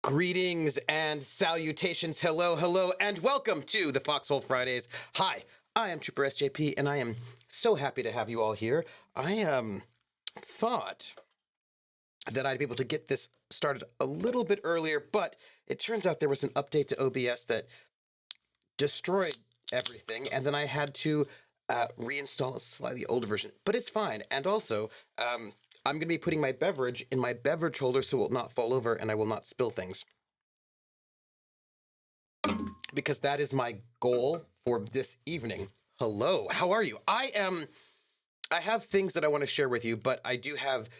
Greetings and salutations, hello, and welcome to the Foxhole Fridays. Hi, I am Trooper SJP, and I am so happy to have you all here. I thought that I'd be able to get this started a little bit earlier, but it turns out there was an update to OBS that destroyed everything, and then I had to reinstall a slightly older version, but it's fine. And also, I'm going to be putting my beverage in my beverage holder so it will not fall over and I will not spill things. Because that is my goal for this evening. Hello, how are you? I have things that I want to share with you, but I do have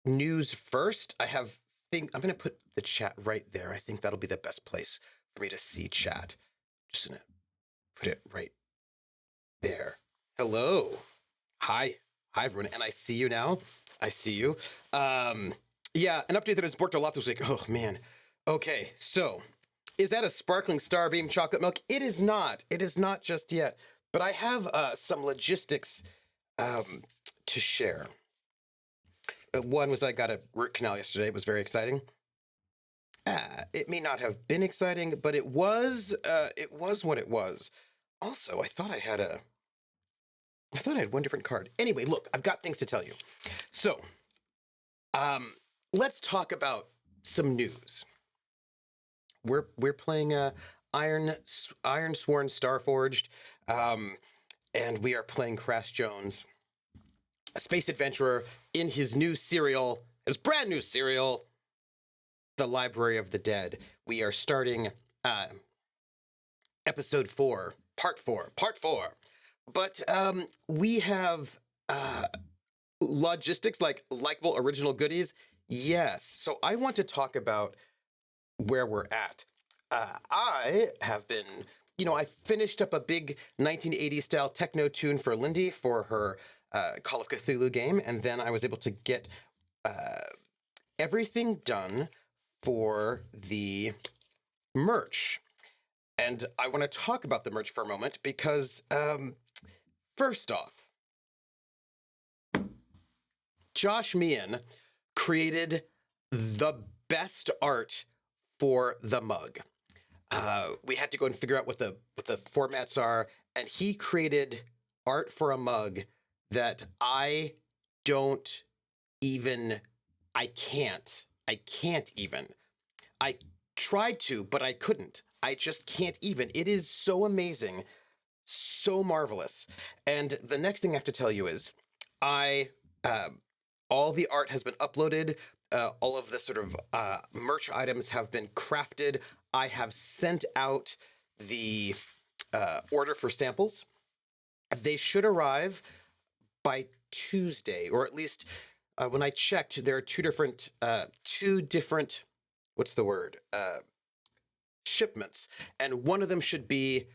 news first. I'm going to put the chat right there. I think that'll be the best place for me to see chat. Just going to put it right there. Hello. Hi, everyone, and I see you now. I see you. Yeah, an update that has worked a lot this week. Oh, man. Okay, so, is that a sparkling Starbeam chocolate milk? It is not. It is not just yet. But I have some logistics to share. One was I got a root canal yesterday. It was very exciting. It may not have been exciting, but it was what it was. Also, I thought I had one different card. Anyway, look, I've got things to tell you. So, let's talk about some news. We're playing Ironsworn Starforged, and we are playing Crash Jones, a space adventurer in his brand new serial, The Library of the Dead. We are starting episode 4, part 4. But we have logistics, like likable original goodies. Yes. So I want to talk about where we're at. I have been, I finished up a big 1980s style techno tune for Lindy for her Call of Cthulhu game. And then I was able to get everything done for the merch. And I want to talk about the merch for a moment because, first off, Josh Meehan created the best art for the mug. We had to go and figure out what the formats are, and he created art for a mug that I can't even. I tried to, but I couldn't. I just can't even. It is so amazing, so marvelous. And the next thing I have to tell you is all the art has been uploaded. All of the sort of merch items have been crafted. I have sent out the order for samples. They should arrive by Tuesday, or at least when I checked, there are two different shipments, and one of them should be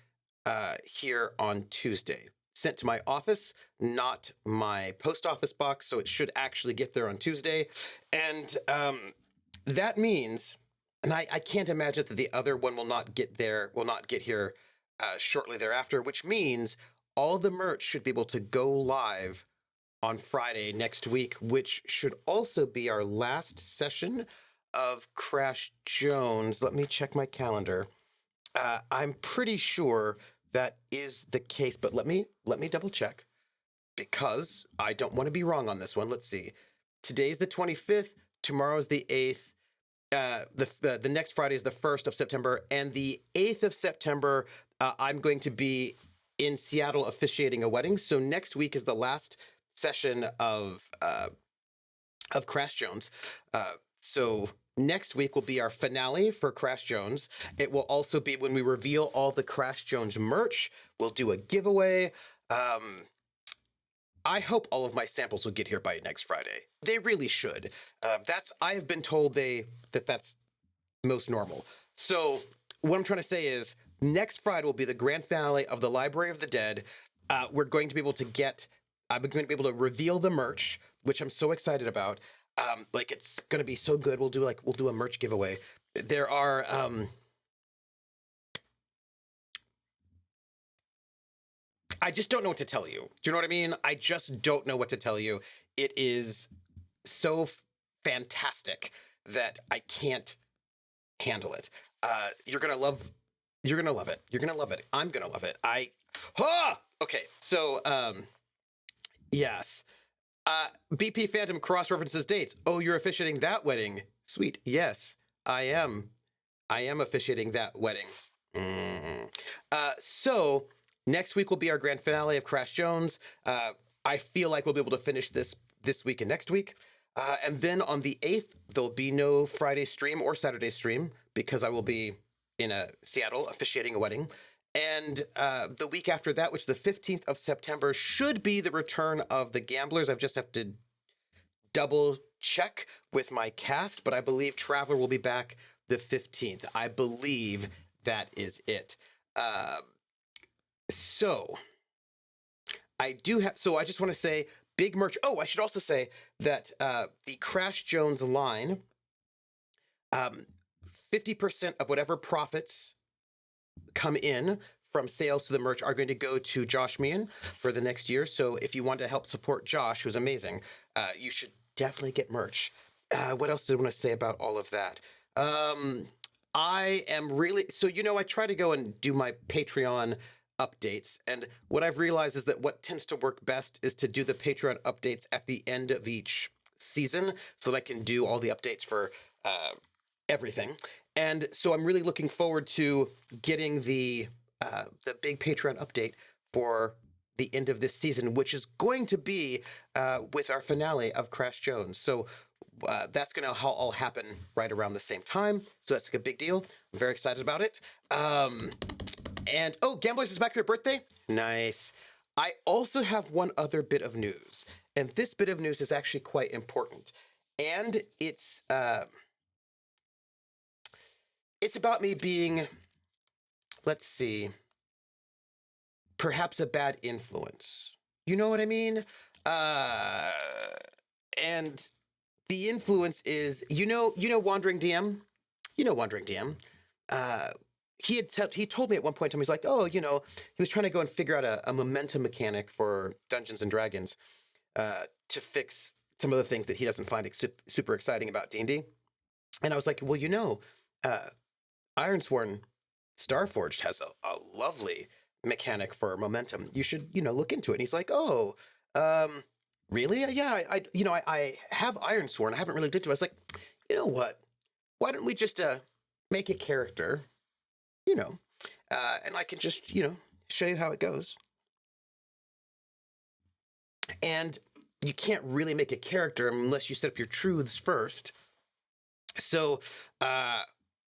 here on Tuesday. Sent to my office, not my post office box, so it should actually get there on Tuesday. And that means, and I can't imagine that the other one will not get here shortly thereafter, which means all the merch should be able to go live on Friday next week, which should also be our last session of Crash Jones. Let me check my calendar. I'm pretty sure that is the case, but let me double check because I don't want to be wrong on this one. Let's see. Today's the 25th. Tomorrow's the 8th. The next Friday is the 1st of September, and the 8th of September, I'm going to be in Seattle officiating a wedding. So next week is the last session of Crash Jones. So next week will be our finale for Crash Jones. It will also be when we reveal all the Crash Jones merch. We'll do a giveaway. I hope all of my samples will get here by next Friday. They really should. I have been told that's most normal. So what I'm trying to say is next Friday will be the grand finale of the Library of the Dead. We're going to be able to I'm going to be able to reveal the merch, which I'm so excited about. It's going to be so good. We'll do a merch giveaway. There are I just don't know what to tell you. Do you know what I mean? I just don't know what to tell you. It is so fantastic that I can't handle it. You're gonna love it. You're gonna love it. I'm gonna love it. Okay. So yes. BP Phantom cross references dates. Oh, you're officiating that wedding. Sweet. Yes, I am. I am officiating that wedding. So next week will be our grand finale of Crash Jones. I feel like we'll be able to finish this week and next week. And then on the 8th, there'll be no Friday stream or Saturday stream because I will be in Seattle officiating a wedding. And the week after that, which is the 15th of September, should be the return of the Gamblers. I just have to double check with my cast, but I believe Traveler will be back the 15th. I believe that is it. So I just want to say big merch. Oh, I should also say that the Crash Jones line, 50% of whatever profits come in from sales to the merch are going to go to Josh Meehan for the next year. So if you want to help support Josh, who's amazing, you should definitely get merch. What else did I want to say about all of that? I am really, I try to go and do my Patreon updates. And what I've realized is that what tends to work best is to do the Patreon updates at the end of each season so that I can do all the updates for everything. And so I'm really looking forward to getting the big Patreon update for the end of this season, which is going to be with our finale of Crash Jones. So that's going to all happen right around the same time. So that's a big deal. I'm very excited about it. And Gamblers is back for your birthday. Nice. I also have one other bit of news, and this bit of news is actually quite important. And it's about me being, let's see, perhaps a bad influence. You know what I mean? And the influence is, Wandering DM? You know Wandering DM. He told me at one point in time, he's like, he was trying to go and figure out a momentum mechanic for Dungeons and Dragons to fix some of the things that he doesn't find super exciting about D&D. And I was like, well, Ironsworn Starforged has a lovely mechanic for momentum. You should, look into it. And he's like, really? Yeah, I have Ironsworn. I haven't really looked into it. I was like, you know what? Why don't we just make a character, and I can just, show you how it goes. And you can't really make a character unless you set up your truths first. So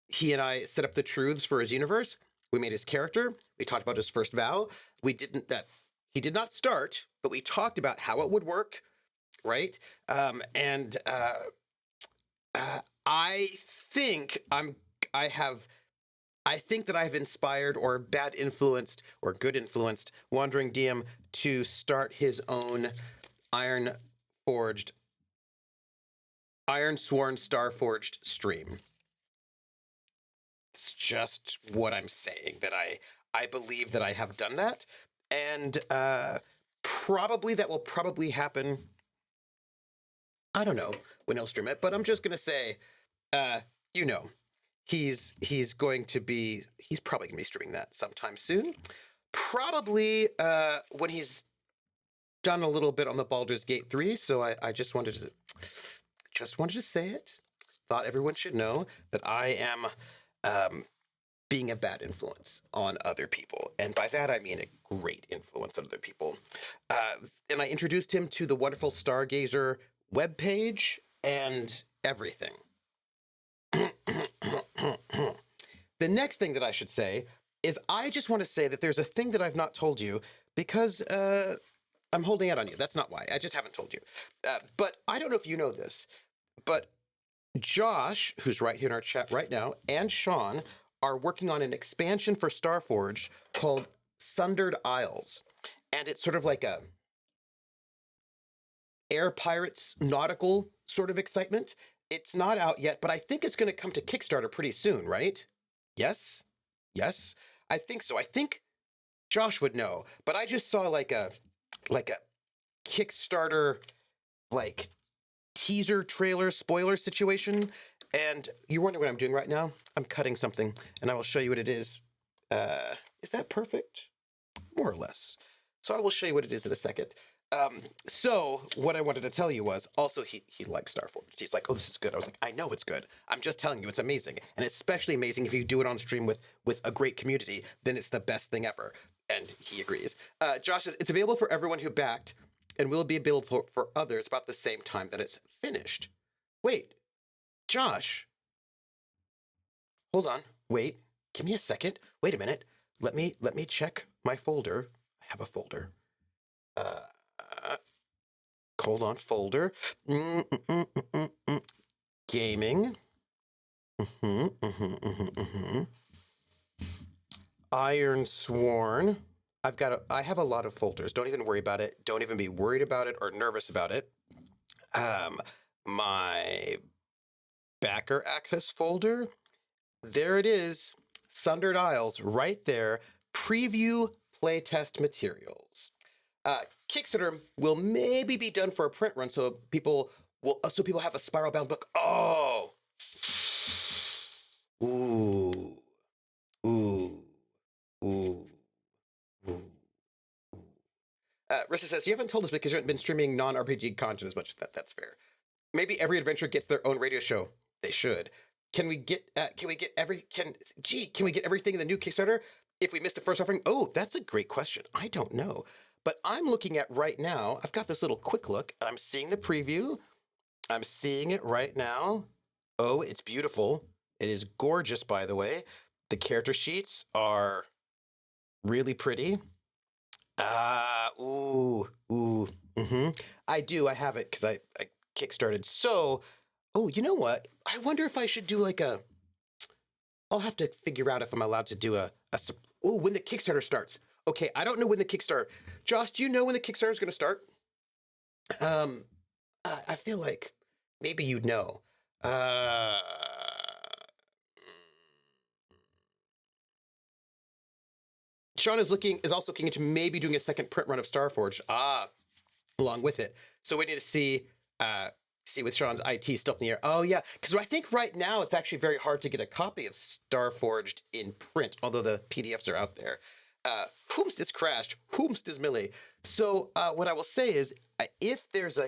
he and I set up the truths for his universe. We made his character. We talked about his first vow. He did not start, but we talked about how it would work, right? I think that I've inspired or bad influenced or good influenced Wandering DM to start his own Iron Forged Ironsworn Starforged stream. It's just what I'm saying, that I believe that I have done that. And probably that will probably happen. I don't know when he'll stream it, but I'm just gonna say, you know, he's probably gonna be streaming that sometime soon. Probably when he's done a little bit on the Baldur's Gate 3. So I just wanted to say it. Thought everyone should know that I am being a bad influence on other people. And by that, I mean a great influence on other people. And I introduced him to the wonderful Stargazer webpage and everything. The next thing that I should say is I just want to say that there's a thing that I've not told you because I'm holding out on you. That's not why. I just haven't told you. But I don't know if you know this, but Josh, who's right here in our chat right now, and Sean are working on an expansion for Starforged called Sundered Isles. And it's sort of like a Air Pirates nautical sort of excitement. It's not out yet, but I think it's going to come to Kickstarter pretty soon, right? Yes? Yes? I think so. I think Josh would know, but I just saw like a Kickstarter like teaser trailer spoiler situation, and you're wondering what I'm doing right now? I'm cutting something, and I will show you what it is. Is that perfect? More or less. So I will show you what it is in a second. So what I wanted to tell you was also he likes Starforged. He's like, oh, this is good. I was like, I know it's good. I'm just telling you, it's amazing. And especially amazing if you do it on stream with a great community, then it's the best thing ever. And he agrees. Josh says, it's available for everyone who backed and will be available for others about the same time that it's finished. Wait, Josh. Hold on. Wait, give me a second. Wait a minute. Let me check my folder. I have a folder. Hold on, folder. Gaming. Ironsworn. I have a lot of folders. Don't even worry about it. Don't even be worried about it or nervous about it. My backer access folder. There it is. Sundered Isles right there. Preview playtest materials. Kickstarter will maybe be done for a print run, so people have a spiral bound book. Oh, ooh, ooh, ooh, ooh. Rissa says you haven't told us because you haven't been streaming non-RPG content as much. That's fair. Maybe every adventure gets their own radio show. They should. Can we get everything in the new Kickstarter if we missed the first offering? Oh, that's a great question. I don't know. But I'm looking at right now, I've got this little quick look. I'm seeing the preview. I'm seeing it right now. Oh, it's beautiful. It is gorgeous, by the way. The character sheets are really pretty. I have it because I kickstarted. So, oh, you know what? I wonder if I should do I'll have to figure out if I'm allowed to do when the Kickstarter starts. Okay, I don't know when the Kickstarter. Josh, do you know when the Kickstarter is going to start? I feel like maybe you'd know. Sean is also looking into maybe doing a second print run of Starforged. Along with it. So we need to see with Sean's IT still up in the air. Oh yeah, because I think right now it's actually very hard to get a copy of Starforged in print, although the PDFs are out there. Whomst is crashed, whomst is Millie. So what I will say is, if there's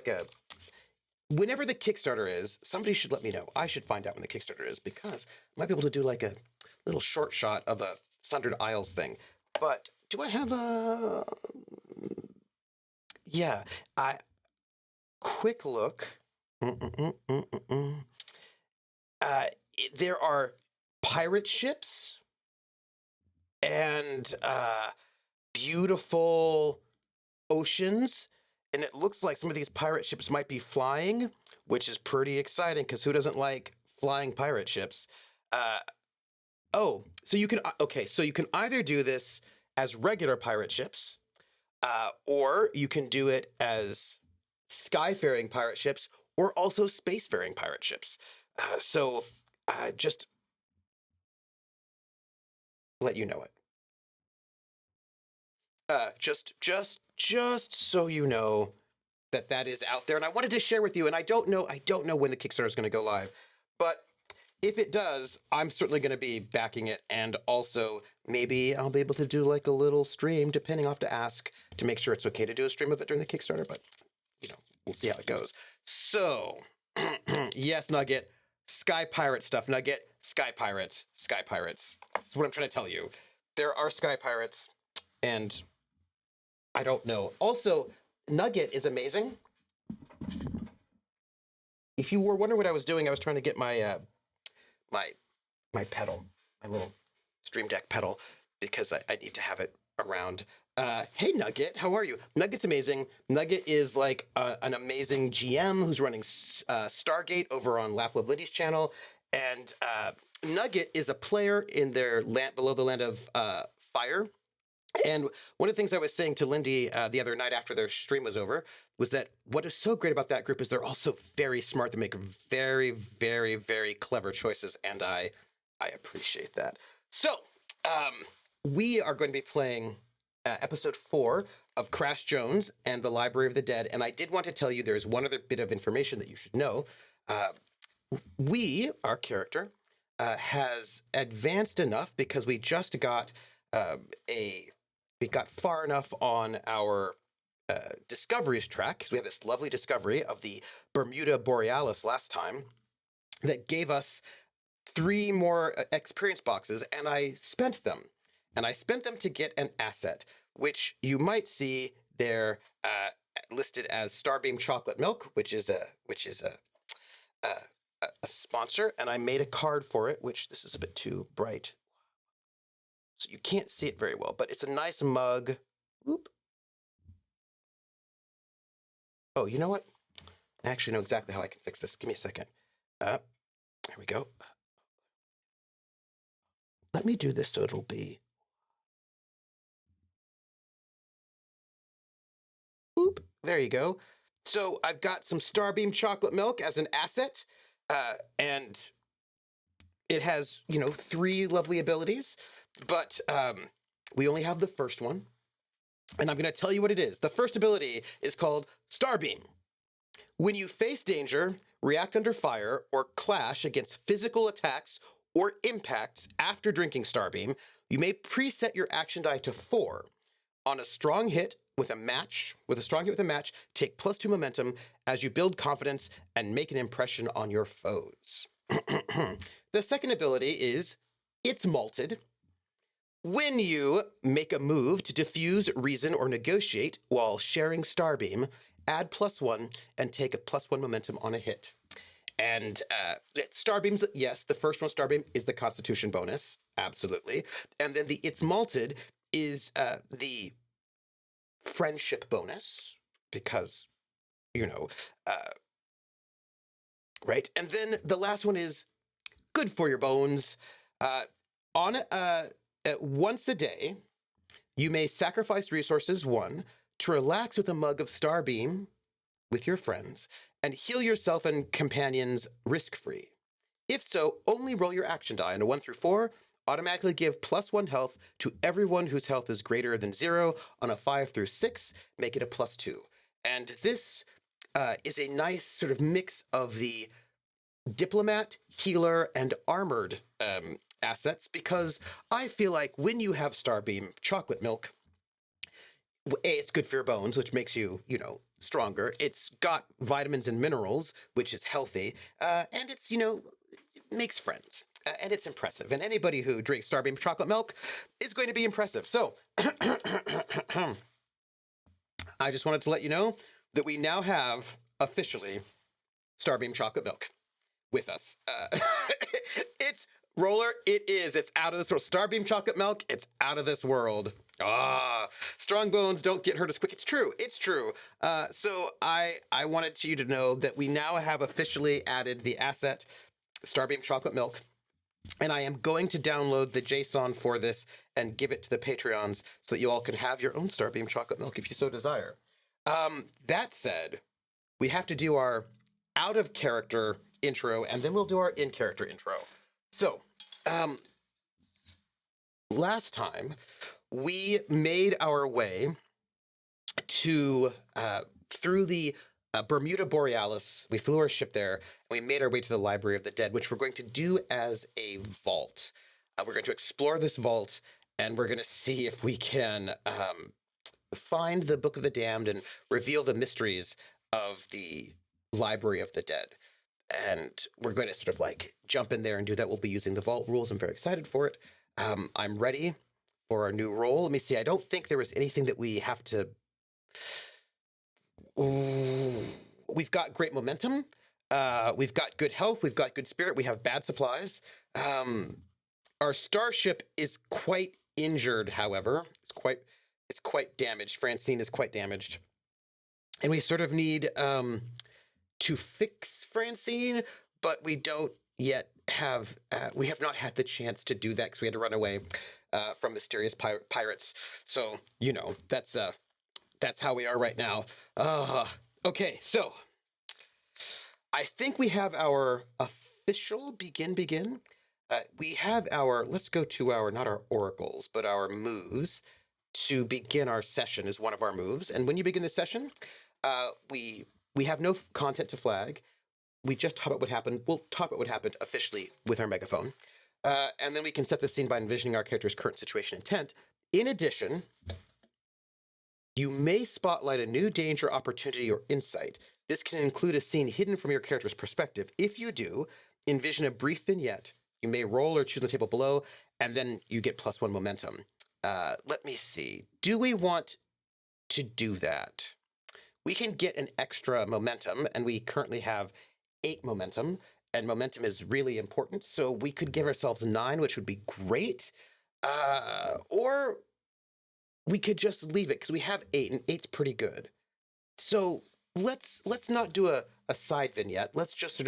whenever the Kickstarter is, somebody should let me know. I should find out when the Kickstarter is because I might be able to do a little short shot of a Sundered Isles thing. But do I have a? Yeah, quick look. There are pirate ships and beautiful oceans, and it looks like some of these pirate ships might be flying, which is pretty exciting because who doesn't like flying pirate ships? So you can either do this as regular pirate ships, or you can do it as skyfaring pirate ships, or also spacefaring pirate ships. So just let you know it. Just so you know that is out there, and I wanted to share with you. And I don't know when the Kickstarter is going to go live, but if it does, I'm certainly going to be backing it, and also maybe I'll be able to do like a little stream, depending. I'll have to ask to make sure it's okay to do a stream of it during the Kickstarter, but we'll see how it goes. So, yes, Nugget, Sky Pirate stuff. Nugget, Sky Pirates. That's what I'm trying to tell you. There are Sky Pirates, and I don't know. Also, Nugget is amazing. If you were wondering what I was doing, I was trying to get my my pedal, my little Stream Deck pedal, because I need to have it around. Hey, Nugget, how are you? Nugget's amazing. Nugget is like an amazing GM who's running Stargate over on Laugh Love Lindy's channel, and Nugget is a player in their land below the land of fire. And one of the things I was saying to Lindy the other night after their stream was over was that what is so great about that group is they're also very smart. They make very, very, very clever choices, and I appreciate that. So we are going to be playing episode 4 of Crash Jones and the Library of the Dead. And I did want to tell you there's one other bit of information that you should know. Our character, has advanced enough because we just got we got far enough on our discoveries track, because we had this lovely discovery of the Bermuda Borealis last time that gave us 3 more experience boxes, and I spent them. And I spent them to get an asset, which you might see there listed as Starbeam Chocolate Milk, which is a sponsor, and I made a card for it, which this is a bit too bright, so you can't see it very well, but it's a nice mug. Whoop. Oh, you know what? I actually know exactly how I can fix this. Give me a second. There we go. Let me do this so it'll be... Oop, there you go. So I've got some Starbeam Chocolate Milk as an asset, and it has, 3 lovely abilities, but we only have the first one, and I'm going to tell you what it is. The first ability is called Starbeam. When you face danger, react under fire, or clash against physical attacks or impacts after drinking Starbeam, you may preset your action die to 4. On a strong hit with a match, take +2 momentum as you build confidence and make an impression on your foes. The second ability is It's Malted. When you make a move to diffuse, reason, or negotiate while sharing Starbeam, add +1 and take a +1 momentum on a hit. And Starbeams, yes, the first one, Starbeam, is the Constitution bonus, absolutely. And then the It's Malted is the friendship bonus, because, right? And then the last one is Good for Your Bones. Once a day, you may sacrifice resources 1 to relax with a mug of Starbeam with your friends and heal yourself and companions risk-free. If so, only roll your action die on a 1 through 4. Automatically give +1 health to everyone whose health is greater than 0. On a 5 through 6, make it a +2. And this is a nice sort of mix of the diplomat, healer, and armored assets, because I feel like when you have Starbeam Chocolate Milk, it's good for your bones, which makes you, stronger. It's got vitamins and minerals, which is healthy, and it's, makes friends, and it's impressive. And anybody who drinks Starbeam Chocolate Milk is going to be impressive. So, I just wanted to let you know that we now have officially Starbeam Chocolate Milk with us. It's out of this world. Starbeam Chocolate Milk, it's out of this world. Strong bones don't get hurt as quick. It's true. So I wanted you to know that we now have officially added the asset Starbeam Chocolate Milk, and I am going to download the JSON for this and give it to the Patreons so that you all can have your own Starbeam Chocolate Milk if you so desire. That said, we have to do our out of character intro, and then we'll do our in character intro. So, last time we made our way to through the Bermuda Borealis. We flew our ship there, and we made our way to the Library of the Dead, which we're going to do as a vault. We're going to explore this vault, and we're going to see if we can find the Book of the Damned and reveal the mysteries of the Library of the Dead. And we're going to sort of like jump in there and do that. We'll be using the vault rules. I'm very excited for it. I'm ready for our new role. Let me see. I don't think there was anything that we have to... Ooh, we've got great momentum. We've got good health. We've got good spirit. We have bad supplies. Our starship is quite injured, however. It's quite damaged. Francine is quite damaged. And we sort of need to fix Francine, but we don't yet have... we have not had the chance to do that because we had to run away from mysterious pirates. So, you know, that's how we are right now. Okay, so I think we have our official begin. We have our, let's go to our, not our oracles, but our moves to begin our session is one of our moves. And when you begin the session, we have no content to flag. We just talk about what happened. We'll talk about what happened officially with our megaphone. And then we can set the scene by envisioning our character's current situation intent. In addition, you may spotlight a new danger, opportunity, or insight. This can include a scene hidden from your character's perspective. If you do, envision a brief vignette. You may roll or choose the table below, and then you get +1 momentum. Let me see. Do we want to do that? We can get an extra momentum, and we currently have 8 momentum, and momentum is really important, so we could give ourselves 9, which would be great. Or we could just leave it, because we have 8, and 8's pretty good. So let's not do a side vignette. Let's just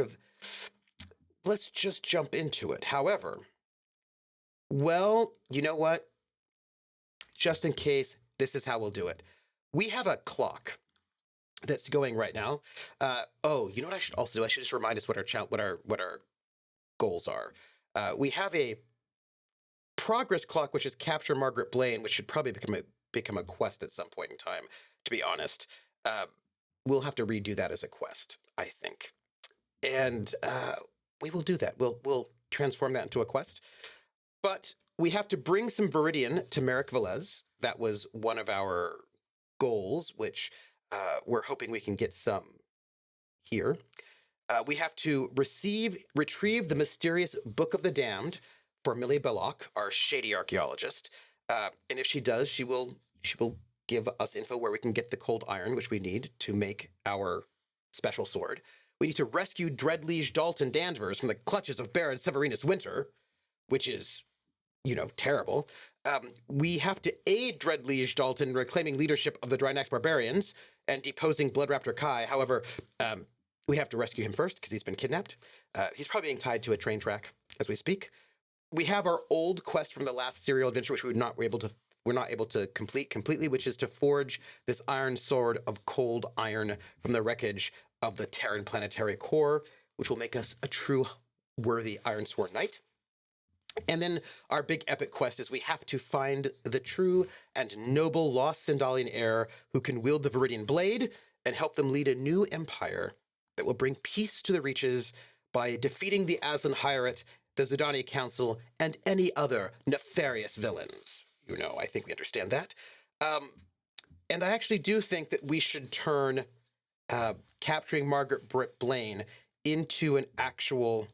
jump into it. However, well, you know what? Just in case, this is how we'll do it. We have a clock that's going right now. Oh, you know what I should also do? I should just remind us what our goals are. We have a progress clock, which is capture Margaret Blaine, which should probably become a quest at some point in time, to be honest. We'll have to redo that as a quest, I think. And we will do that. We'll transform that into a quest. But we have to bring some Viridian to Merrick Velez. That was one of our goals, which we're hoping we can get some here. We have to retrieve the mysterious Book of the Damned for Millie Belloc, our shady archaeologist. And if she does, she will give us info where we can get the cold iron, which we need to make our special sword. We need to rescue Dreadliege Dalton Danvers from the clutches of Baron Severinus Winter, which is, you know, terrible. We have to aid Dreadliege Dalton in reclaiming leadership of the Drynax Barbarians and deposing Blood Raptor Kai. However, we have to rescue him first because he's been kidnapped. He's probably being tied to a train track as we speak. We have our old quest from the last serial adventure, which we're not able to complete completely, which is to forge this iron sword of cold iron from the wreckage of the Terran planetary core, which will make us a true worthy Ironsworn knight. And then our big epic quest is we have to find the true and noble lost Sindalian heir who can wield the Viridian blade and help them lead a new empire that will bring peace to the Reaches by defeating the Aslan Hierate, the Zidani Council, and any other nefarious villains. You know, I think we understand that. And I actually do think that we should turn capturing Margaret Blaine into an actual...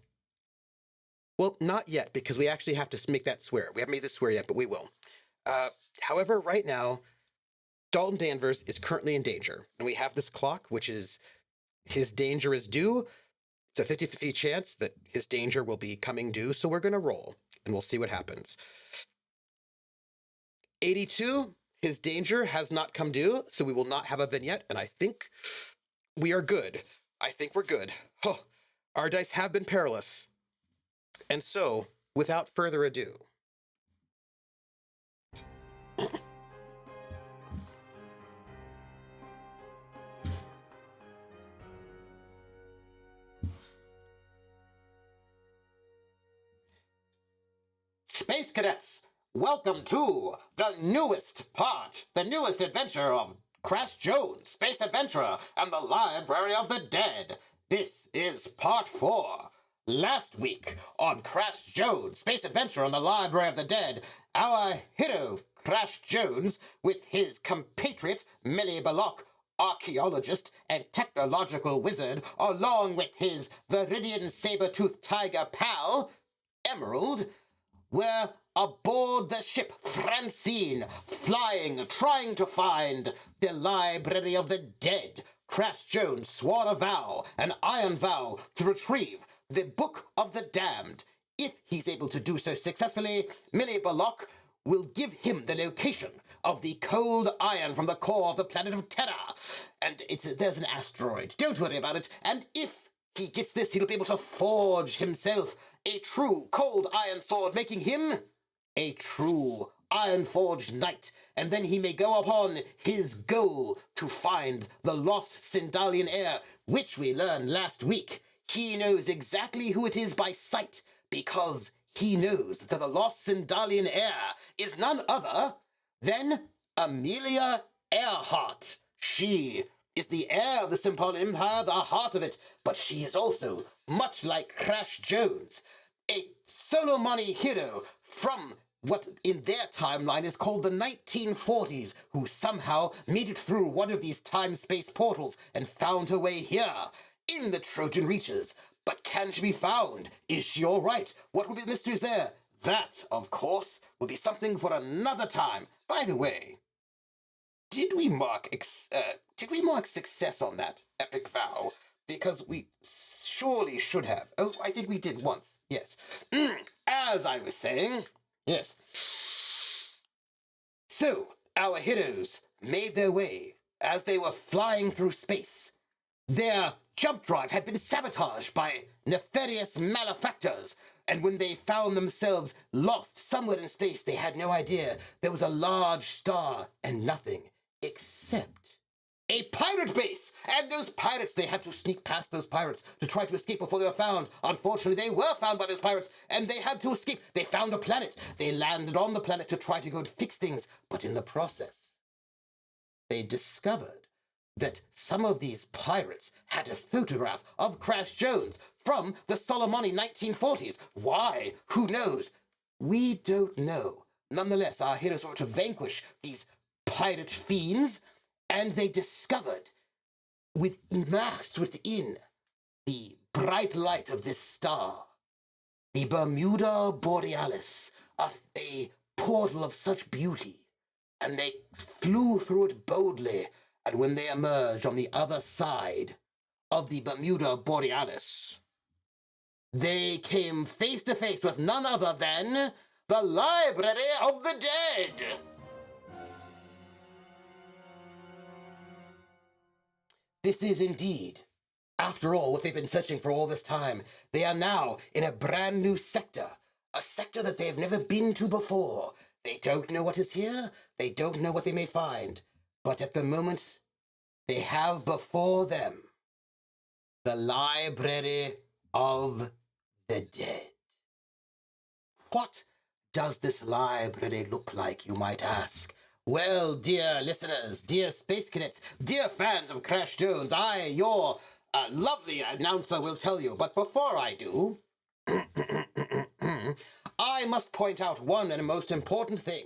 Well, not yet, because we actually have to make that swear. We haven't made this swear yet, but we will. However, right now, Dalton Danvers is currently in danger. And we have this clock, which is his danger is due. It's a 50-50 chance that his danger will be coming due, so we're going to roll, and we'll see what happens. 82, his danger has not come due, so we will not have a vignette, and I think we are good. I think we're good. Oh, our dice have been perilous. And so, without further ado, Space Cadets, welcome to the newest adventure of Crash Jones, Space Adventurer, and the Library of the Dead. This is part 4. Last week on Crash Jones, Space Adventurer and the Library of the Dead, our hero, Crash Jones, with his compatriot, Millie, archaeologist and technological wizard, along with his Viridian saber-toothed tiger pal, Emerald, were aboard the ship Francine, trying to find the Library of the Dead. Crash Jones swore a vow, an iron vow, to retrieve the Book of the Damned. If he's able to do so successfully, Millie will give him the location of the cold iron from the core of the planet of Terra. And there's an asteroid. Don't worry about it. And if he gets this, he'll be able to forge himself a true cold iron sword, making him a true iron-forged knight. And then he may go upon his goal to find the lost Sindalian heir, which we learned last week. He knows exactly who it is by sight, because he knows that the lost Sindalian heir is none other than Amelia Earhart. She is the heir of the Symbolian Empire, the heart of it, but she is also, much like Crash Jones, a Solomoni hero from what in their timeline is called the 1940s, who somehow made it through one of these time-space portals and found her way here, in the Trojan Reaches. But can she be found? Is she all right? What will be the mysteries there? That, of course, will be something for another time. By the way, did we mark success on that epic vow? Because we surely should have. Oh, I think we did once. Yes. As I was saying, yes. So, our heroes made their way as they were flying through space. Their jump drive had been sabotaged by nefarious malefactors, and when they found themselves lost somewhere in space, they had no idea there was a large star and nothing except a pirate base. And those pirates, they had to sneak past those pirates to try to escape before they were found. Unfortunately, they were found by those pirates, and they had to escape. They found a planet. They landed on the planet to try to go and fix things, but in the process, they discovered that some of these pirates had a photograph of Crash Jones from the Solomoni 1940s. Why? Who knows? We don't know. Nonetheless, our heroes were to vanquish these pirate fiends, and they discovered, masked within the bright light of this star, the Bermuda Borealis, a portal of such beauty, and they flew through it boldly. And when they emerged on the other side of the Bermuda Borealis, they came face to face with none other than the Library of the Dead. This is indeed, after all, what they've been searching for all this time. They are now in a brand new sector, a sector that they've never been to before. They don't know what is here. They don't know what they may find. But at the moment, they have before them the Library of the Dead. What does this library look like, you might ask? Well, dear listeners, dear space cadets, dear fans of Crash Jones, I, your lovely announcer, will tell you. But before I do, I must point out one and most important thing.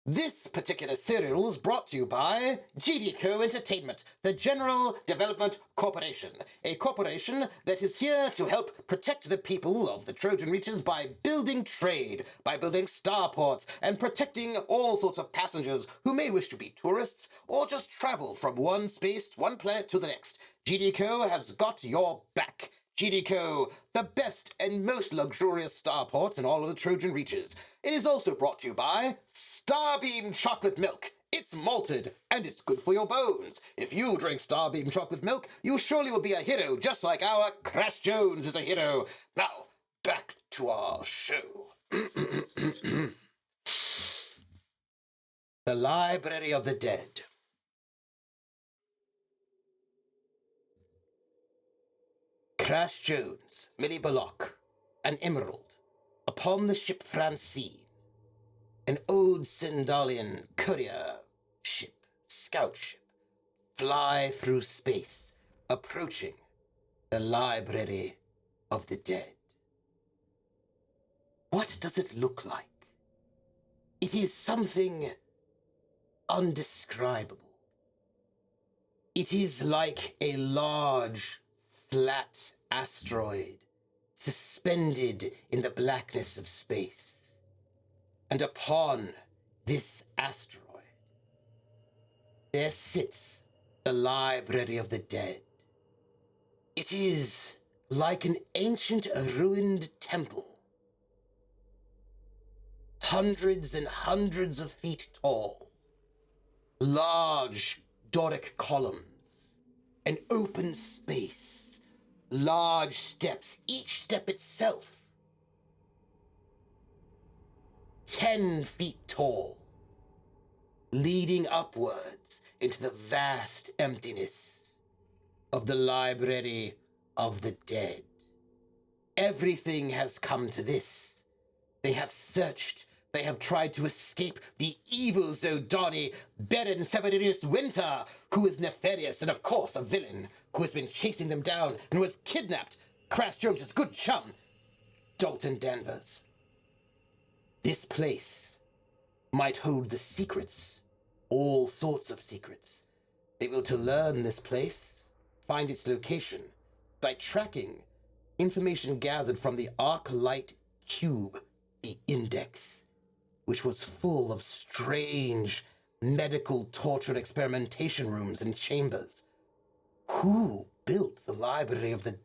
This particular serial is brought to you by GDCO Entertainment, the General Development Corporation, a corporation that is here to help protect the people of the Trojan Reaches by building trade, by building starports, and protecting all sorts of passengers who may wish to be tourists or just travel from one planet to the next. GDCO has got your back. GDCO, the best and most luxurious starports in all of the Trojan Reaches. It is also brought to you by Starbeam Chocolate Milk. It's malted, and it's good for your bones. If you drink Starbeam Chocolate Milk, you surely will be a hero, just like our Crash Jones is a hero. Now, back to our show. The Library of the Dead. Crash Jones, Millie, and Emerald upon the ship Francine, an old Sindalian courier ship, scout ship, fly through space, approaching the Library of the Dead. What does it look like? It is something undescribable. It is like a large, flat asteroid suspended in the blackness of space. And upon this asteroid, there sits the Library of the Dead. It is like an ancient ruined temple, hundreds and hundreds of feet tall, large Doric columns, an open space, large steps, each step itself 10 feet tall, leading upwards into the vast emptiness of the Library of the Dead. Everything has come to this. They have searched. They have tried to escape the evil Zodani, Baron Severinus Winter, who is nefarious and, of course, a villain, who has been chasing them down and who has kidnapped Crash Jones's good chum, Dalton Danvers. This place might hold the secrets, all sorts of secrets. They will to learn this place, find its location, by tracking information gathered from the Arc-Light Cube, the Index, which was full of strange medical torture experimentation rooms and chambers. Who built the Library of the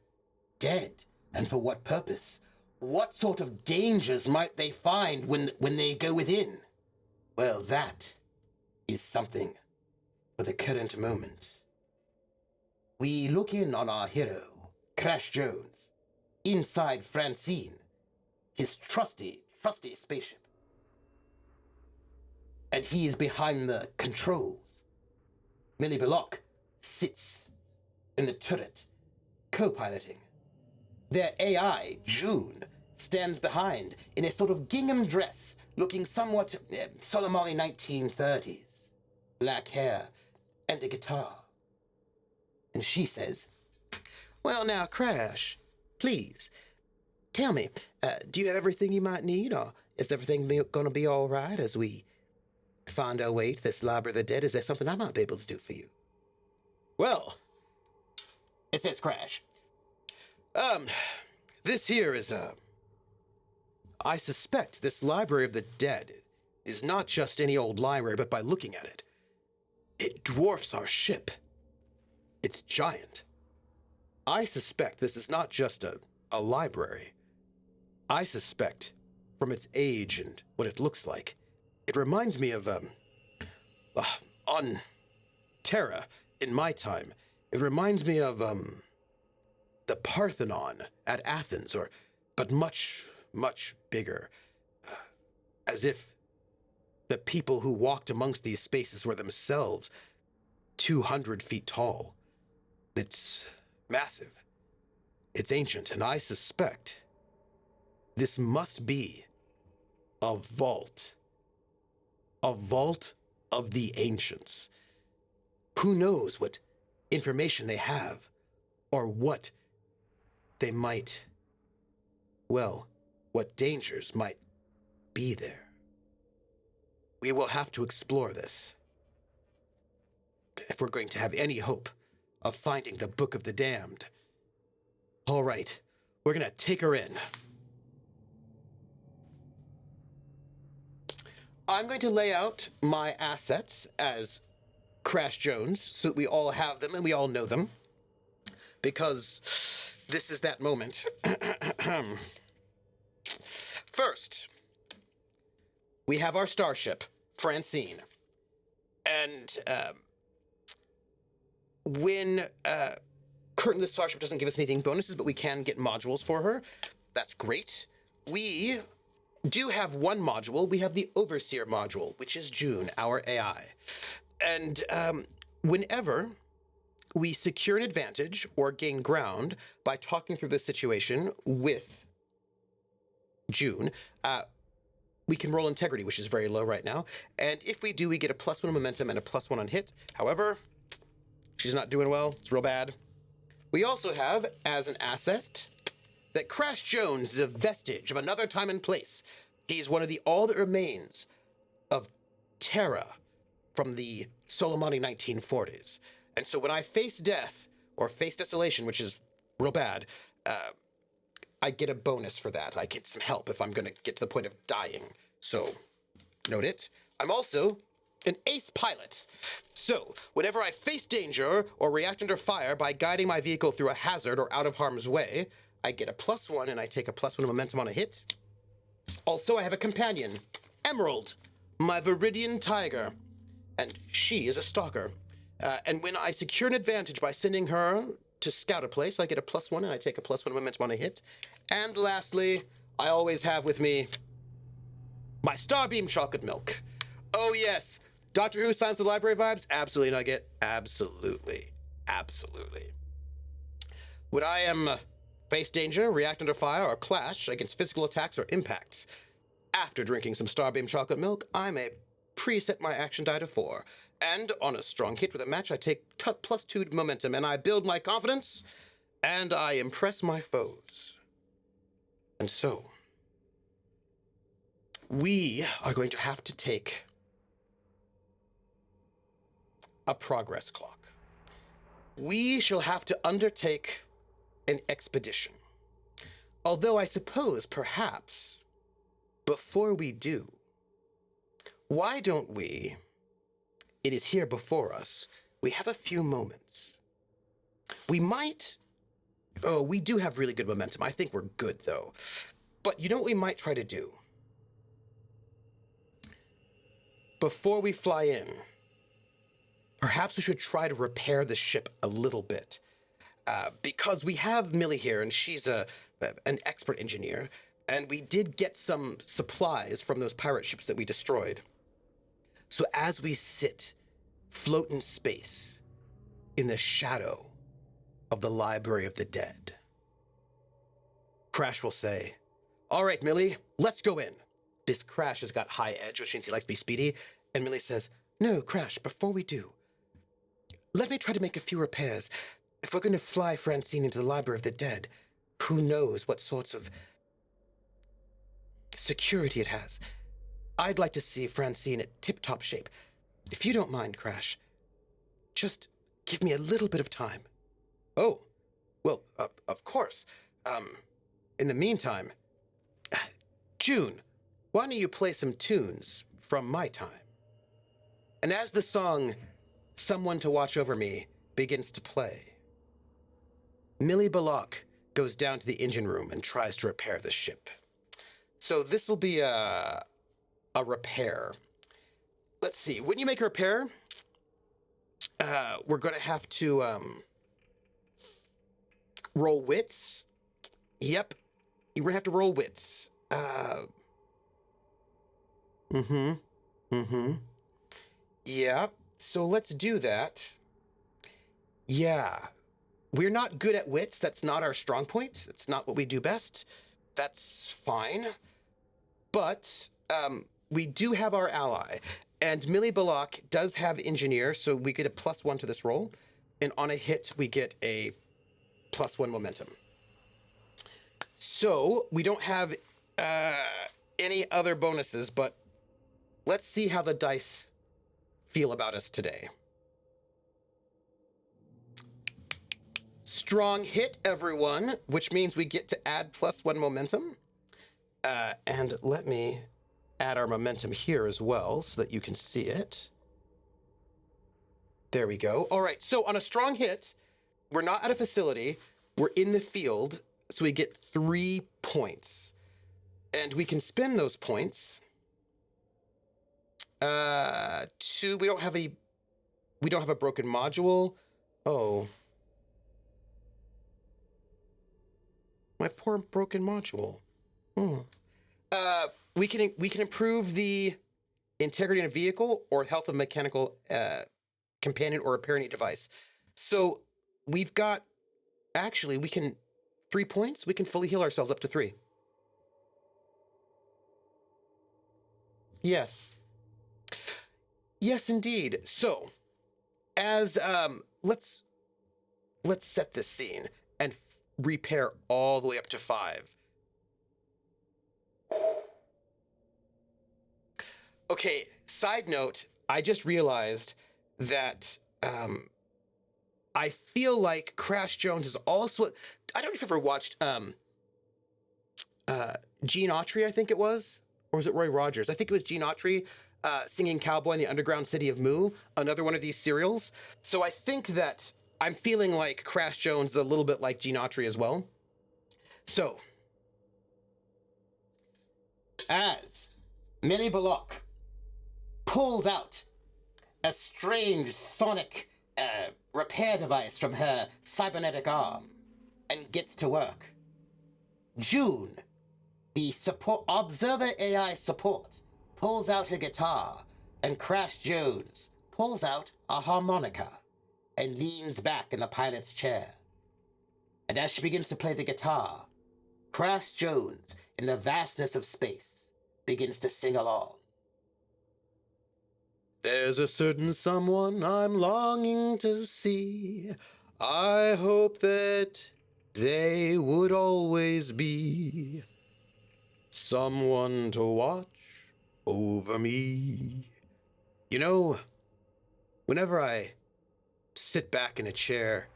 Dead, and for what purpose? What sort of dangers might they find when they go within? Well, that is something for the current moment. We look in on our hero, Crash Jones, inside Francine, his trusty spaceship. And he is behind the controls. Millie sits in the turret, co-piloting. Their AI, June, stands behind in a sort of gingham dress, looking somewhat Solomoni 1930s. Black hair and a guitar. And she says, "Well now, Crash, please, tell me, do you have everything you might need, or is everything going to be all right as we find our way to this Library of the Dead? Is there something I might be able to do for you?" "Well," it says Crash, this here is, I suspect this Library of the Dead is not just any old library, but by looking at it, it dwarfs our ship. It's giant. I suspect this is not just a library. I suspect, from its age and what it looks like, it reminds me of, on Terra, in my time, it reminds me of, the Parthenon at Athens, but much, much bigger. As if the people who walked amongst these spaces were themselves 200 feet tall. It's massive. It's ancient, and I suspect this must be a vault. A vault of the ancients. Who knows what information they have, or what they might, well, what dangers might be there. We will have to explore this if we're going to have any hope of finding the Book of the Damned. All right, we're going to take her in. I'm going to lay out my assets as Crash Jones so that we all have them and we all know them, because this is that moment. First, we have our starship, Francine. And when currently the starship doesn't give us anything bonuses, but we can get modules for her. That's great. We do have one module. We have the Overseer module, which is June, our AI. And whenever we secure an advantage or gain ground by talking through the situation with June, we can roll integrity, which is very low right now. And if we do, we get a +1 on momentum and a +1 on hit. However, she's not doing well. It's real bad. We also have, as an asset, that Crash Jones is a vestige of another time and place. He's one of the all that remains of Terra from the Solomani 1940s. And so when I face death, or face desolation, which is real bad, I get a bonus for that. I get some help if I'm going to get to the point of dying. So, note it. I'm also an ace pilot. So, whenever I face danger or react under fire by guiding my vehicle through a hazard or out of harm's way, I get a +1 and I take a +1 momentum on a hit. Also, I have a companion, Emerald, my Viridian Tiger, and she is a stalker. And when I secure an advantage by sending her to scout a place, I get a +1 and I take a +1 momentum on a hit. And lastly, I always have with me my Starbeam chocolate milk. Oh yes, Doctor Who Silence of the Library vibes? Absolutely, Nugget. Absolutely. Absolutely. When I am face danger, react under fire, or clash against physical attacks or impacts, after drinking some Starbeam chocolate milk, I may preset my action die to 4. And on a strong hit with a match, I take +2 momentum, and I build my confidence, and I impress my foes. And so, we are going to have to take a progress clock. We shall have to undertake an expedition. Although I suppose, perhaps, before we do, why don't we, it is here before us, we have a few moments. We might, we do have really good momentum. I think we're good, though. But you know what we might try to do? Before we fly in, perhaps we should try to repair the ship a little bit. Because we have Millie here, and she's an expert engineer, and we did get some supplies from those pirate ships that we destroyed. So as we sit, float in space, in the shadow of the Library of the Dead, Crash will say, "All right, Millie, let's go in." This Crash has got high edge, which means he likes to be speedy, and Millie says, "No, Crash, before we do, let me try to make a few repairs. If we're going to fly Francine into the Library of the Dead, who knows what sorts of security it has. I'd like to see Francine at tip-top shape. If you don't mind, Crash, just give me a little bit of time." "Oh, well, of course. In the meantime, June, why don't you play some tunes from my time?" And as the song "Someone to Watch Over Me" begins to play, Millie Ballock goes down to the engine room and tries to repair the ship. So this will be a repair. Let's see. When you make a repair, we're going to have to roll wits. Yep. You're going to have to roll wits. Yeah. So let's do that. Yeah. We're not good at wits. That's not our strong point. It's not what we do best. That's fine. But we do have our ally. And Millie Ballock does have engineer, so we get a +1 to this roll. And on a hit, we get a +1 momentum. So we don't have any other bonuses, but let's see how the dice feel about us today. Strong hit, everyone, which means we get to add +1 momentum. And let me add our momentum here as well so that you can see it. There we go. All right, so on a strong hit, we're not at a facility, we're in the field, so we get 3 points. And we can spend those points to, we don't have a broken module. Oh. My poor broken module. We can improve the integrity in a vehicle or health of mechanical companion or repair any device. So we've got, actually, we can, 3 points, we can fully heal ourselves up to 3. Yes. Yes, indeed. So, as let's set this scene and repair all the way up to 5. Okay, side note, I just realized that I feel like Crash Jones is also, I don't know if you've ever watched Gene Autry, I think it was, or was it Roy Rogers? I think it was Gene Autry singing Cowboy in the Underground City of Moo, another one of these serials. So I think that I'm feeling like Crash Jones is a little bit like Gene Autry as well. So, as Millie Bullock pulls out a strange sonic repair device from her cybernetic arm and gets to work, June, the support observer AI support, pulls out her guitar, and Crash Jones pulls out a harmonica and leans back in the pilot's chair. And as she begins to play the guitar, Crash Jones, in the vastness of space, begins to sing along. There's a certain someone I'm longing to see. I hope that they would always be someone to watch over me. You know, whenever I sit back in a chair,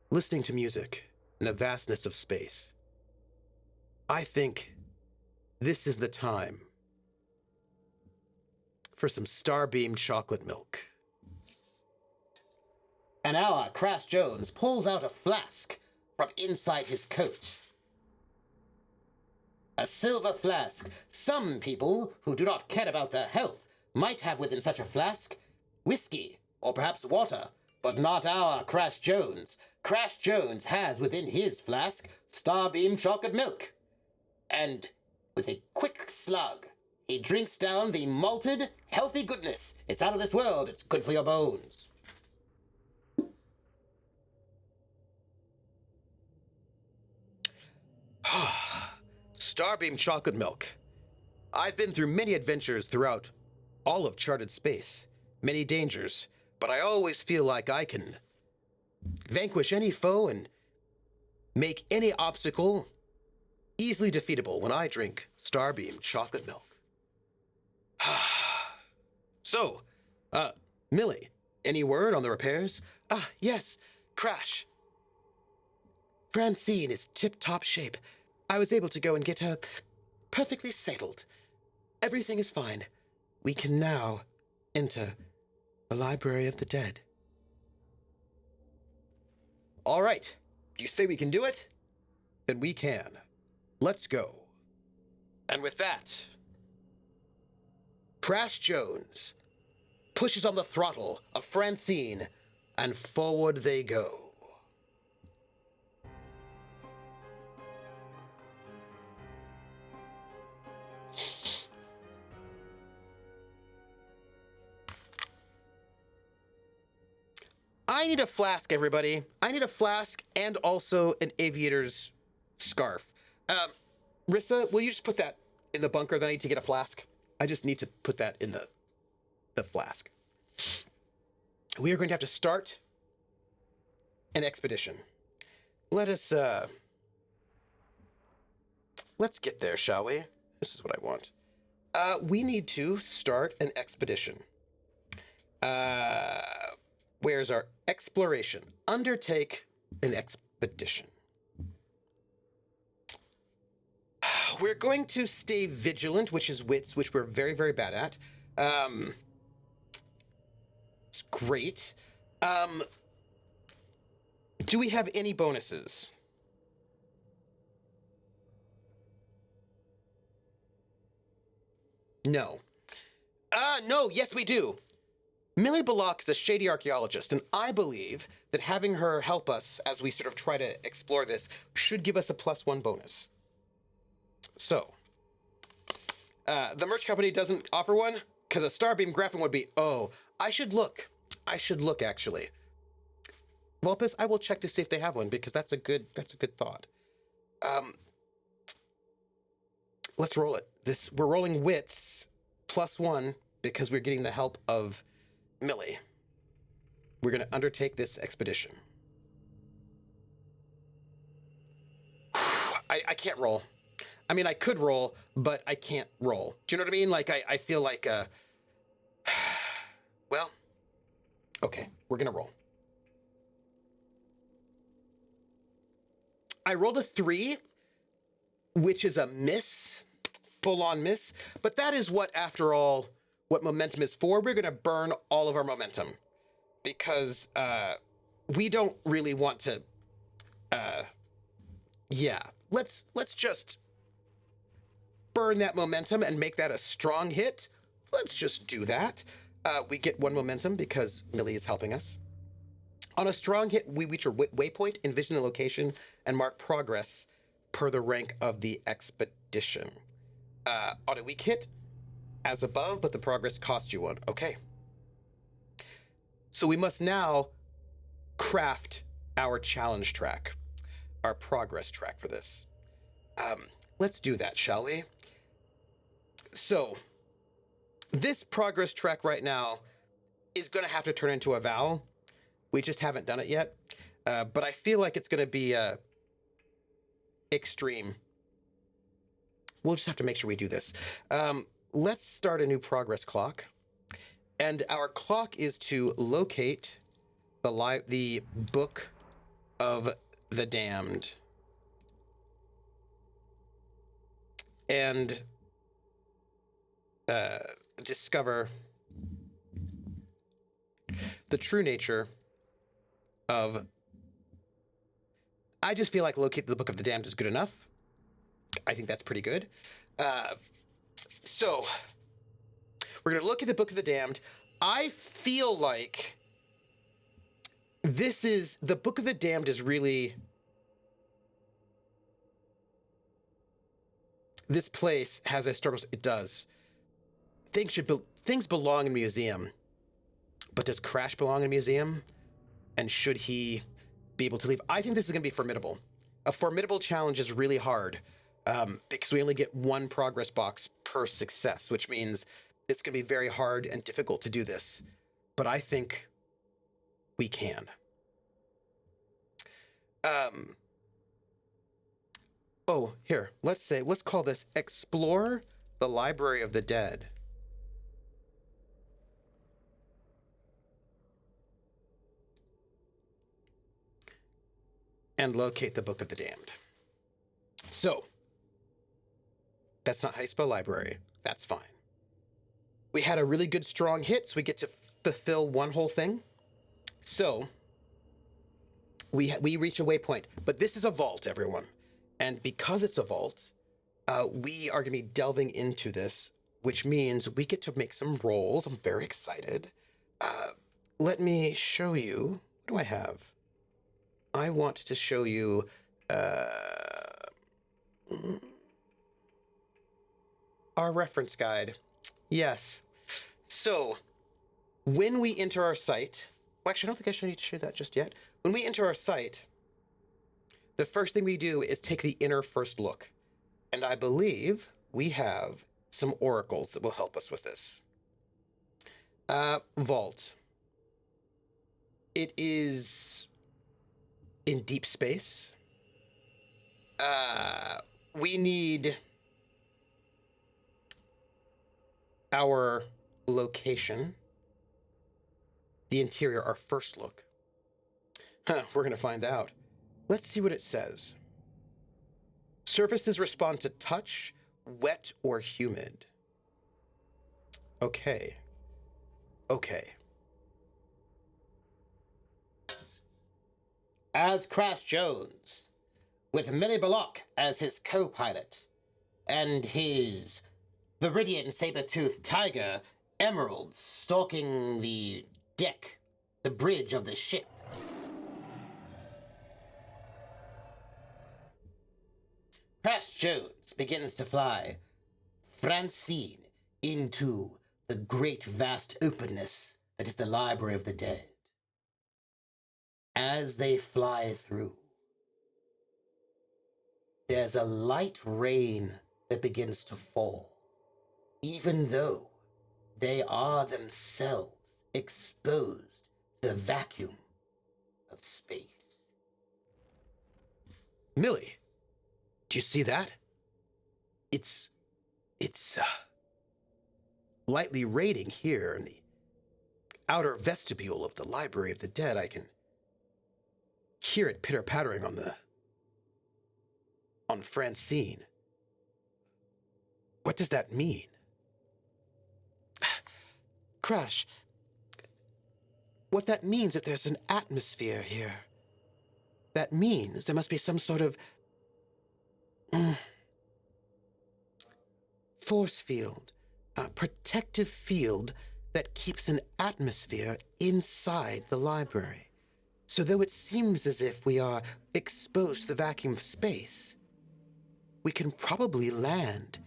listening to music in the vastness of space, I think this is the time for some Starbeam chocolate milk. And our Crash Jones pulls out a flask from inside his coat. A silver flask. Some people who do not care about their health might have within such a flask whiskey or perhaps water, but not our Crash Jones. Crash Jones has within his flask Starbeam chocolate milk. And with a quick slug, he drinks down the malted, healthy goodness. It's out of this world. It's good for your bones. Starbeam chocolate milk. I've been through many adventures throughout all of charted space, many dangers, but I always feel like I can vanquish any foe and make any obstacle easily defeatable when I drink Starbeam chocolate milk. So, Millie, any word on the repairs? Yes, Crash. Francine is tip-top shape. I was able to go and get her perfectly saddled. Everything is fine. We can now enter the Library of the Dead. All right. You say we can do it? Then we can. Let's go. And with that, Crash Jones pushes on the throttle of Francine, and forward they go. I need a flask, everybody. I need a flask and also an aviator's scarf. Rissa, will you just put that in the bunker? Then I need to get a flask. I just need to put that in the flask. We are going to have to start an expedition. Let's get there, shall we? This is what I want. We need to start an expedition. Where's our exploration? Undertake an expedition. We're going to stay vigilant, which is wits, which we're very, very bad at. It's great. Do we have any bonuses? No. No, yes we do. Millie Bullock is a shady archaeologist, and I believe that having her help us as we sort of try to explore this should give us a +1 bonus. So, the merch company doesn't offer one, because a Starbeam Graphene would be, oh, I should look, actually. Lopez, I will check to see if they have one, because that's a good thought. Let's roll it. We're rolling wits +1 because we're getting the help of Millie. We're going to undertake this expedition. I can't roll. I mean, I could roll, but I can't roll. Do you know what I mean? Like, I feel like, well, okay, we're going to roll. I rolled a 3, which is a miss, full-on miss. But that is what, after all, what momentum is for. We're going to burn all of our momentum because we don't really want to, yeah. Let's just burn that momentum and make that a strong hit. Let's just do that. We get 1 momentum because Millie is helping us. On a strong hit, we reach a waypoint, envision the location, and mark progress per the rank of the expedition. On a weak hit, as above, but the progress costs you 1. Okay. So we must now craft our challenge track, our progress track for this. Let's do that, shall we? So, this progress track right now is going to have to turn into a vow. We just haven't done it yet. But I feel like it's going to be extreme. We'll just have to make sure we do this. Let's start a new progress clock. And our clock is to locate the Book of the Damned. And discover the true nature of... I just feel like locate the Book of the Damned is good enough. I think that's pretty good. So, we're going to look at the Book of the Damned. I feel like the Book of the Damned is really... This place has a historical... It does. Things belong in a museum. But does Crash belong in a museum? And should he be able to leave? I think this is going to be formidable. A formidable challenge is really hard because we only get 1 progress box per success, which means it's going to be very hard and difficult to do this. But I think we can. Oh, here, let's call this Explore the Library of the Dead. And locate the Book of the Damned. So, that's not how you spell library. That's fine. We had a really good strong hit, so we get to fulfill 1 whole thing. So, we reach a waypoint. But this is a vault, everyone. And because it's a vault, we are going to be delving into this, which means we get to make some rolls. I'm very excited. Let me show you. What do I have? I want to show you our reference guide. Yes. So, when we enter our site... Well, actually, I don't think I should need to show that just yet. When we enter our site... The first thing we do is take the inner first look. And I believe we have some oracles that will help us with this. Vault. It is in deep space. We need our location. The interior, our first look. We're going to find out. Let's see what it says. Surfaces respond to touch, wet or humid. Okay. Okay. As Crash Jones, with Millie as his co-pilot, and his Viridian saber-toothed tiger, Emerald, stalking the deck, the bridge of the ship. Crash Jones begins to fly Francine into the great vast openness that is the Library of the Dead. As they fly through, there's a light rain that begins to fall, even though They are themselves exposed to the vacuum of space. Millie, do you see that? It's lightly raining here in the outer vestibule of the Library of the Dead. I can hear it pitter-pattering on Francine. What does that mean? Crash, what that means is that there's an atmosphere here. That means there must be some sort of force field, a protective field that keeps an atmosphere inside the library. So though it seems as if we are exposed to the vacuum of space, we can probably land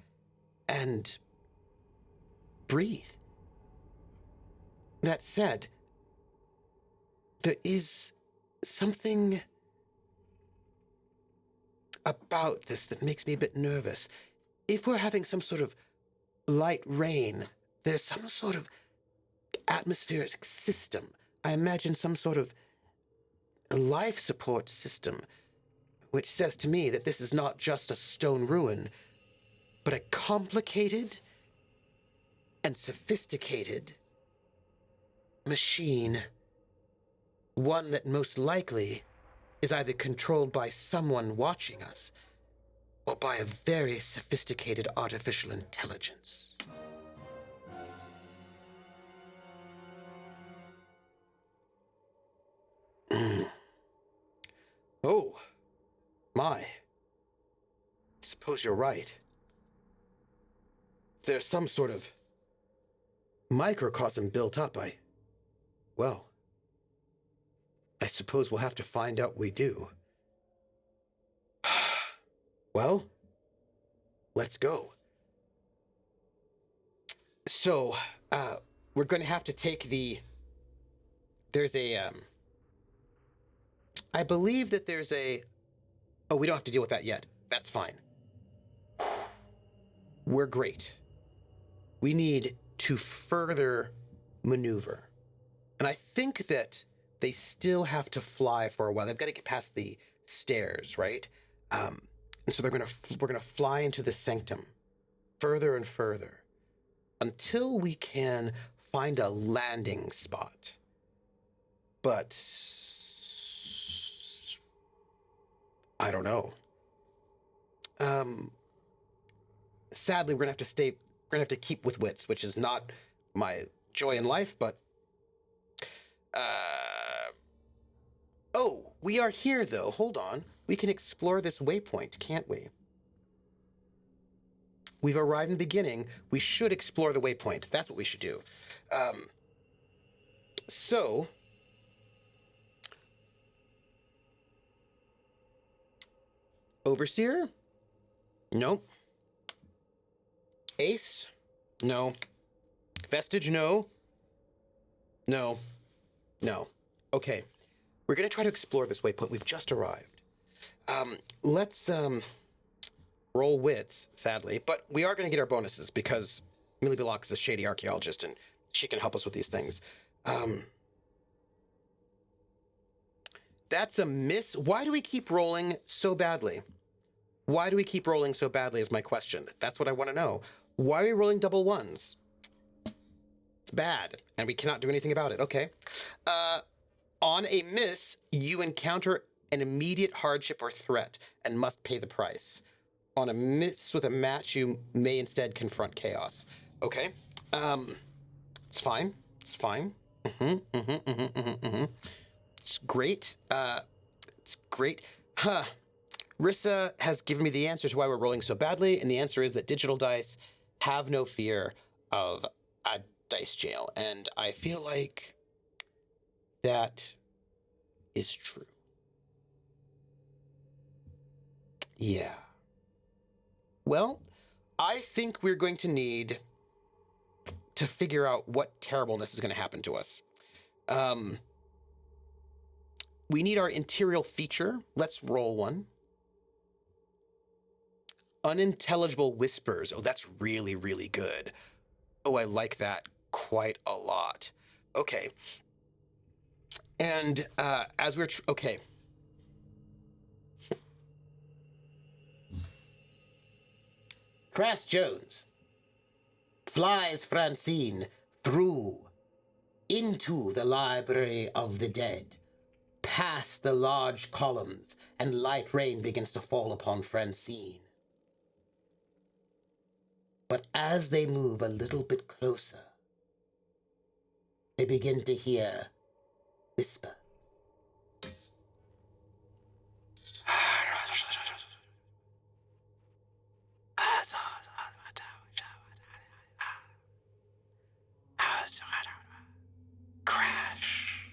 and breathe. That said, there is something about this that makes me a bit nervous. If we're having some sort of light rain, there's some sort of atmospheric system. I imagine some sort of life support system, which says to me that this is not just a stone ruin, but a complicated and sophisticated machine. One that most likely is either controlled by someone watching us or by a very sophisticated artificial intelligence. Oh, my. I suppose you're right. There's some sort of microcosm built up. Well, I suppose we'll have to find out we do. Well, let's go. So, we're going to have to take there's a, I believe that there's oh, we don't have to deal with that yet. That's fine. We're great. We need to further maneuver. And I think that they still have to fly for a while. They've got to get past the stairs, right? And so we're gonna fly into the sanctum, further and further, until we can find a landing spot. But I don't know. Sadly, we're gonna have to keep with wits, which is not my joy in life, but oh, we are here though. Hold on. We can explore this waypoint, can't we? We've arrived in the beginning. We should explore the waypoint. That's what we should do. So Overseer? Nope. Ace? No. Vestige? No. No. No. Okay. We're going to try to explore this waypoint. We've just arrived. Let's roll wits, sadly, but we are going to get our bonuses because Millie is a shady archaeologist and she can help us with these things. That's a miss. Why do we keep rolling so badly? Why do we keep rolling so badly is my question. That's what I want to know. Why are we rolling double ones? It's bad, and we cannot do anything about it. Okay. On a miss, you encounter an immediate hardship or threat and must pay the price. On a miss with a match, you may instead confront chaos. Okay. It's fine. It's fine. It's great. It's great. Rissa has given me the answer to why we're rolling so badly, and the answer is that digital dice have no fear of a dice jail, and I feel like that is true. Yeah. Well, I think we're going to need to figure out what terribleness is going to happen to us. We need our interior feature. Let's roll one. Unintelligible whispers. Oh, that's really, really good. Oh, I like that quite a lot. Okay. And as we're... okay. Crash Jones flies Francine through into the Library of the Dead, past the large columns, and light rain begins to fall upon Francine. But as they move a little bit closer, they begin to hear whispers. Crash.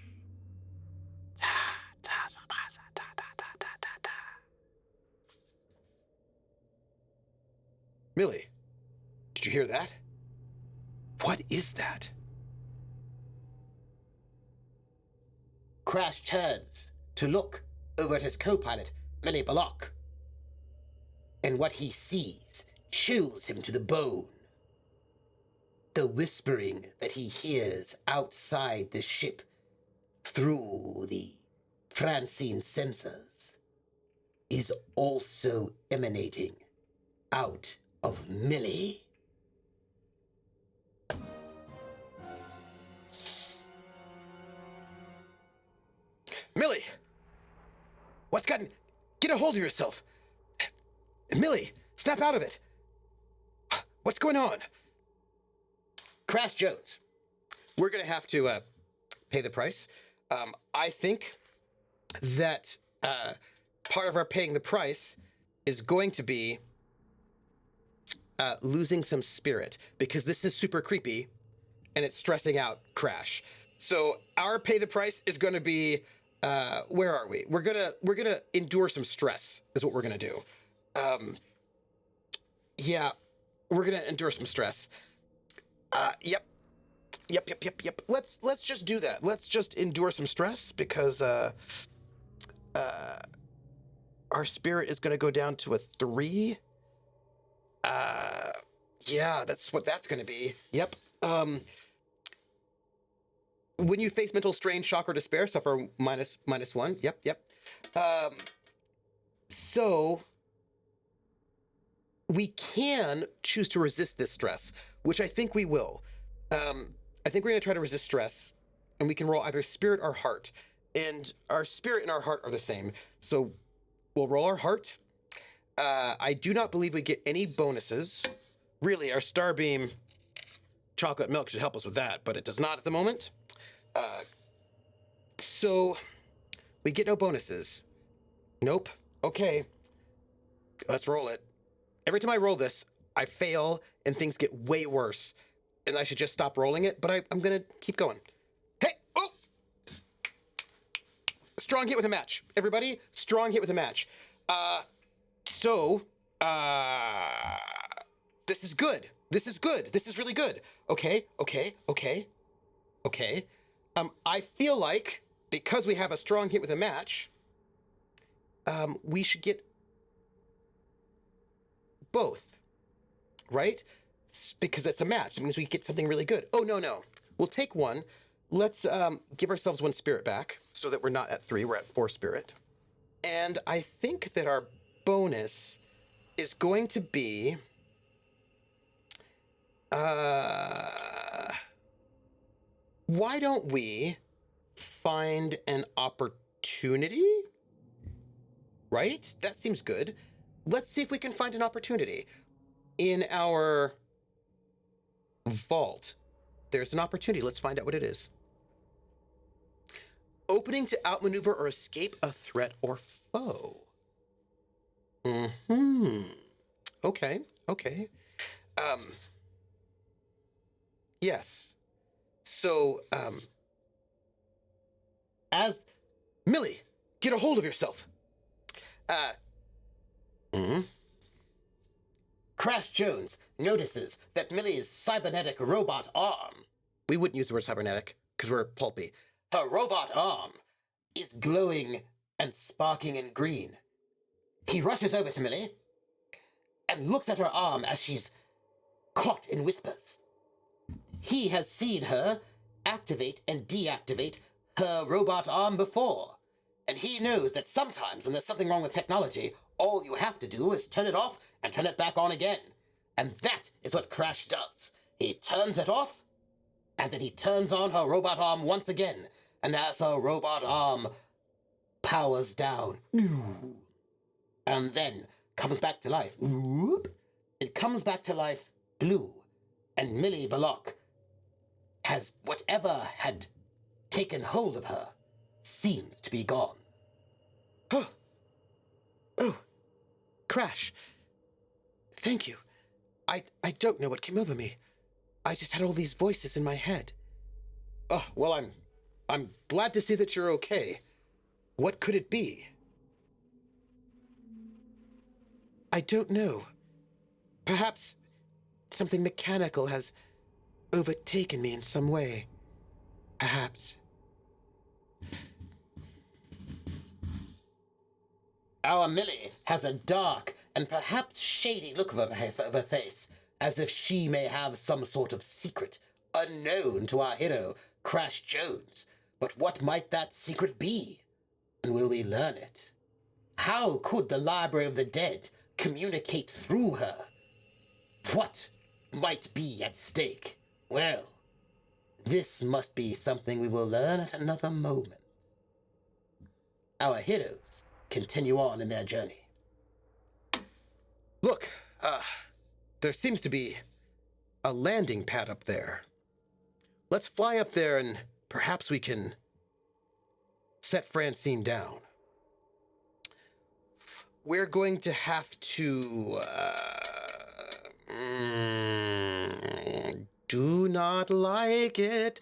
Millie, did you hear that? What is that? Crash turns to look over at his co-pilot, Millie Block. And what he sees chills him to the bone. The whispering that he hears outside the ship through the Francine sensors is also emanating out of Millie. Millie! What's gotten... Get a hold of yourself! Millie, snap out of it! What's going on? Crash Jones. We're going to have to pay the price. I think that part of our paying the price is going to be losing some spirit, because this is super creepy and it's stressing out Crash. So our pay the price is going to be, where are we? We're gonna endure some stress is what we're gonna do. Yeah, we're gonna endure some stress. Yep. Let's just do that. Let's just endure some stress, because our spirit is gonna go down to a 3. Yeah, that's what that's gonna be. Yep. When you face mental strain, shock, or despair, suffer -1. Yep. So we can choose to resist this stress, which I think we will. I think we're going to try to resist stress, and we can roll either spirit or heart. And our spirit and our heart are the same. So we'll roll our heart. I do not believe we get any bonuses. Really, our Starbeam chocolate milk should help us with that, but it does not at the moment. So we get no bonuses. Nope. Okay. Let's roll it. Every time I roll this, I fail and things get way worse. And I should just stop rolling it, but I'm going to keep going. Hey! Oh! Strong hit with a match. Everybody, strong hit with a match. This is good. This is good. This is really good. Okay. I feel like, because we have a strong hit with a match, we should get both, right? Because it's a match. It means we get something really good. Oh, no. We'll take one. Let's give ourselves 1 spirit back so that we're not at 3. We're at 4 spirit. And I think that our bonus is going to be... why don't we find an opportunity? Right? That seems good. Let's see if we can find an opportunity. In our vault, there's an opportunity. Let's find out what it is. Opening to outmaneuver or escape a threat or foe. Okay. Yes. So, as Millie, get a hold of yourself. Crash Jones notices that Millie's cybernetic robot arm, We wouldn't use the word cybernetic because we're pulpy. her robot arm, is glowing and sparking in green. He rushes over to Millie and looks at her arm as she's caught in whispers. he has seen her activate and deactivate her robot arm before. And he knows that sometimes when there's something wrong with technology, all you have to do is turn it off and turn it back on again. And that is what Crash does. He turns it off, and then he turns on her robot arm once again. And as her robot arm powers down, and then comes back to life, it comes back to life blue. And Millie Belloc has whatever had taken hold of her seems to be gone. Oh, Crash. Thank you. I don't know what came over me. I just had all these voices in my head. Oh, well, I'm glad to see that you're okay. What could it be? I don't know. Perhaps something mechanical has overtaken me in some way. Perhaps. Our Millie has a dark and perhaps shady look of her face, as if she may have some sort of secret unknown to our hero, Crash Jones. But what might that secret be? And will we learn it? How could the Library of the Dead communicate through her? What might be at stake? Well, this must be something we will learn at another moment. Our heroes continue on in their journey. Look, there seems to be a landing pad up there. Let's fly up there and perhaps we can set Francine down. We're going to have to, do not like it.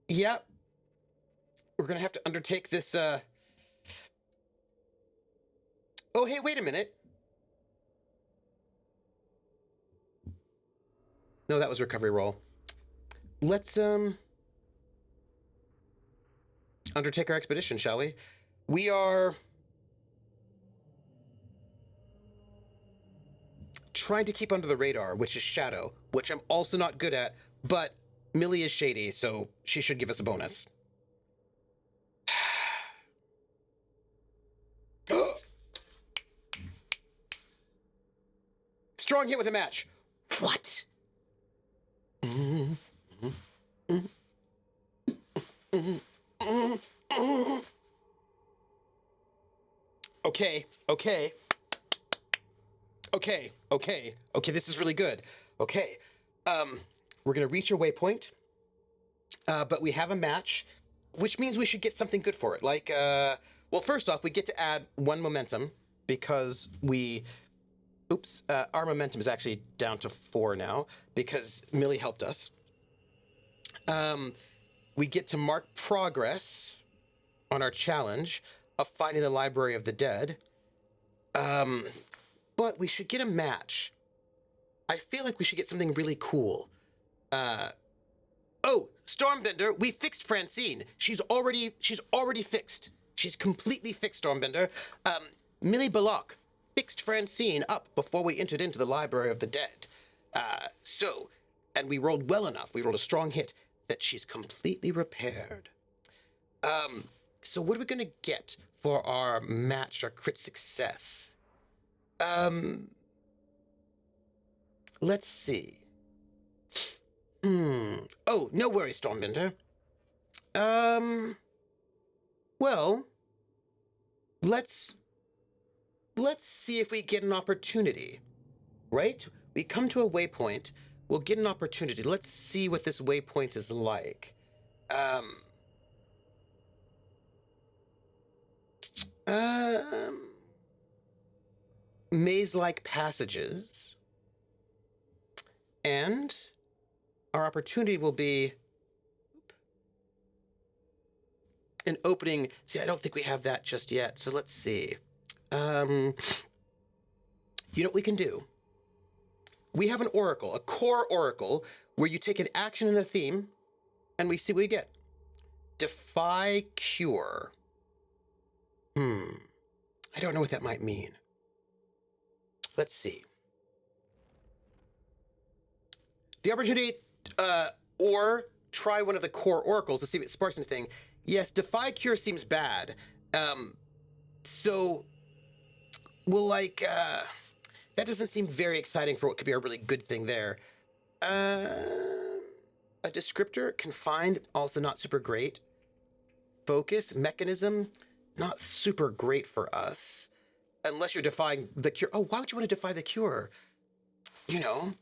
Yeah. We're gonna have to undertake this, Oh, hey, wait a minute. No, that was recovery roll. Let's, undertake our expedition, shall we? We are trying to keep under the radar, which is shadow, which I'm also not good at, but Millie is shady, so she should give us a bonus. Strong hit with a match. What? Okay. This is really good. Okay. We're gonna reach a waypoint, but we have a match, which means we should get something good for it. Like, well, first off, we get to add 1 momentum because we. Oops, our momentum is actually down to 4 now because Millie helped us. We get to mark progress on our challenge of finding the Library of the Dead. But we should get a match. I feel like we should get something really cool. Oh, Stormbender, we fixed Francine. She's already fixed. She's completely fixed, Stormbender. Millie Belloc fixed Francine up before we entered into the Library of the Dead. And we rolled well enough. We rolled a strong hit that she's completely repaired. So what are we gonna get for our match, our crit success? Let's see. Oh, no worries, Stormbender. Well, let's see if we get an opportunity, right? We come to a waypoint, we'll get an opportunity. Let's see what this waypoint is like. Maze-like passages. And our opportunity will be an opening. See, I don't think we have that just yet, so let's see. You know what we can do? We have an oracle, a core oracle, where you take an action and a theme, and we see what we get. Defy cure. I don't know what that might mean. Let's see. the opportunity, or try one of the core oracles to see if it sparks anything. Yes, Defy Cure seems bad. So we'll that doesn't seem very exciting for what could be a really good thing there. A descriptor, Confined, also not super great. Focus, Mechanism, not super great for us. Unless you're defying the cure. Oh, why would you want to defy the cure? You know,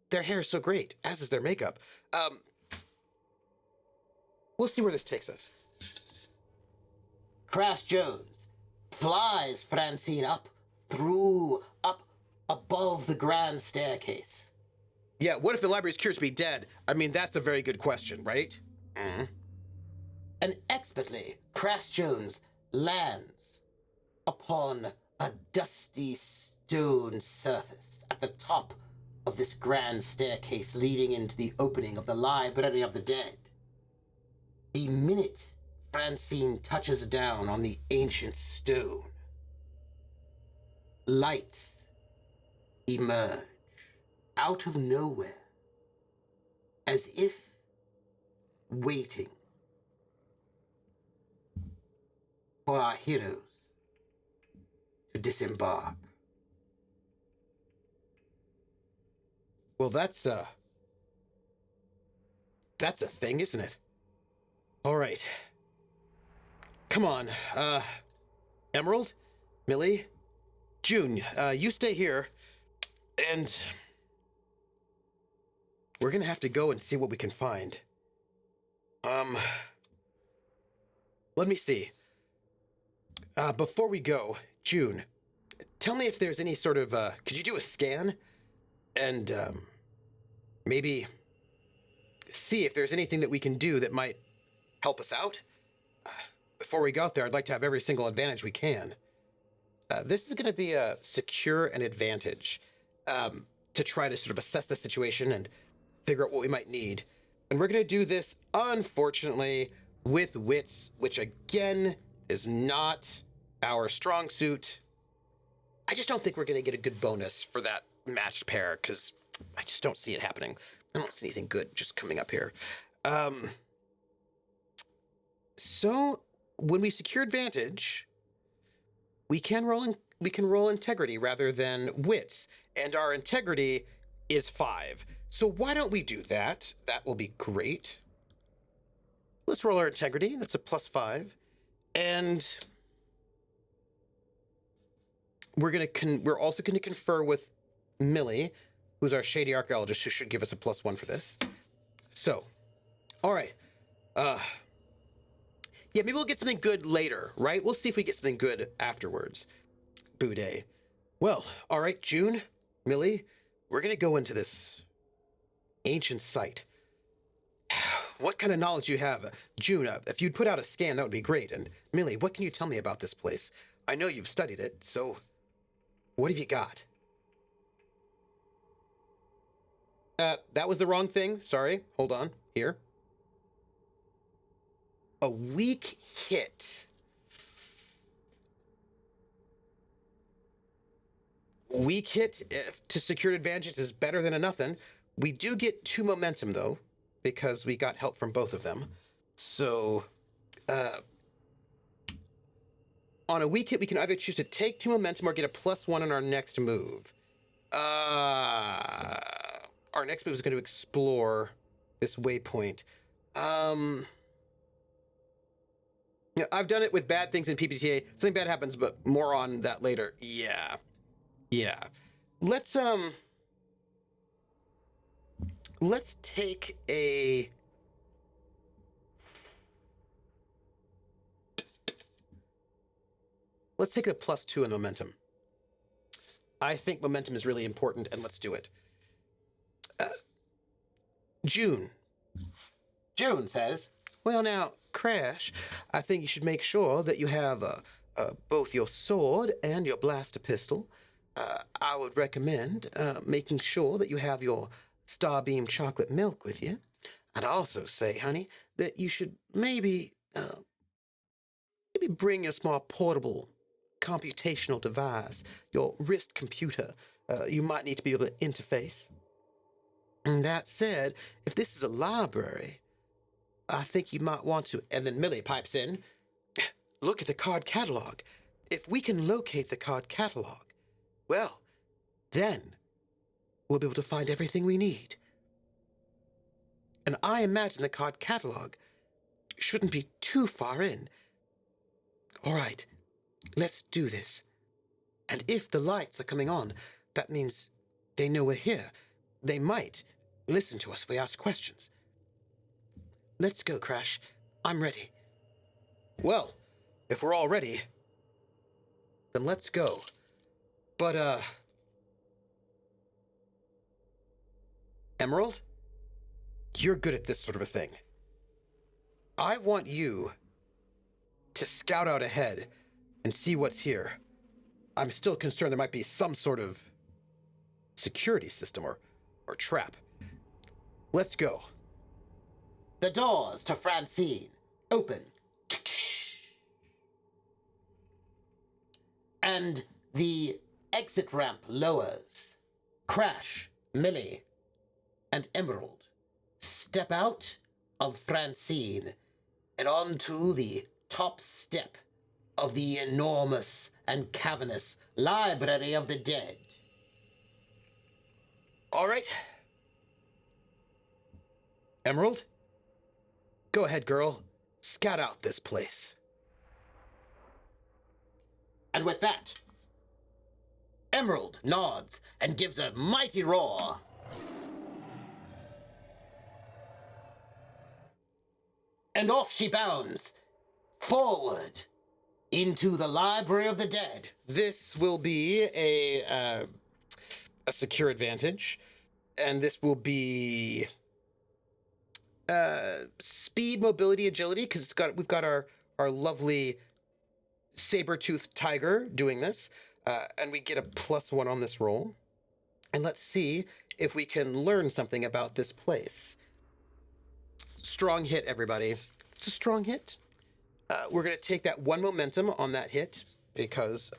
their hair is so great, as is their makeup. We'll see where this takes us. Crash Jones flies Francine up above the grand staircase. Yeah, what if the library's cures be dead? I mean, that's a very good question, right? And expertly, Crash Jones lands upon a dusty stone surface at the top of this grand staircase leading into the opening of the Library of the Dead. The minute Francine touches down on the ancient stone, lights emerge out of nowhere, as if waiting for our heroes to disembark. Well, that's a thing, isn't it? All right. Come on, Emerald, Millie, June, you stay here, and we're gonna have to go and see what we can find. Let me see. Before we go, June, tell me if there's any sort of, could you do a scan? And, maybe see if there's anything that we can do that might help us out? Before we go out there, I'd like to have every single advantage we can. This is going to be a secure an advantage to try to sort of assess the situation and figure out what we might need. And we're going to do this, unfortunately, with wits, which again is not our strong suit. I just don't think we're going to get a good bonus for that matched pair, because I just don't see it happening. I don't see anything good just coming up here. So when we secure advantage, we can roll integrity rather than wits, and our integrity is 5. So why don't we do that? That will be great. Let's roll our integrity. That's a +5, and we're also going to confer with Millie, who's our shady archaeologist, who should give us a +1 for this. So, all right. Yeah, maybe we'll get something good later, right? We'll see if we get something good afterwards. Boudet. Well, all right, June, Millie, we're going to go into this ancient site. What kind of knowledge do you have? June, if you'd put out a scan, that would be great. And Millie, what can you tell me about this place? I know you've studied it, so what have you got? That was the wrong thing. Sorry. Hold on. Here. A weak hit. Weak hit to secured advantage is better than a nothing. We do get 2 momentum, though, because we got help from both of them. So, on a weak hit, we can either choose to take 2 momentum or get a +1 on our next move. Our next move is going to explore this waypoint. Yeah, I've done it with bad things in PPTA. Something bad happens, but more on that later. Yeah. Let's take a... Let's take a +2 in momentum. I think momentum is really important, and let's do it. June. June says, Well, now, Crash, I think you should make sure that you have both your sword and your blaster pistol. I would recommend making sure that you have your Starbeam chocolate milk with you. I'd also say, honey, that you should maybe bring your small portable computational device, your wrist computer. You might need to be able to interface. That said, if this is a library, I think you might want to. And then Millie pipes in. Look at the card catalog. If we can locate the card catalog, well, then we'll be able to find everything we need. And I imagine the card catalog shouldn't be too far in. All right, let's do this. And if the lights are coming on, that means they know we're here. They might listen to us if we ask questions. Let's go, Crash. I'm ready. Well, if we're all ready, then let's go. But, Emerald, you're good at this sort of a thing. I want you to scout out ahead and see what's here. I'm still concerned there might be some sort of security system or trap. Let's go. The doors to Francine open. And the exit ramp lowers. Crash, Millie, and Emerald step out of Francine and onto the top step of the enormous and cavernous Library of the Dead. All right. Emerald, go ahead, girl. Scout out this place. And with that, Emerald nods and gives a mighty roar. And off she bounds, forward, into the Library of the Dead. This will be a secure advantage, and this will be speed, mobility, agility, because we've got our lovely saber-toothed tiger doing this, and we get a +1 on this roll. And let's see if we can learn something about this place. Strong hit, everybody. It's a strong hit. We're going to take that 1 momentum on that hit because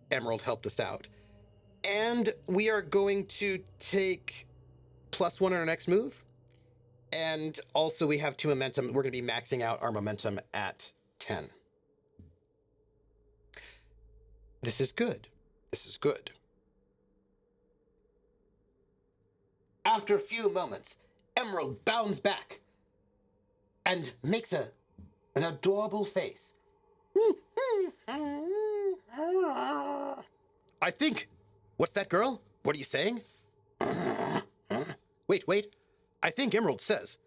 Emerald helped us out. And we are going to take +1 on our next move. And also we have 2 momentum. We're going to be maxing out our momentum at 10. This is good. This is good. After a few moments, Emerald bounds back and makes an adorable face. I think... What's that, girl? What are you saying? Wait. I think Emerald says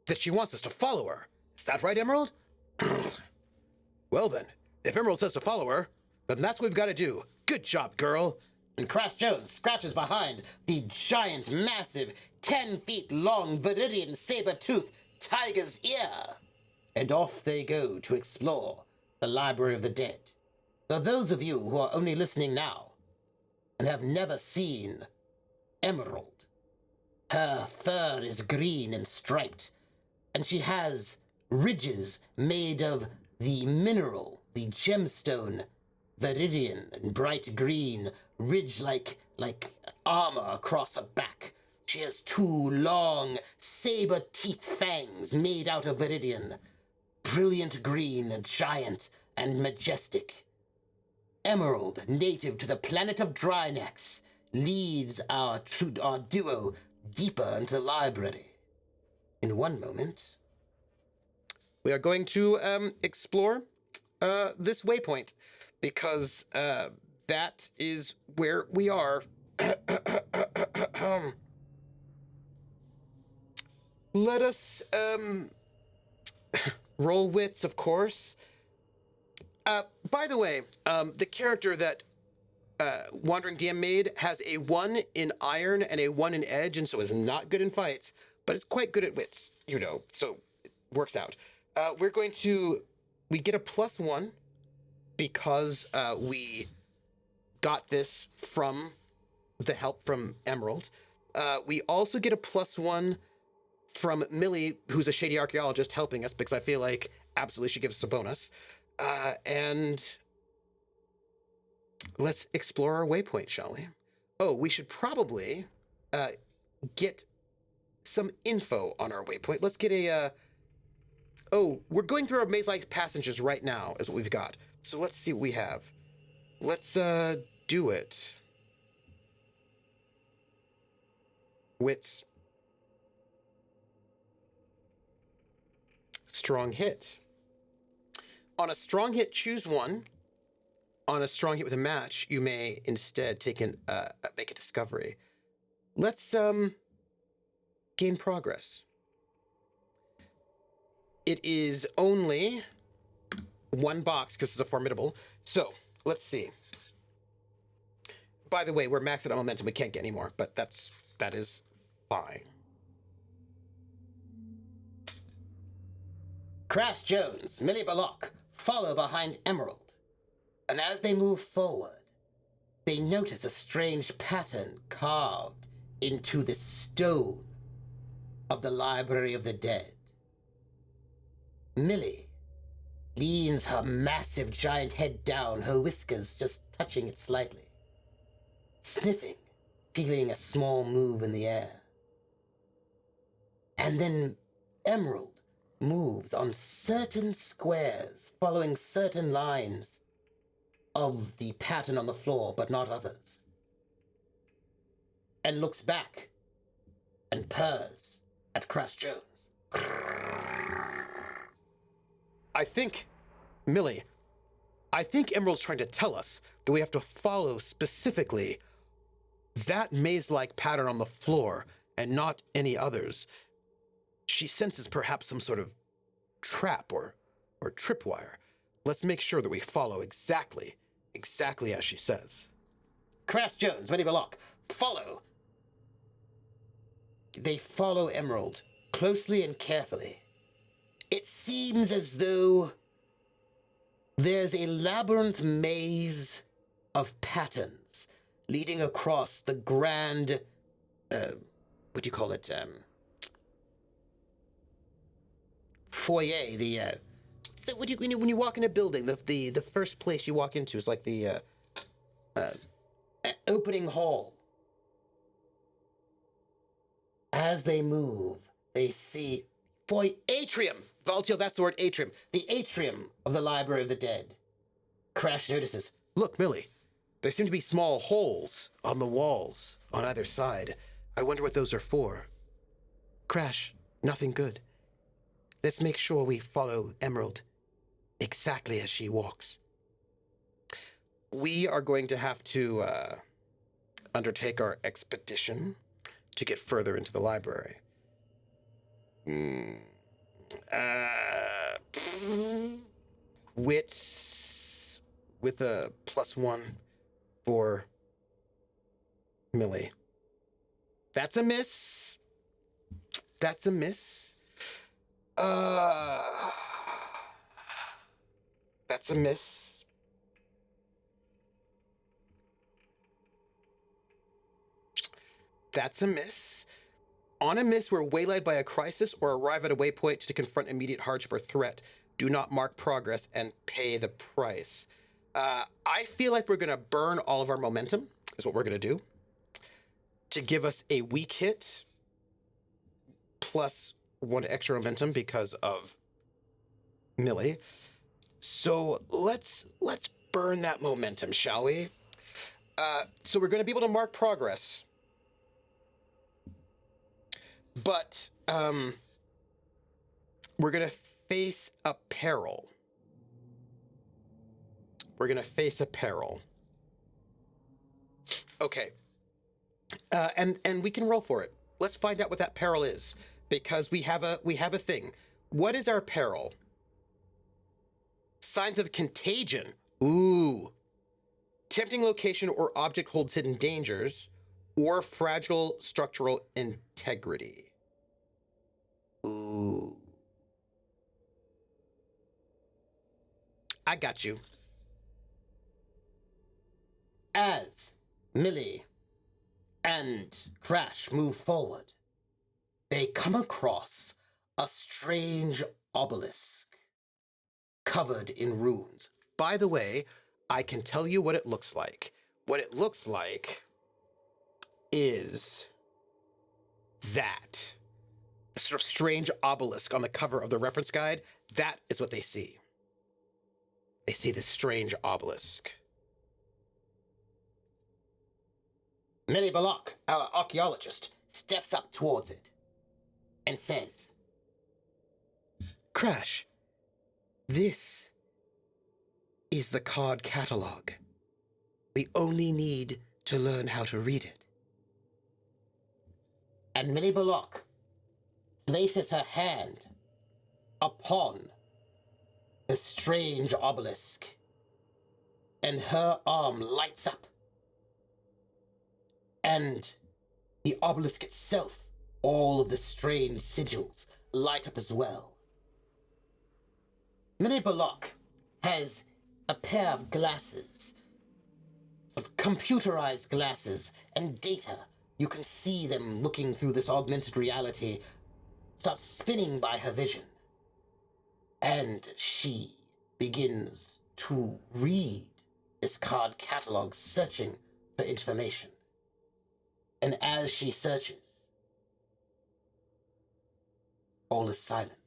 that she wants us to follow her. Is that right, Emerald? Well then, if Emerald says to follow her, then that's what we've got to do. Good job, girl. And Crash Jones scratches behind the giant, massive, 10 feet long Viridian saber-toothed tiger's ear. And off they go to explore the Library of the Dead. For those of you who are only listening now and have never seen Emerald, her fur is green and striped, and she has ridges made of the mineral, the gemstone, Viridian and bright green, ridge like armor across her back. She has 2 long, saber-teeth fangs made out of Viridian, brilliant green and giant and majestic. Emerald, native to the planet of Drynecks, leads our duo deeper into the library. In one moment, we are going to explore this waypoint, because that is where we are. Let us roll wits, of course. By the way, the character that Wandering DM made has a 1 in iron and a 1 in edge, and so is not good in fights, but it's quite good at wits, so it works out. We get a +1 because we got this from the help from Emerald. We also get a +1 from Millie, who's a shady archaeologist helping us, because I feel like absolutely she gives us a bonus. And let's explore our waypoint, shall we? Oh, we should probably get some info on our waypoint. Let's get a, oh, we're going through our maze-like passages right now is what we've got. So let's see what we have. Let's, do it. Wits. Strong hit. On a strong hit, choose one. On a strong hit with a match, you may instead take make a discovery. Let's gain progress. It is only one box because it's a formidable. So let's see. By the way, we're maxed out on momentum. We can't get any more, but that is fine. Crash Jones, Millie follow behind Emerald. And as they move forward, they notice a strange pattern carved into the stone of the Library of the Dead. Millie leans her massive giant head down, her whiskers just touching it slightly, sniffing, feeling a small move in the air. And then Emerald moves on certain squares, following certain lines of the pattern on the floor, but not others, and looks back and purrs at Crash Jones. Millie, I think Emerald's trying to tell us that we have to follow specifically that maze-like pattern on the floor and not any others. She senses perhaps some sort of trap or tripwire. Let's make sure that we follow exactly as she says. Crash Jones, Millie follow. They follow Emerald closely and carefully. It seems as though there's a labyrinth maze of patterns leading across the grand, what do you call it, foyer, so when you walk in a building, the first place you walk into is like the opening hall. As they move, they see atrium. Valtio, that's the word, atrium. The atrium of the Library of the Dead. Crash notices. Look, Millie, there seem to be small holes on the walls on either side. I wonder what those are for. Crash, nothing good. Let's make sure we follow Emerald exactly as she walks. We are going to have to undertake our expedition to get further into the library. Wits with a +1 for Millie. That's a miss. That's a miss. That's a miss. That's a miss. On a miss, we're waylaid by a crisis or arrive at a waypoint to confront immediate hardship or threat. Do not mark progress and pay the price. I feel like we're going to burn all of our momentum, is what we're going to do, to give us a weak hit plus 1 extra momentum because of Millie. So let's burn that momentum, shall we? So we're going to be able to mark progress. But we're going to face a peril. We're going to face a peril. Okay. And we can roll for it. Let's find out what that peril is, because we have a thing. What is our peril? Signs of contagion. Ooh. Tempting location or object holds hidden dangers, or fragile structural integrity. Ooh. I got you. As Millie and Crash move forward, they come across a strange obelisk covered in runes. By the way, I can tell you what it looks like. What it looks like is that, the sort of strange obelisk on the cover of the reference guide, that is what they see. They see this strange obelisk. Millie Bullock, our archaeologist, steps up towards it and says, Crash, this is the Card Catalogue. We only need to learn how to read it. And Millie Bullock places her hand upon the strange obelisk, and her arm lights up. And the obelisk itself, all of the strange sigils, light up as well. Millie Bullock has a pair of glasses, sort of computerized glasses, and data. You can see them looking through this augmented reality, start spinning by her vision. And she begins to read this card catalog, searching for information. And as she searches, all is silent.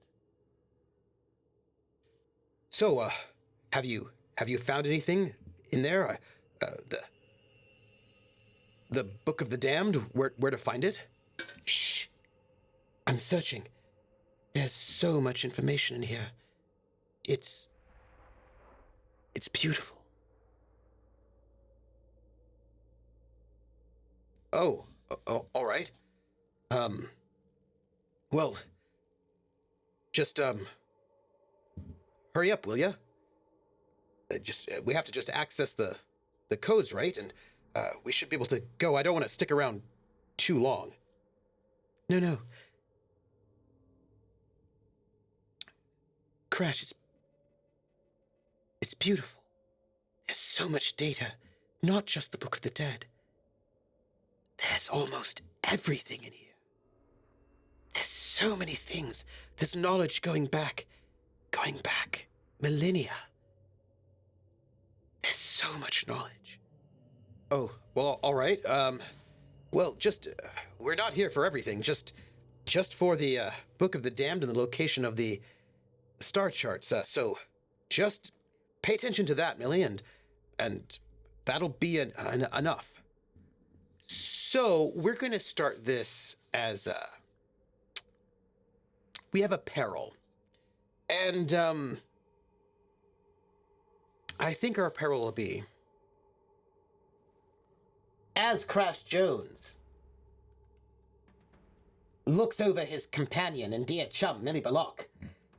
So, have you found anything in there? The Book of the Damned, where to find it? Shh. I'm searching. There's so much information in here. It's beautiful. Oh, all right. Well, just, hurry up, will ya? We have to just access the codes, right? And, we should be able to go. I don't want to stick around too long. No. Crash, it's beautiful. There's so much data, not just the Book of the Dead. There's almost everything in here. There's so many things. There's knowledge going back millennia. There's so much knowledge. Oh, well, all right. Well, just, we're not here for everything. Just for the Book of the Damned and the location of the star charts. So just pay attention to that, Millie, and that'll be enough. So we're going to start this as we have a peril. And I think our peril will be, as Crash Jones looks over his companion and dear chum, Millie Bullock,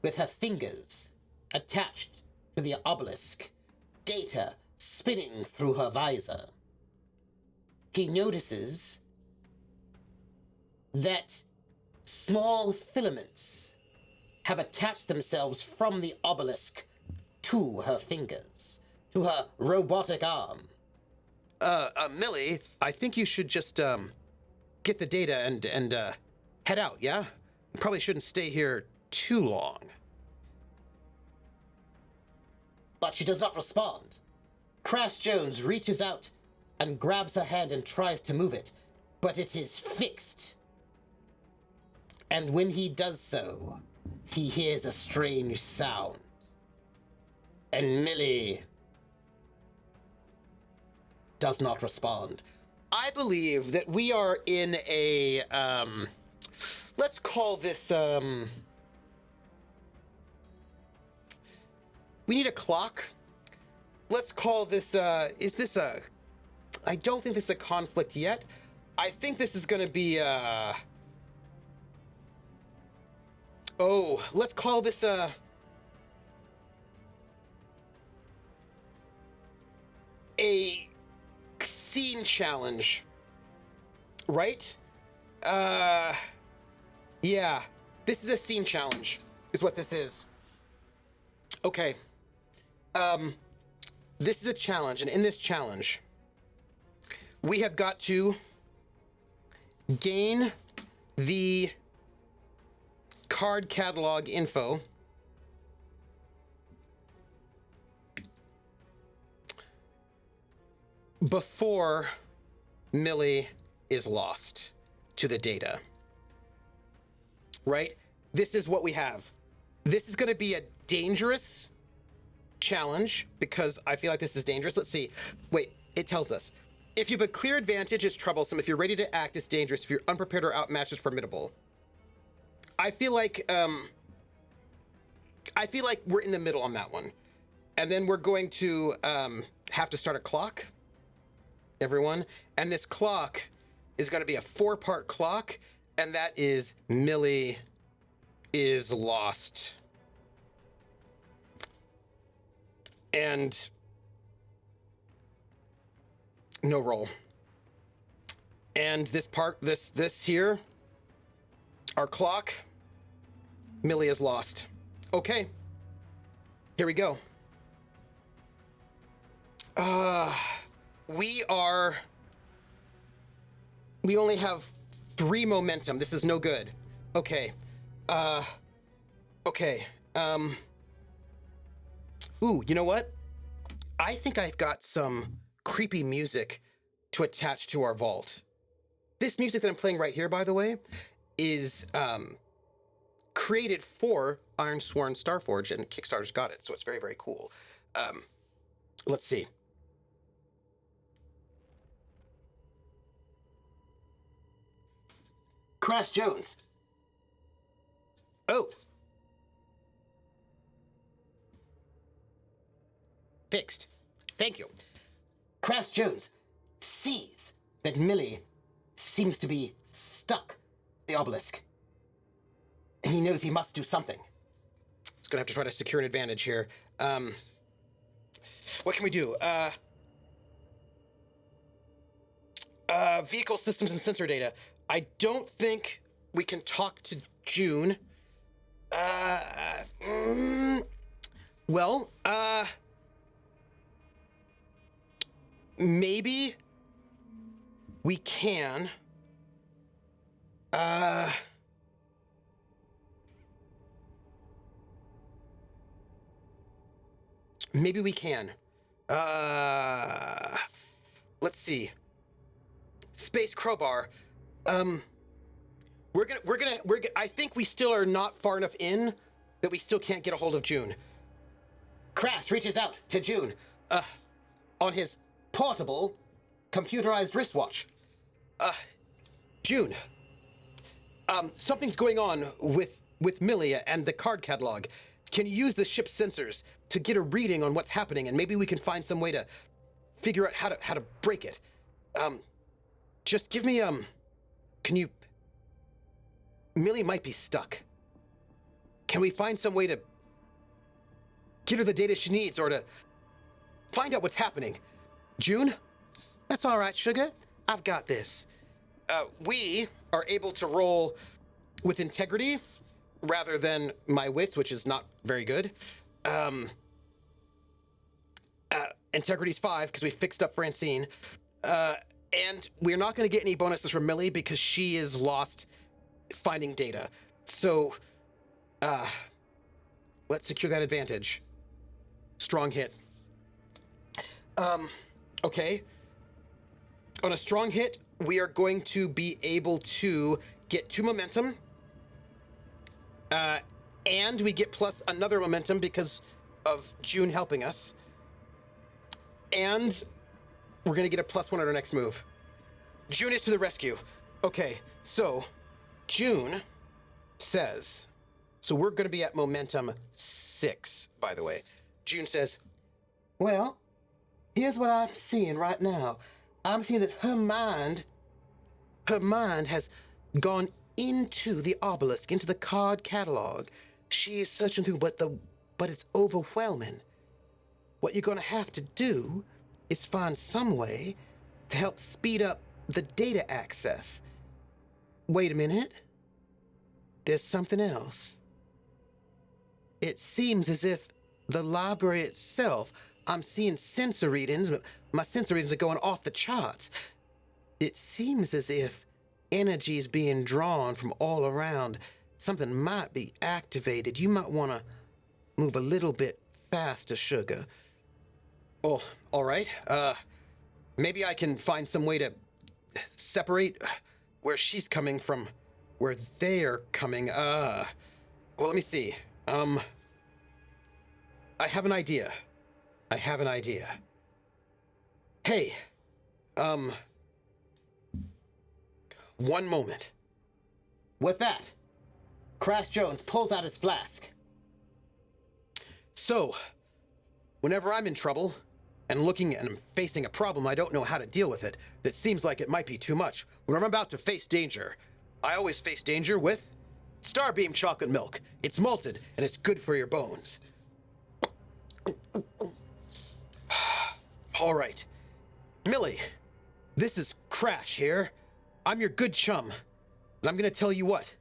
with her fingers attached to the obelisk, data spinning through her visor, he notices that small filaments have attached themselves from the obelisk to her fingers, to her robotic arm. Millie, I think you should just, get the data and head out, yeah? You probably shouldn't stay here too long. But she does not respond. Crash Jones reaches out and grabs her hand and tries to move it, but it is fixed. And when he does so, he hears a strange sound. And Millie does not respond. I believe that we are in a, let's call this, we need a clock. Let's call this, is this a, I don't think this is a conflict yet. I think this is going to be, let's call this a scene challenge, right? Yeah, this is a scene challenge, is what this is. Okay. This is a challenge, and in this challenge, we have got to gain the card catalog info before Millie is lost to the data. right? This is what we have. This is going to be a dangerous challenge because I feel like this is dangerous. Let's see. Wait, it tells us. If you have a clear advantage, it's troublesome. If you're ready to act, it's dangerous. If you're unprepared or outmatched, it's formidable. I feel like we're in the middle on that one. And then we're going to have to start a clock, everyone. And this clock is going to be a 4-part clock, and that is Millie is lost. And no roll. And this part, this here, our clock, Millie is lost. Okay. Here we go. We only have 3 momentum. This is no good. Okay. Okay. Ooh, you know what? I think I've got some creepy music to attach to our vault. This music that I'm playing right here, by the way, is created for Ironsworn Starforged, and Kickstarter's got it, so it's very, very cool. Let's see. Crash Jones. Oh. Fixed. Thank you. Crash Jones sees that Millie seems to be stuck at the obelisk. And he knows he must do something. It's gonna have to try to secure an advantage here. What can we do? Vehicle systems and sensor data. I don't think we can talk to June. Well, maybe we can. Maybe we can. Let's see. Space crowbar. I think we still are not far enough in that we still can't get a hold of June. Crash reaches out to June on his portable computerized wristwatch. June. Something's going on with Millie and the card catalog. Can you use the ship's sensors to get a reading on what's happening, and maybe we can find some way to figure out how to break it? Just give me can you? Millie might be stuck. Can we find some way to get her the data she needs, or to find out what's happening? June? That's all right, sugar. I've got this. We are able to roll with integrity rather than my wits, which is not very good. Integrity's 5 because we fixed up Francine. And we're not going to get any bonuses from Millie because she is lost finding data. So, let's secure that advantage. Strong hit. Okay. On a strong hit, we are going to be able to get 2 momentum. And we get plus another momentum because of June helping us. And we're going to get a +1 on our next move. June is to the rescue. Okay, so June says, so we're going to be at momentum 6, by the way. June says, Well, here's what I'm seeing right now. I'm seeing that her mind has gone into the obelisk, into the card catalog. She is searching through, but it's overwhelming. What you're going to have to do is find some way to help speed up the data access. Wait a minute. There's something else. It seems as if the library itself, I'm seeing sensor readings, but my sensor readings are going off the charts. It seems as if energy is being drawn from all around. Something might be activated. You might want to move a little bit faster, sugar. Oh, all right. Maybe I can find some way to separate where she's coming from where they are coming. Well, let me see. I have an idea. Hey, one moment. With that, Crash Jones pulls out his flask. So, whenever I'm in trouble and looking and I'm facing a problem I don't know how to deal with it, that seems like it might be too much, when I'm about to face danger, I always face danger with Starbeam chocolate milk. It's malted and it's good for your bones. All right. Millie, this is Crash here. I'm your good chum. And I'm going to tell you what.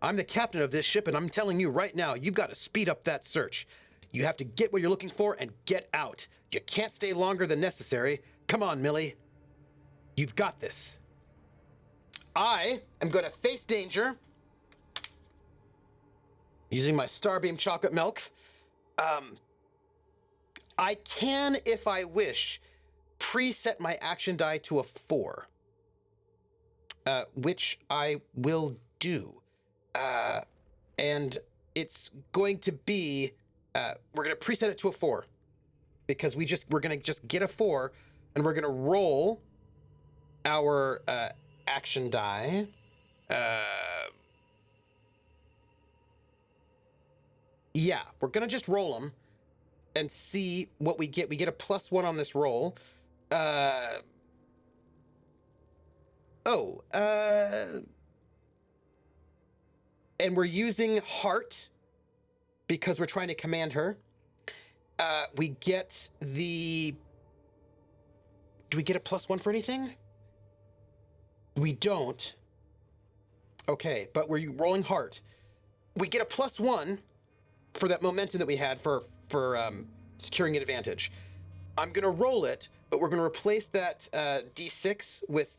I'm the captain of this ship, and I'm telling you right now, you've got to speed up that search. You have to get what you're looking for and get out. You can't stay longer than necessary. Come on, Millie. You've got this. I am going to face danger using my Starbeam chocolate milk. I can, if I wish, preset my action die to a 4, which I will do. And it's going to be, we're going to preset it to a 4 because we're going to just get a 4 and we're going to roll our action die. Yeah, we're going to just roll them and see what we get. We get a +1 on this roll. And we're using heart because we're trying to command her. We get the... Do we get a +1 for anything? We don't. Okay, but we're rolling heart. We get a +1 for that momentum that we had for securing an advantage. I'm going to roll it, but we're going to replace that D6 with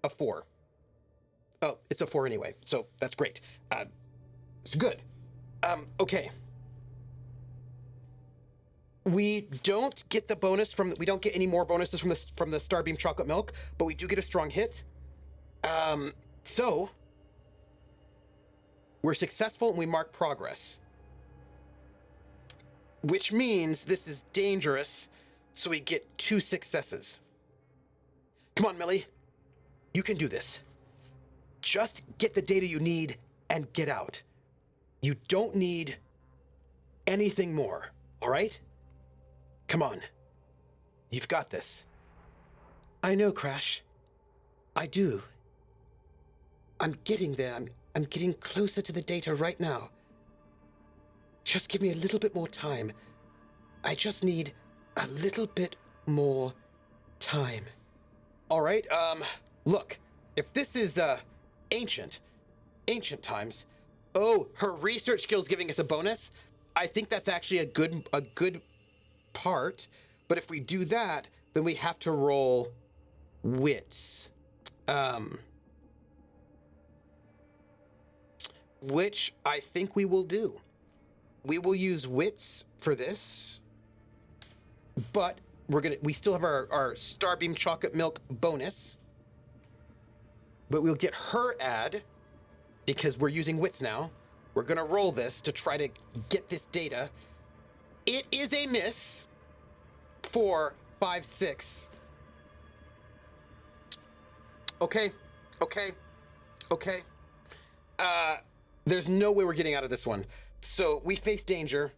a 4. Oh, it's a 4 anyway, so that's great. It's good. Okay. We don't get the bonus we don't get any more bonuses from the Starbeam chocolate milk, but we do get a strong hit. So we're successful and we mark progress, which means this is dangerous. So we get 2 successes. Come on, Millie. You can do this. Just get the data you need and get out. You don't need anything more, all right? Come on. You've got this. I know, Crash. I do. I'm getting there. I'm getting closer to the data right now. Just give me a little bit more time. I just need a little bit more time. All right, look, if this is, ancient times, oh, her research skills giving us a bonus, I think that's actually a good part, but if we do that, then we have to roll wits, which I think we will do. We will use wits for this, but we still have our Starbeam chocolate milk bonus, but we'll get her add because we're using wits now. We're gonna roll this to try to get this data. It is a miss for 5, 6. Okay. There's no way we're getting out of this one. So we face danger.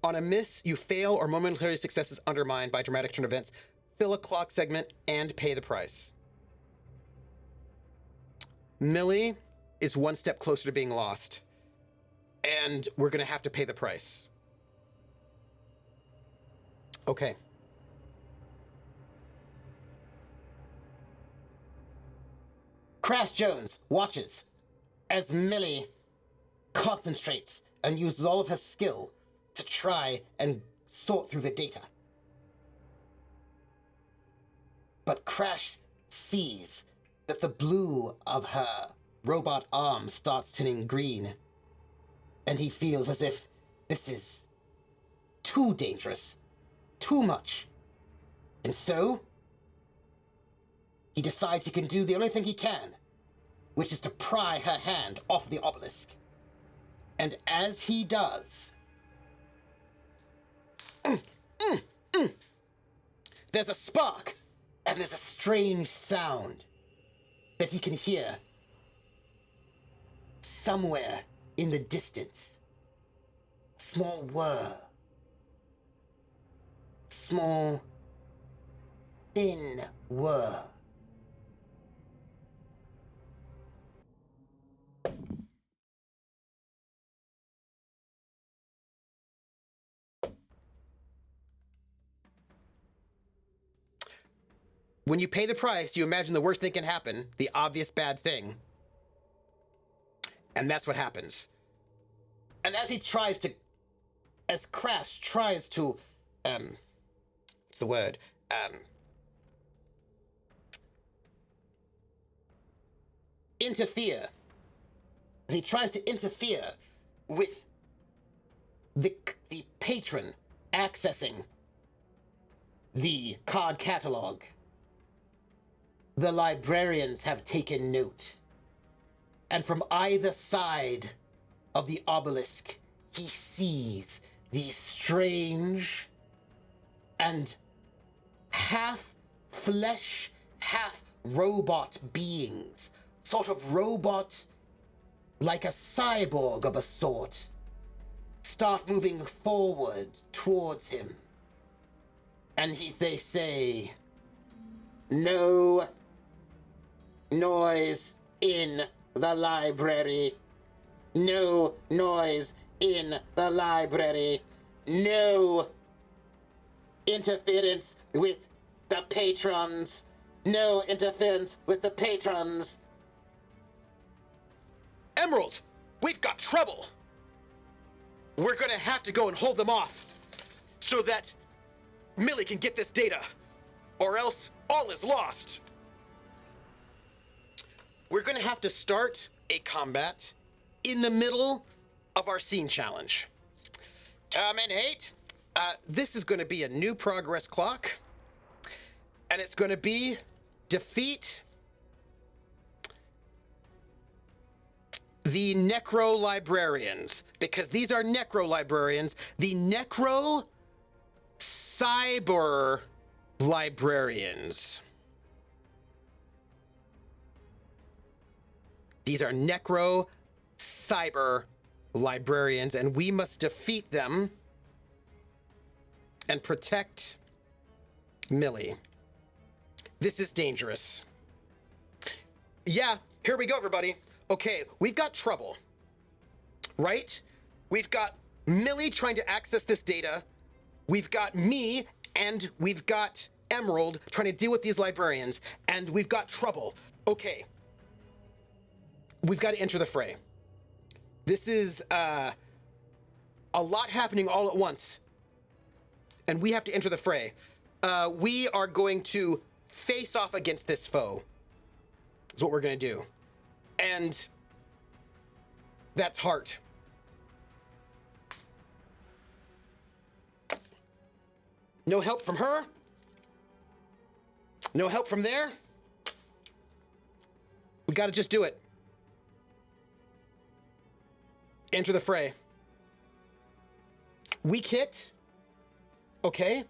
On a miss, you fail or momentary success is undermined by dramatic turn events. Fill a clock segment and pay the price. Millie is 1 step closer to being lost. And we're going to have to pay the price. Okay. Crash Jones watches as Millie concentrates and uses all of her skill to try and sort through the data. But Crash sees that the blue of her robot arm starts turning green, and he feels as if this is too dangerous, too much. And so, he decides he can do the only thing he can, which is to pry her hand off the obelisk. And as he does, there's a spark, and there's a strange sound that he can hear somewhere in the distance. Small whir. Small, thin whir. When you pay the price, you imagine the worst thing can happen, the obvious bad thing. And that's what happens. And as Crash tries to, What's the word? interfere, as he tries to interfere with the patron accessing the card catalog, the librarians have taken note. And from either side of the obelisk, he sees these strange and half flesh, half robot beings. Sort of robot, like a cyborg of a sort, start moving forward towards him. And they say, "No noise in the library. No noise in the library. No interference with the patrons. No interference with the patrons." Emerald, we've got trouble. We're gonna have to go and hold them off so that Millie can get this data, or else all is lost. We're gonna have to start a combat in the middle of our scene challenge. Terminate. This is gonna be a new progress clock, and it's gonna be defeat the Necro Librarians, because these are Necro Librarians. The Necro Cyber Librarians. These are Necro Cyber Librarians, and we must defeat them and protect Millie. This is dangerous. Yeah, here we go, everybody. Okay, we've got trouble, right? We've got Millie trying to access this data. We've got me, and we've got Emerald trying to deal with these librarians, and we've got trouble. Okay. We've got to enter the fray. This is a lot happening all at once, and we have to enter the fray. We are going to face off against this foe, is what we're going to do. And that's heart. No help from her. No help from there. We got to just do it. Enter the fray. Weak hit. Okay.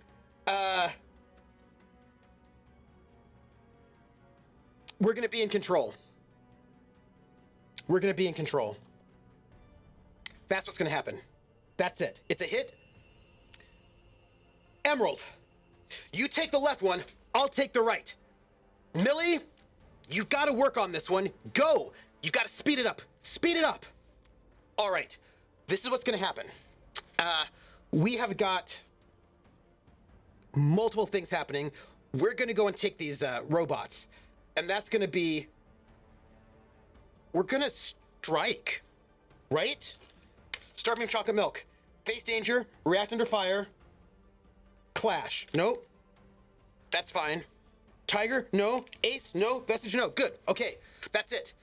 We're going to be in control. We're going to be in control. That's what's going to happen. That's it. It's a hit. Emerald, you take the left one. I'll take the right. Millie, you've got to work on this one. Go. You've got to speed it up. Speed it up. All right. This is what's going to happen. We have got multiple things happening. We're going to go and take these robots. And that's going to be... We're gonna strike, right? Starbeam chocolate milk. Face danger, react under fire. Clash, nope. That's fine. Tiger, no. Ace, no. Vestige, no. Good, okay, that's it.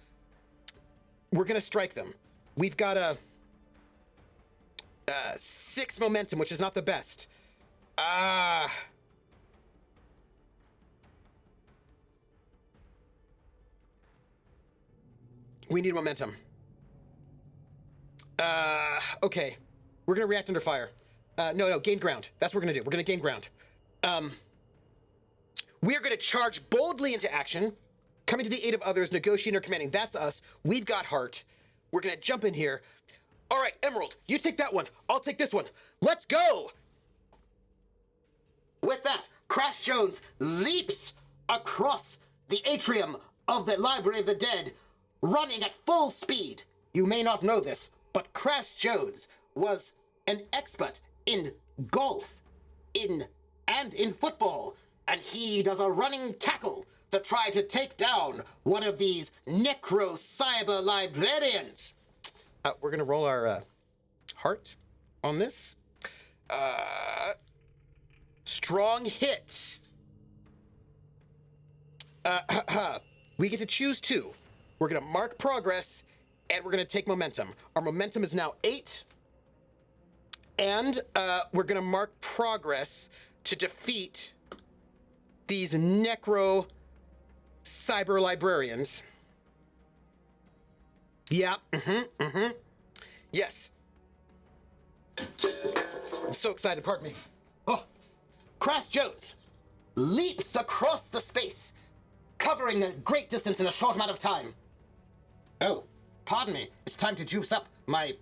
We're gonna strike them. We've got a 6 momentum, which is not the best. We need momentum. Okay. We're gonna react under fire. No, gain ground. That's what we're gonna do. We're gonna gain ground. We're gonna charge boldly into action, coming to the aid of others, negotiating or commanding. That's us. We've got heart. We're gonna jump in here. All right, Emerald, you take that one. I'll take this one. Let's go! With that, Crash Jones leaps across the atrium of the Library of the Dead, running at full speed. You may not know this, but Crash Jones was an expert in golf, in football, and he does a running tackle to try to take down one of these necro-cyber librarians. We're gonna roll our heart on this. Strong hit. We get to choose two. We're gonna mark progress, and we're gonna take momentum. Our momentum is now 8, and we're gonna mark progress to defeat these necro cyber librarians. Yeah, Yes. I'm so excited, pardon me. Oh, Crash Jones leaps across the space, covering a great distance in a short amount of time. Oh, pardon me. It's time to juice up my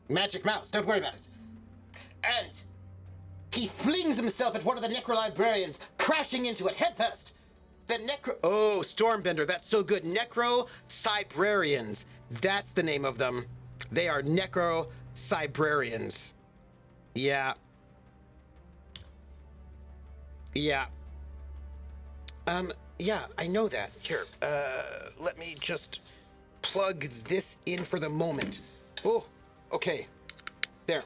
magic mouse. Don't worry about it. And he flings himself at one of the necro-librarians, crashing into it headfirst. The necro... Oh, Stormbender, that's so good. Necro-Cybrarians. That's the name of them. They are Necro-Cybrarians. Yeah. Yeah, I know that. Here, let me just plug this in for the moment. Oh, okay. There.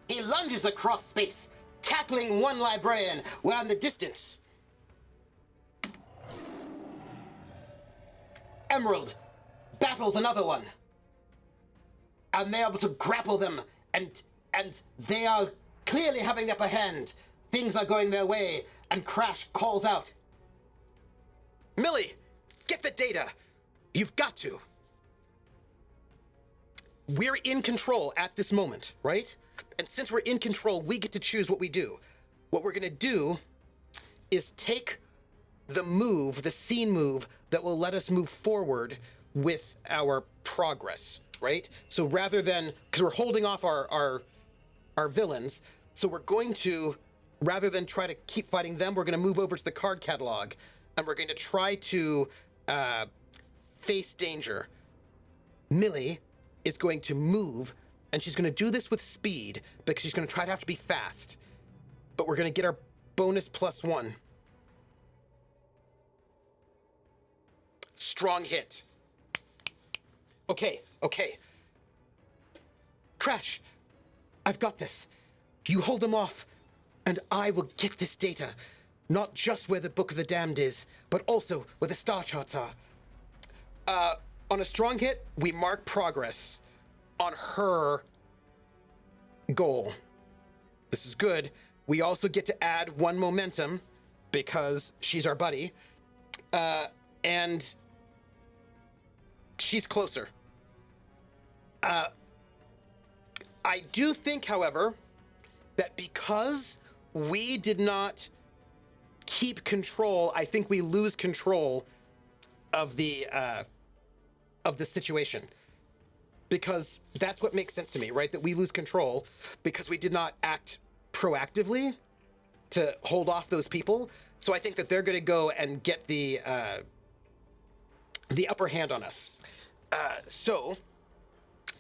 He lunges across space, tackling one librarian while in the distance. Emerald battles another one. And they're able to grapple them, and they are clearly having the upper hand. Things are going their way, and Crash calls out. Millie, get the data. You've got to. We're in control at this moment, right? And since we're in control, we get to choose what we do. What we're gonna do is take the move, the scene move, that will let us move forward with our progress, right? So rather than, because we're holding off our villains, so we're going to, rather than try to keep fighting them, we're gonna move over to the card catalog, and we're going to try to face danger. Millie is going to move, and she's going to do this with speed, because she's going to try to have to be fast. But we're going to get our bonus +1. Strong hit. Okay. Crash, I've got this. You hold them off, and I will get this data. Not just where the Book of the Damned is, but also where the star charts are. On a strong hit, we mark progress on her goal. This is good. We also get to add 1 momentum because she's our buddy. And she's closer. I do think, however, that because we did not keep control, I think we lose control of the situation. Because that's what makes sense to me, right? That we lose control because we did not act proactively to hold off those people. So I think that they're going to go and get the upper hand on us. So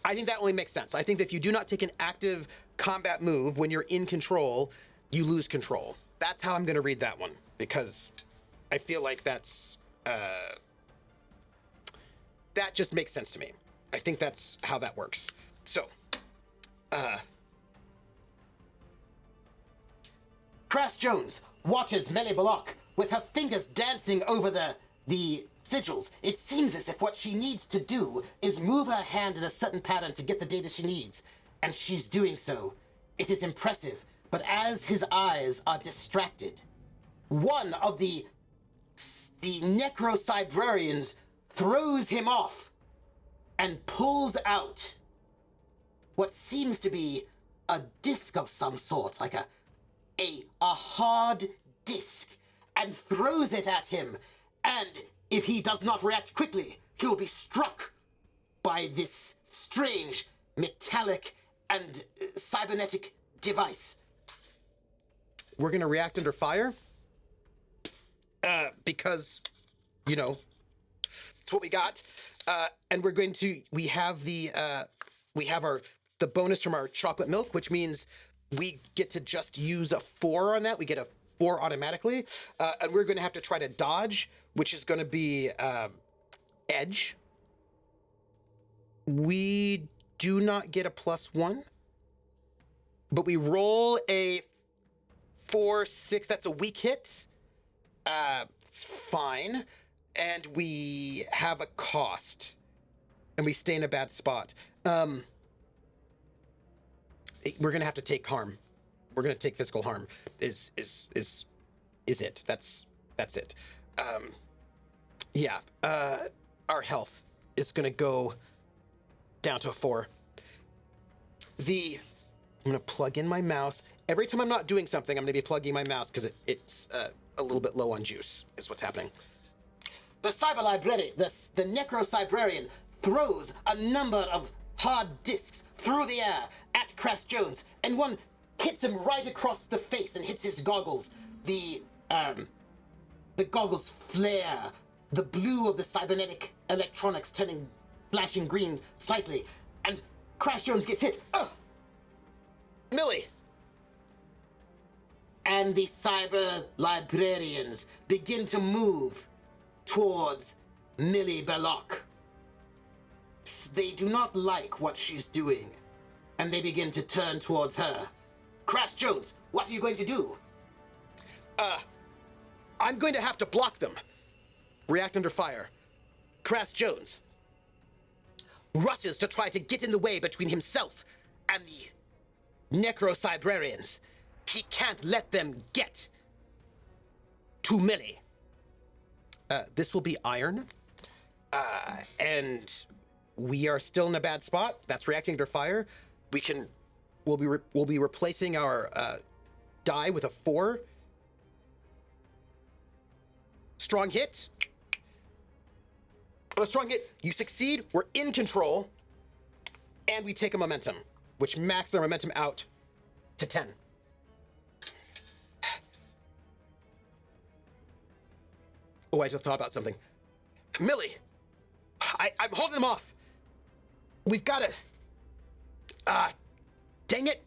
I think that only makes sense. I think that if you do not take an active combat move when you're in control, you lose control. That's how I'm going to read that one, because I feel like that's that just makes sense to me. I think that's how that works. So, Crash Jones watches Millie Bullock with her fingers dancing over the sigils. It seems as if what she needs to do is move her hand in a certain pattern to get the data she needs, and she's doing so. It is impressive, but as his eyes are distracted, one of the the Necro-Cybrarians throws him off and pulls out what seems to be a disc of some sort, like a hard disc, and throws it at him. And if he does not react quickly, he will be struck by this strange metallic and cybernetic device. We're going to react under fire. Because, you know, it's what we got. And we're going to, we have the bonus from our chocolate milk, which means we get to just use a 4 on that. We get a 4 automatically. And we're going to have to try to dodge, which is going to be edge. We do not get a +1, but we roll a 4, 6. That's a weak hit. It's fine. And we have a cost. And we stay in a bad spot. We're gonna have to take harm. We're gonna take physical harm. Is it? That's it. Yeah. Our health is gonna go down to a 4. I'm gonna plug in my mouse. Every time I'm not doing something, I'm gonna be plugging my mouse because it's a little bit low on juice, is what's happening. The Cyber Library, the Necro-Cybrarian, throws a number of hard discs through the air at Crash Jones, and one hits him right across the face and hits his goggles. The goggles flare, the blue of the cybernetic electronics flashing green slightly, and Crash Jones gets hit. Millie! And the Cyber Librarians begin to move towards Millie Belloc. They do not like what she's doing, and they begin to turn towards her. Crash Jones, what are you going to do? I'm going to have to block them. React under fire. Crash Jones rushes to try to get in the way between himself and the Necro-Cybrarians. He can't let them get to Millie. This will be iron. And we are still in a bad spot. That's reacting under fire. We'll be replacing our die with a 4. Strong hit. On a strong hit, you succeed. We're in control. And we take a momentum, which maxes our momentum out to 10. Oh, I just thought about something. Millie, I'm holding them off. We've got to... dang it.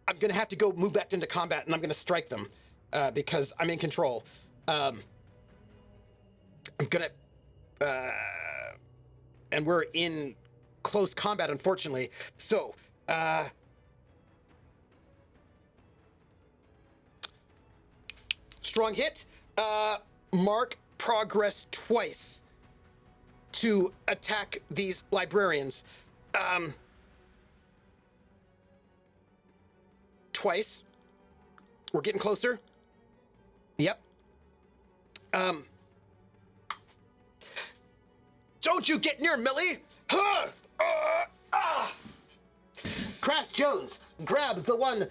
I'm going to have to go move back into combat, and I'm going to strike them because I'm in control. I'm going to... and we're in close combat, unfortunately. So, strong hit. Mark progress twice to attack these librarians. Twice. We're getting closer. Yep. Don't you get near Millie! Crash Jones grabs the one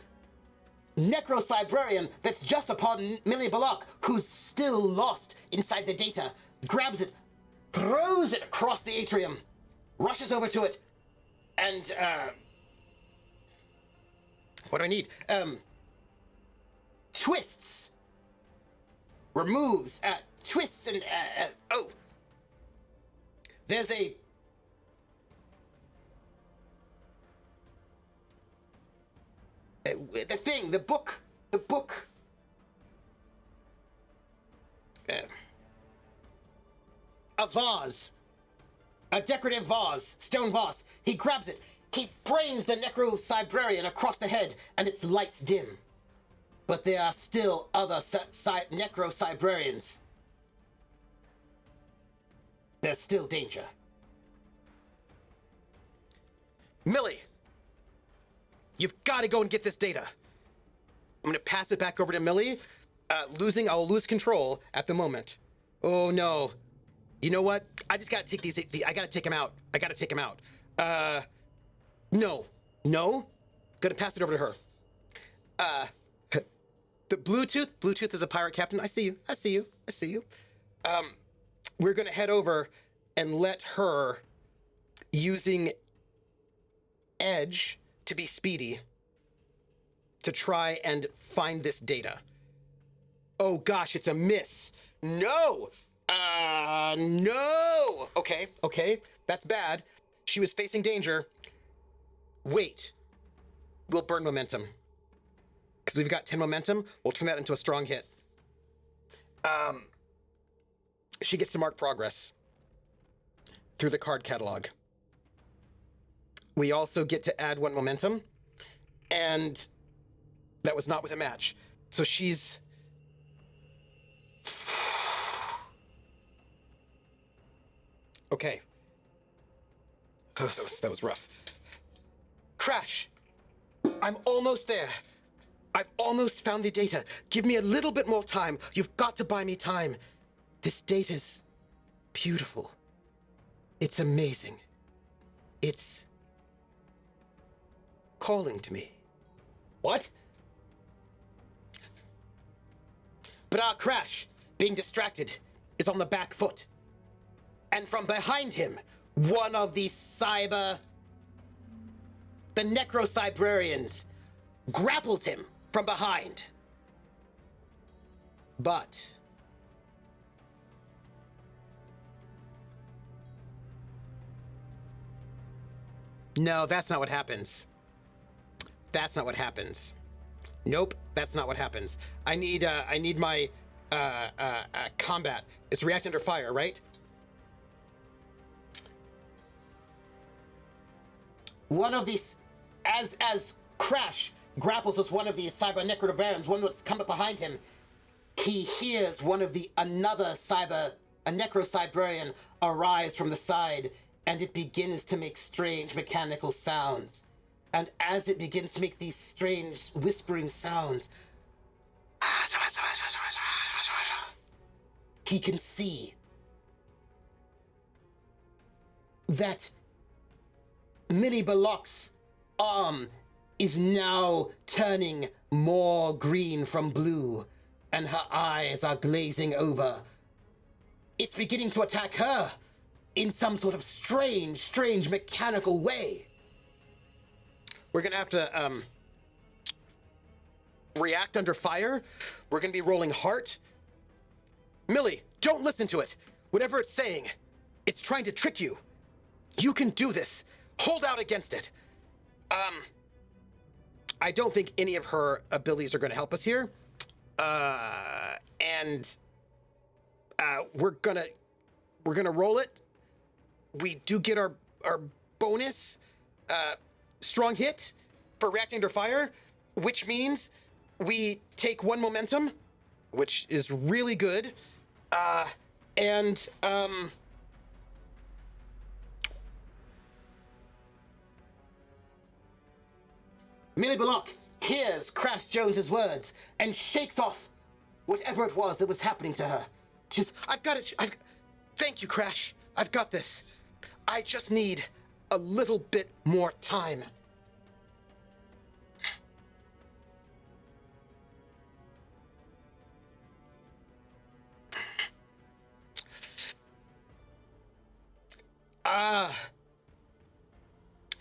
Necro-Cybrarian that's just upon Millie Belloc, who's still lost inside the data, grabs it, throws it across the atrium, rushes over to it, and, what do I need? Twists. Removes, twists and, there's a... the book. A vase. A decorative vase, stone vase. He grabs it. He brains the Necro-Cybrarian across the head, and its lights dim. But there are still other Necro-Cybrarians. There's still danger. Millie, you've got to go and get this data. I'm going to pass it back over to Millie, I'll lose control at the moment. Oh no. You know what? I just gotta take I gotta take him out. No. Gonna pass it over to her. The Bluetooth is a pirate captain. I see you. We're gonna head over and let her, using Edge to be speedy, to try and find this data. Oh gosh, it's a miss. No! No! Okay, that's bad. She was facing danger. Wait. We'll burn momentum. Because we've got 10 momentum, we'll turn that into a strong hit. She gets to mark progress through the card catalog. We also get to add 1 momentum, and that was not with a match. So she's... Okay. Oh, that was rough. Crash! I'm almost there. I've almost found the data. Give me a little bit more time. You've got to buy me time. This data's beautiful. It's amazing. It's calling to me. What? But our Crash, being distracted, is on the back foot. And from behind him, one of the Necro-Cybrarians grapples him from behind. But no, that's not what happens. Nope, that's not what happens. I need my combat. It's react under fire, right? One of these, as Crash grapples with one of these cyber necrobarons, one that's come up behind him, he hears another necro-cybrarian arise from the side, and it begins to make strange mechanical sounds. And as it begins to make these strange whispering sounds, he can see that Millie Balok's arm is now turning more green from blue, and her eyes are glazing over. It's beginning to attack her in some sort of strange mechanical way. We're gonna have to react under fire. We're gonna be rolling heart. Millie, don't listen to it. Whatever it's saying, it's trying to trick you. You can do this. Hold out against it. I don't think any of her abilities are going to help us here. And we're gonna roll it. We do get our bonus strong hit for reacting under fire, which means we take 1 momentum, which is really good. Millie Balok hears Crash Jones's words and shakes off whatever it was that was happening to her. I've got it. Thank you, Crash. I've got this. I just need a little bit more time.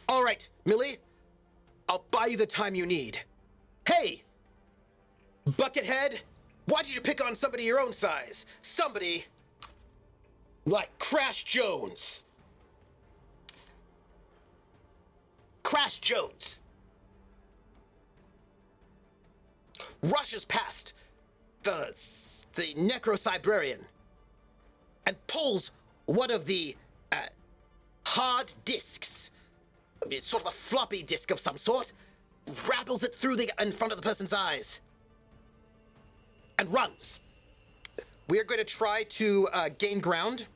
All right, Millie. I'll buy you the time you need. Hey! Buckethead, why did you pick on somebody your own size? Somebody like Crash Jones. Crash Jones rushes past the Necro-Cybrarian and pulls one of the hard discs. It's sort of a floppy disk of some sort, rattles it through in front of the person's eyes, and runs. We are going to try to gain ground,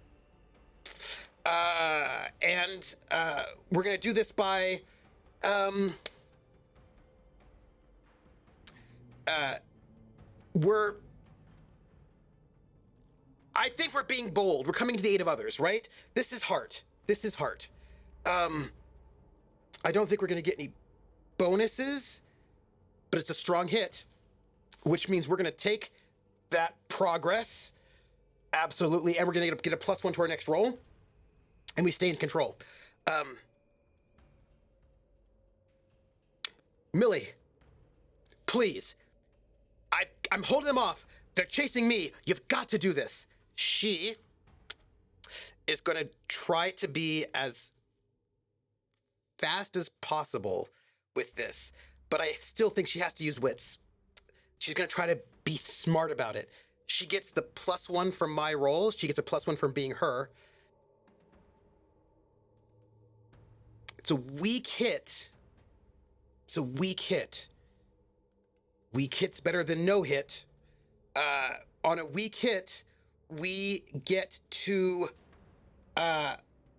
and we're going to do this by we're I think we're being bold. We're coming to the aid of others, right? This is heart. This is heart. I don't think we're going to get any bonuses, but it's a strong hit, which means we're going to take that progress. Absolutely. And we're going to get a +1 to our next roll. And we stay in control. Millie, please. I'm holding them off. They're chasing me. You've got to do this. She is going to try to be as fast as possible with this, but I still think she has to use wits. She's going to try to be smart about it. She gets the +1 from my roll. She gets a +1 from being her. It's a weak hit. It's a weak hit. Weak hit's better than no hit. On a weak hit, we get to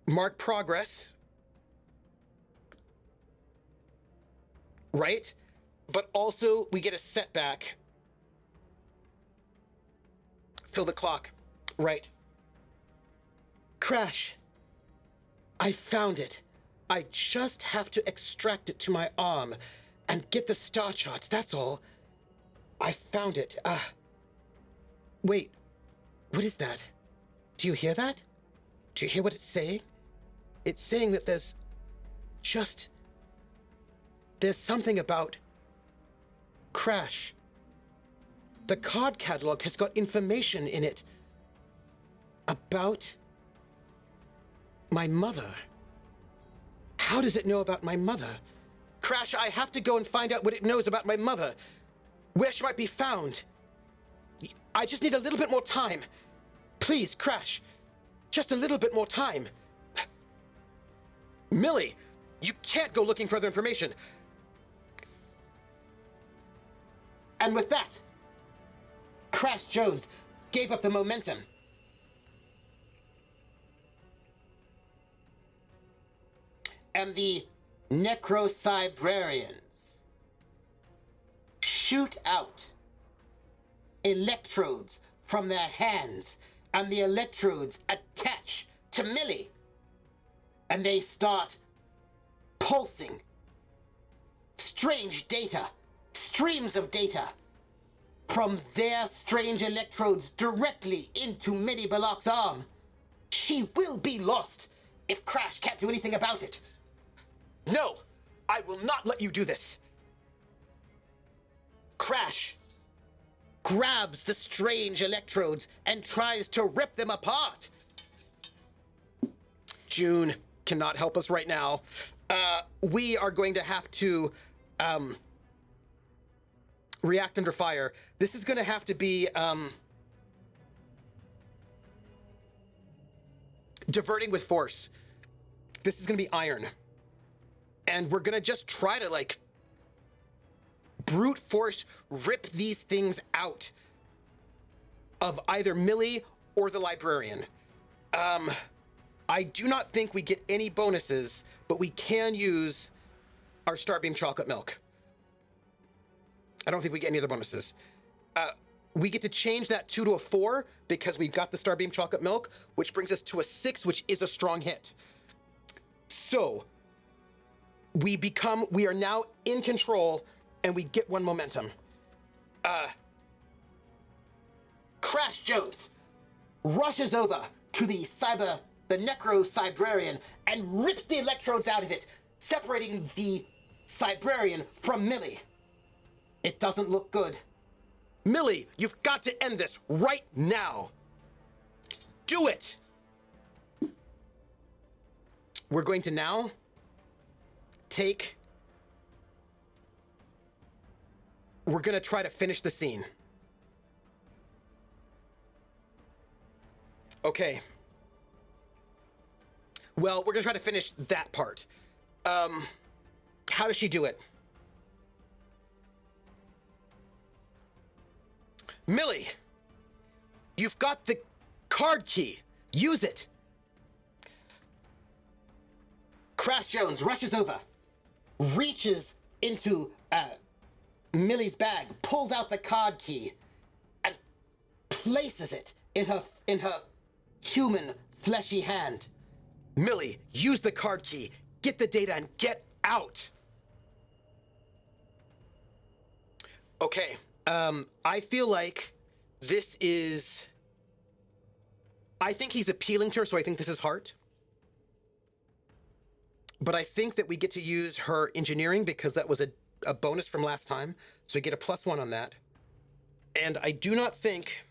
mark progress. Right? But also, we get a setback. Fill the clock. Right. Crash. I found it. I just have to extract it to my arm and get the star charts, that's all. I found it. Wait. What is that? Do you hear that? Do you hear what it's saying? It's saying that there's something about Crash. The card catalog has got information in it about my mother. How does it know about my mother? Crash, I have to go and find out what it knows about my mother. Where she might be found. I just need a little bit more time. Please, Crash. Just a little bit more time. Millie, you can't go looking for other information. And with that, Crash Jones gave up the momentum. And the Necro-Cybrarians shoot out electrodes from their hands, and the electrodes attach to Millie. And they start pulsing strange data, streams of data, from their strange electrodes directly into Millie Belloq's arm. She will be lost if Crash can't do anything about it. No, I will not let you do this. Crash grabs the strange electrodes and tries to rip them apart. June cannot help us right now. We are going to have to react under fire. This is going to have to be diverting with force. This is going to be iron. And we're going to just try to, like, brute force rip these things out of either Millie or the librarian. I do not think we get any bonuses, but we can use our Starbeam chocolate milk. I don't think we get any other bonuses. We get to change that 2 to a 4 because we've got the Starbeam chocolate milk, which brings us to a 6, which is a strong hit. So we are now in control, and we get 1 momentum. Crash Jones rushes over to the Necro-Cybrarian and rips the electrodes out of it, separating the Cybrarian from Millie. It doesn't look good. Millie, you've got to end this right now. Do it! We're going to now we're going to try to finish the scene. Okay. Well, we're going to try to finish that part. How does she do it? Millie, you've got the card key. Use it. Crash Jones rushes over, reaches into Millie's bag, pulls out the card key, and places it in her human fleshy hand. Millie, use the card key. Get the data and get out. Okay. I feel like this is... I think he's appealing to her, so I think this is heart. But I think that we get to use her engineering because that was a bonus from last time. So we get a +1 on that. And I do not think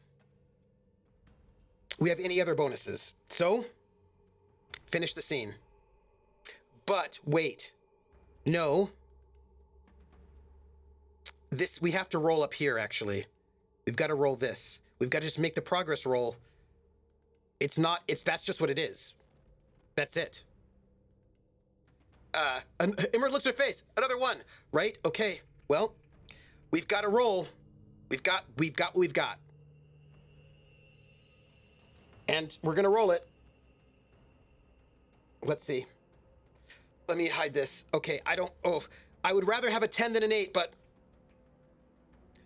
we have any other bonuses. So, finish the scene. But wait. No. This, we have to roll up here, actually. We've got to roll this. We've got to just make the progress roll. That's just what it is. That's it. Emerald looks at her face. Another one, right? Okay. Well, we've got to roll. We've got what we've got. And we're going to roll it. Let's see. Let me hide this. Okay, I would rather have a 10 than an 8, but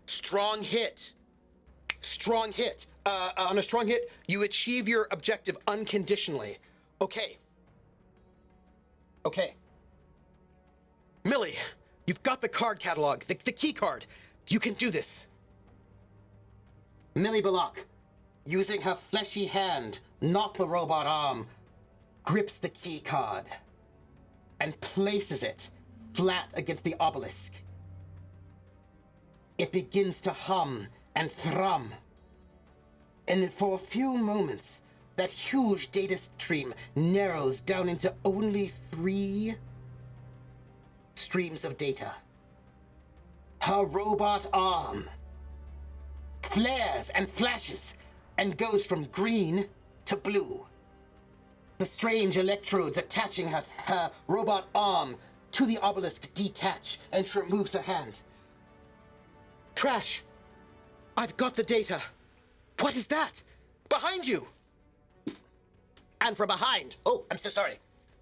strong hit. Strong hit. On a strong hit, you achieve your objective unconditionally. Okay. Okay. Millie, you've got the card catalog, the key card. You can do this. Millie Bullock, using her fleshy hand, not the robot arm, grips the key card and places it flat against the obelisk. It begins to hum and thrum. And for a few moments, that huge data stream narrows down into only 3 streams of data. Her robot arm flares and flashes and goes from green to blue. The strange electrodes attaching her robot arm to the obelisk detach, and she removes her hand. Trash! I've got the data. What is that? Behind you! And from behind, oh, I'm so sorry.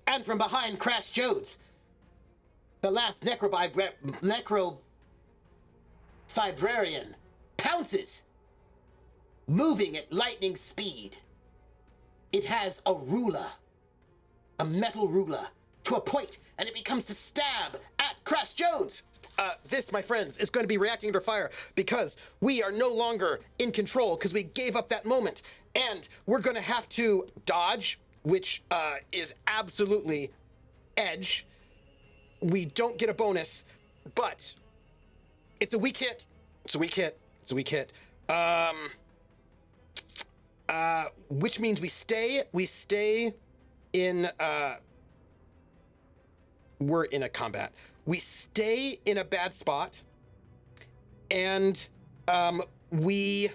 And from behind Crash Jones, the last necro cybrarian pounces, moving at lightning speed. It has a ruler, a metal ruler, to a point, and it becomes to stab at Crash Jones. This, my friends, is going to be reacting under fire because we are no longer in control because we gave up that moment. And we're going to have to dodge, which is absolutely edge. We don't get a bonus, but it's a weak hit. It's a weak hit. It's a weak hit. Which means we stay in, we're in a combat. We stay in a bad spot, and but we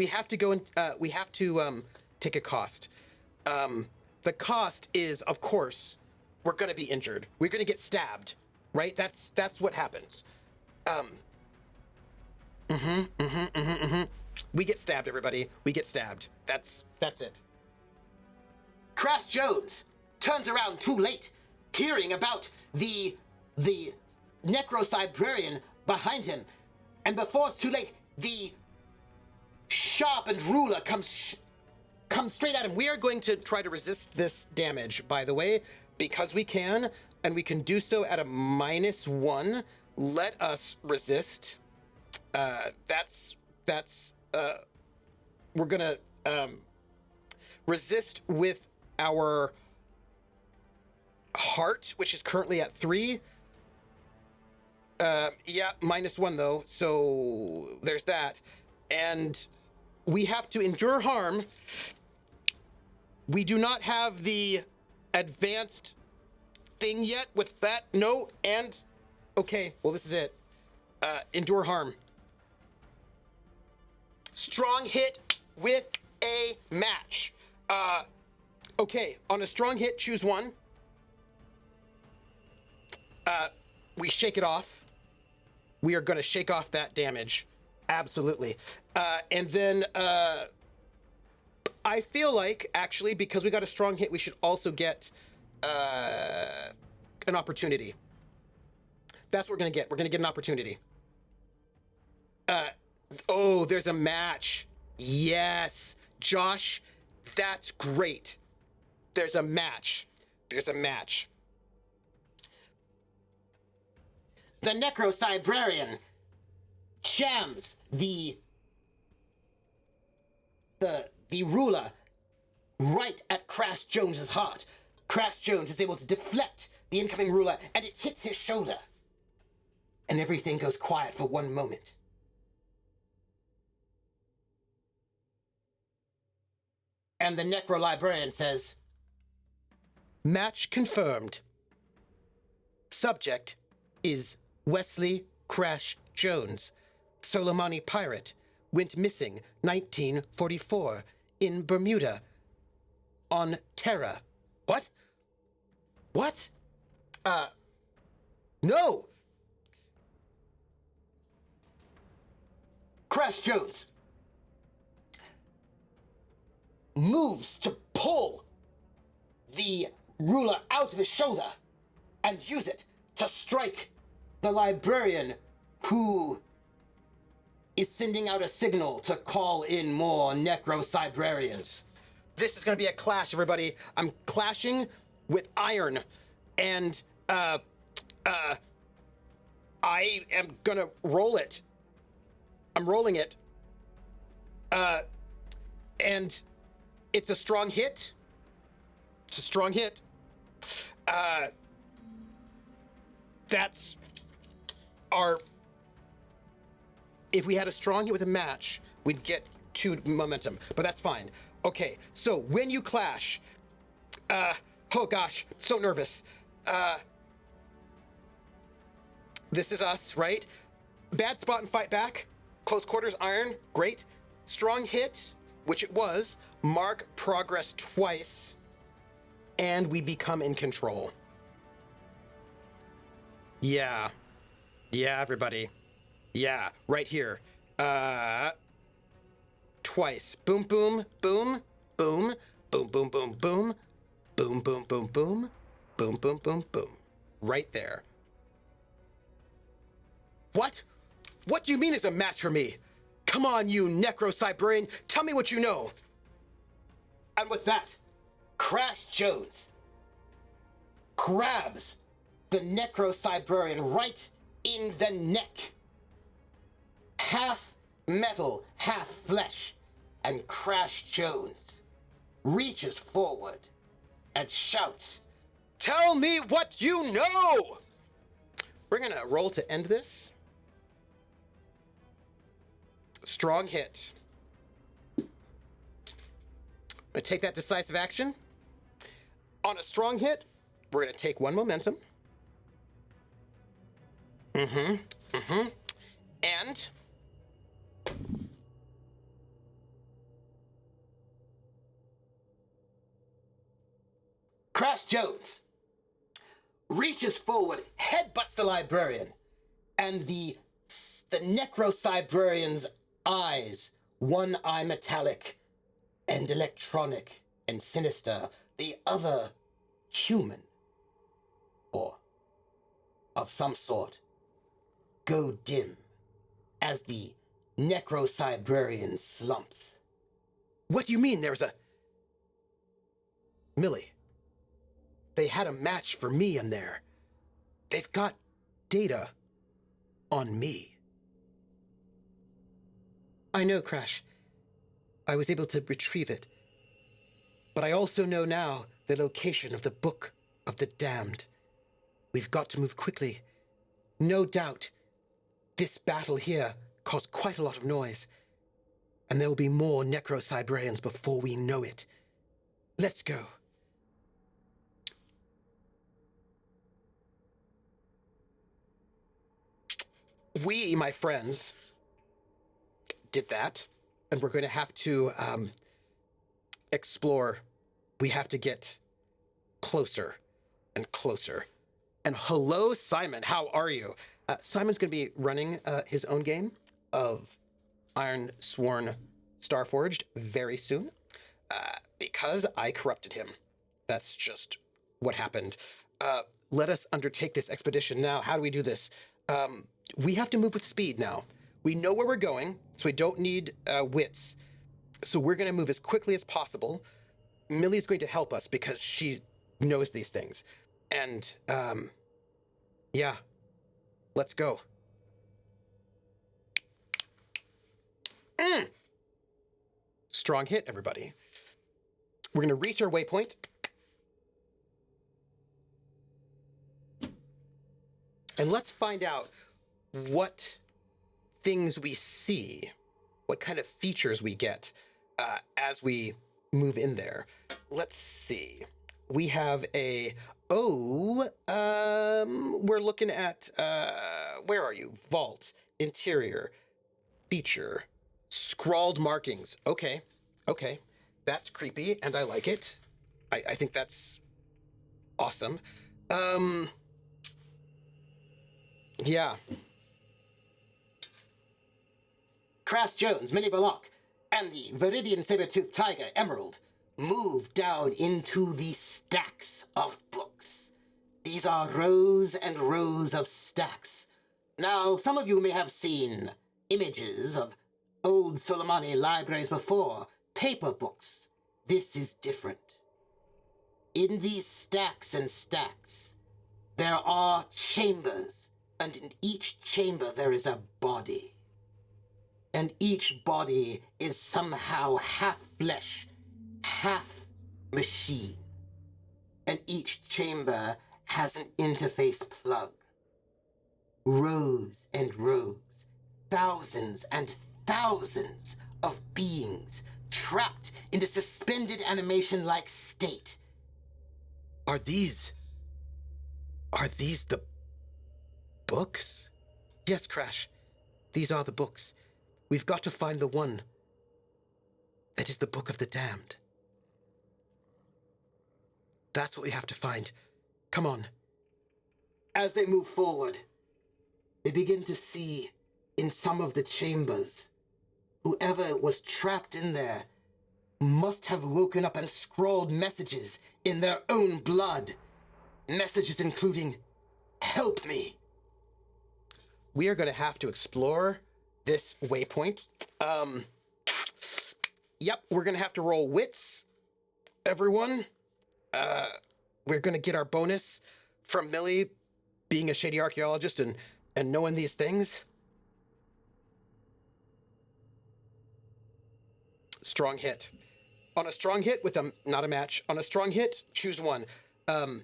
have to go and we have to take a cost. The cost is, of course, we're going to be injured. We're going to get stabbed, right? That's what happens. We get stabbed, everybody. We get stabbed. That's it. Crash Jones turns around too late, hearing about the necro-cybrarian behind him, and before it's too late, the sharpened ruler comes straight at him. We are going to try to resist this damage, by the way, because we can, and we can do so at a -1. Let us resist. We're gonna resist with our heart, which is currently at 3. Yeah, -1 though, so there's that. And we have to endure harm. We do not have the advanced thing yet with that. No, and okay, well, this is it. Endure harm. Strong hit with a match. Okay, on a strong hit, choose 1. We shake it off. We are going to shake off that damage. Absolutely. And then I feel like, actually, because we got a strong hit, we should also get an opportunity. That's what we're gonna get. We're gonna get an opportunity. Oh, there's a match. Yes, Josh, that's great. There's a match. There's a match. The Necro-Cybrarian jams the ruler right at Crash Jones's heart. Crash Jones is able to deflect the incoming ruler, and it hits his shoulder. And everything goes quiet for one moment. And the Necro-Librarian says, Match confirmed. Subject is Wesley Crash Jones, Solomani pirate, went missing 1944 in Bermuda on Terra. What? What? No! Crash Jones moves to pull the ruler out of his shoulder and use it to strike the librarian, who is sending out a signal to call in more Necro-Cybrarians. This is gonna be a clash, everybody. I'm clashing with iron, and I am gonna roll it. I'm rolling it. And it's a strong hit. It's a strong hit. That's our... If we had a strong hit with a match, we'd get 2 momentum, but that's fine. Okay, so when you clash... oh gosh, so nervous. This is us, right? Bad spot and fight back. Close quarters, iron, great. Strong hit, which it was. Mark progress twice. And we become in control. Yeah. Yeah, everybody. Yeah, right here. Twice. Boom, boom, boom, boom, boom, boom, boom, boom, boom, boom, boom, boom, boom, boom, boom, boom. Right there. What? What do you mean there's a match for me? Come on, you Necro-Cybrarian, tell me what you know. And with that, Crash Jones grabs the Necro-Cybrarian right in the neck. Half metal, half flesh, and Crash Jones reaches forward and shouts, Tell me what you know! We're gonna roll to end this. Strong hit. I'm gonna take that decisive action. On a strong hit, we're gonna take 1 momentum. And Crash Jones reaches forward, headbutts the librarian, and the Necro-Cybrarian's eyes, one eye metallic and electronic and sinister, the other human, or of some sort, go dim as the Necro-Cybrarian slumps. what do you mean there's a... Millie, they had a match for me in there. They've got data on me. I know, Crash. I was able to retrieve it. But I also know now the location of the Book of the Damned. We've got to move quickly. No doubt, this battle here caused quite a lot of noise. And there will be more Necro-Cybrarians before we know it. Let's go. We, my friends, did that, and we're going to have to explore. We have to get closer and closer. And hello, Simon. How are you? Simon's going to be running his own game of Ironsworn Starforged very soon because I corrupted him. That's just what happened. let us undertake this expedition now. How do we do this? We have to move with speed now. We know where we're going, so we don't need wits. So we're going to move as quickly as possible. Millie's going to help us because she knows these things. And, yeah, let's go. Strong hit, everybody. We're going to reach our waypoint. And let's find out what things we see, what kind of features we get as we move in there. Let's see. We have we're looking at, where are you? Vault, interior, feature, scrawled markings. Okay. That's creepy, and I like it. I think that's awesome. Yeah. Crash Jones, Millie and the Viridian Saber-Toothed Tiger, Emerald, move down into the stacks of books. These are rows and rows of stacks. Now, some of you may have seen images of old Soleimani libraries before, paper books. This is different. In these stacks and stacks, there are chambers, and in each chamber there is a body. And each body is somehow half flesh, half machine. And each chamber has an interface plug. Rows and rows, thousands and thousands of beings trapped in a suspended animation-like state. Are these the books? Yes, Crash. These are the books. We've got to find the one that is the Book of the Damned. That's what we have to find. Come on. As they move forward, they begin to see in some of the chambers, whoever was trapped in there must have woken up and scrawled messages in their own blood. Messages including, "Help me." We are going to have to explore this waypoint. Yep, we're going to have to roll wits, everyone. We're going to get our bonus from Millie being a shady archaeologist and knowing these things. Strong hit. On a strong hit with not a match. On a strong hit, choose one. We're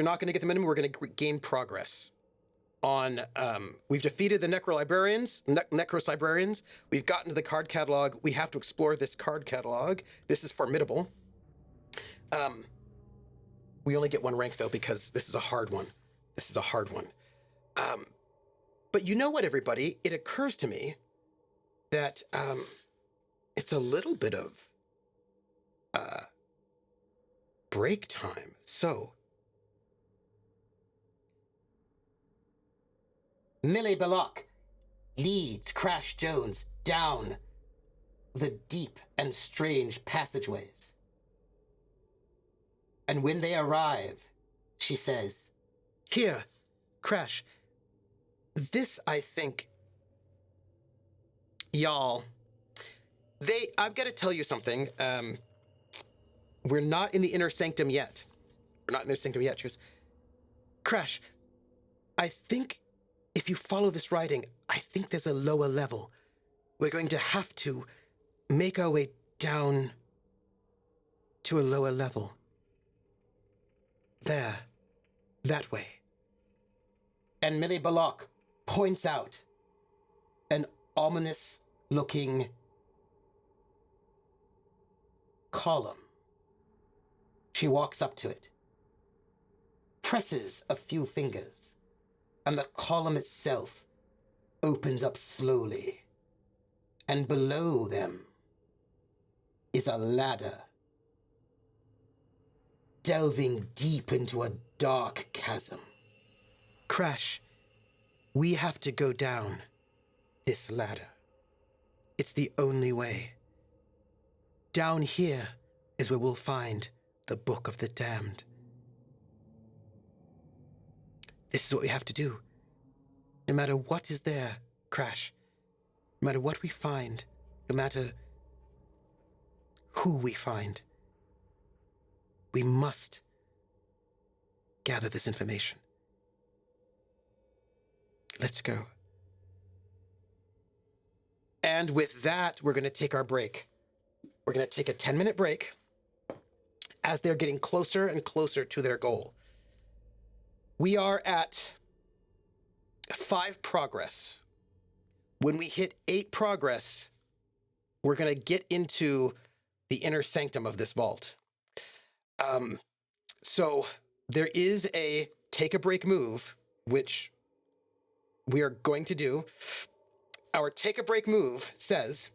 not going to get the minimum. We're going to gain progress. We've defeated the necro-librarians. We've gotten to the card catalog. We have to explore this card catalog. This is formidable. We only get one rank though because this is a hard one. But you know what, everybody? It occurs to me that it's a little bit of break time. So Millie leads Crash Jones down the deep and strange passageways. And when they arrive, she says, "Here, Crash. This, I think, y'all, I've got to tell you something. We're not in the inner sanctum yet. She goes, Crash, I think if you follow this writing, I think there's a lower level. We're going to have to make our way down to a lower level. There. That way." And Millie points out an ominous-looking column. She walks up to it, presses a few fingers, and the column itself opens up slowly. And below them is a ladder, delving deep into a dark chasm. "Crash, we have to go down this ladder. It's the only way. Down here is where we'll find the Book of the Damned. This is what we have to do. No matter what is there, Crash. No matter what we find. No matter who we find. We must gather this information. Let's go. And with that, we're going to take our break. We're going to take a 10-minute break as they're getting closer and closer to their goal. We are at 5 progress. When we hit 8 progress, we're going to get into the inner sanctum of this vault. So there is a take a break move, which we are going to do. Our take a break move says,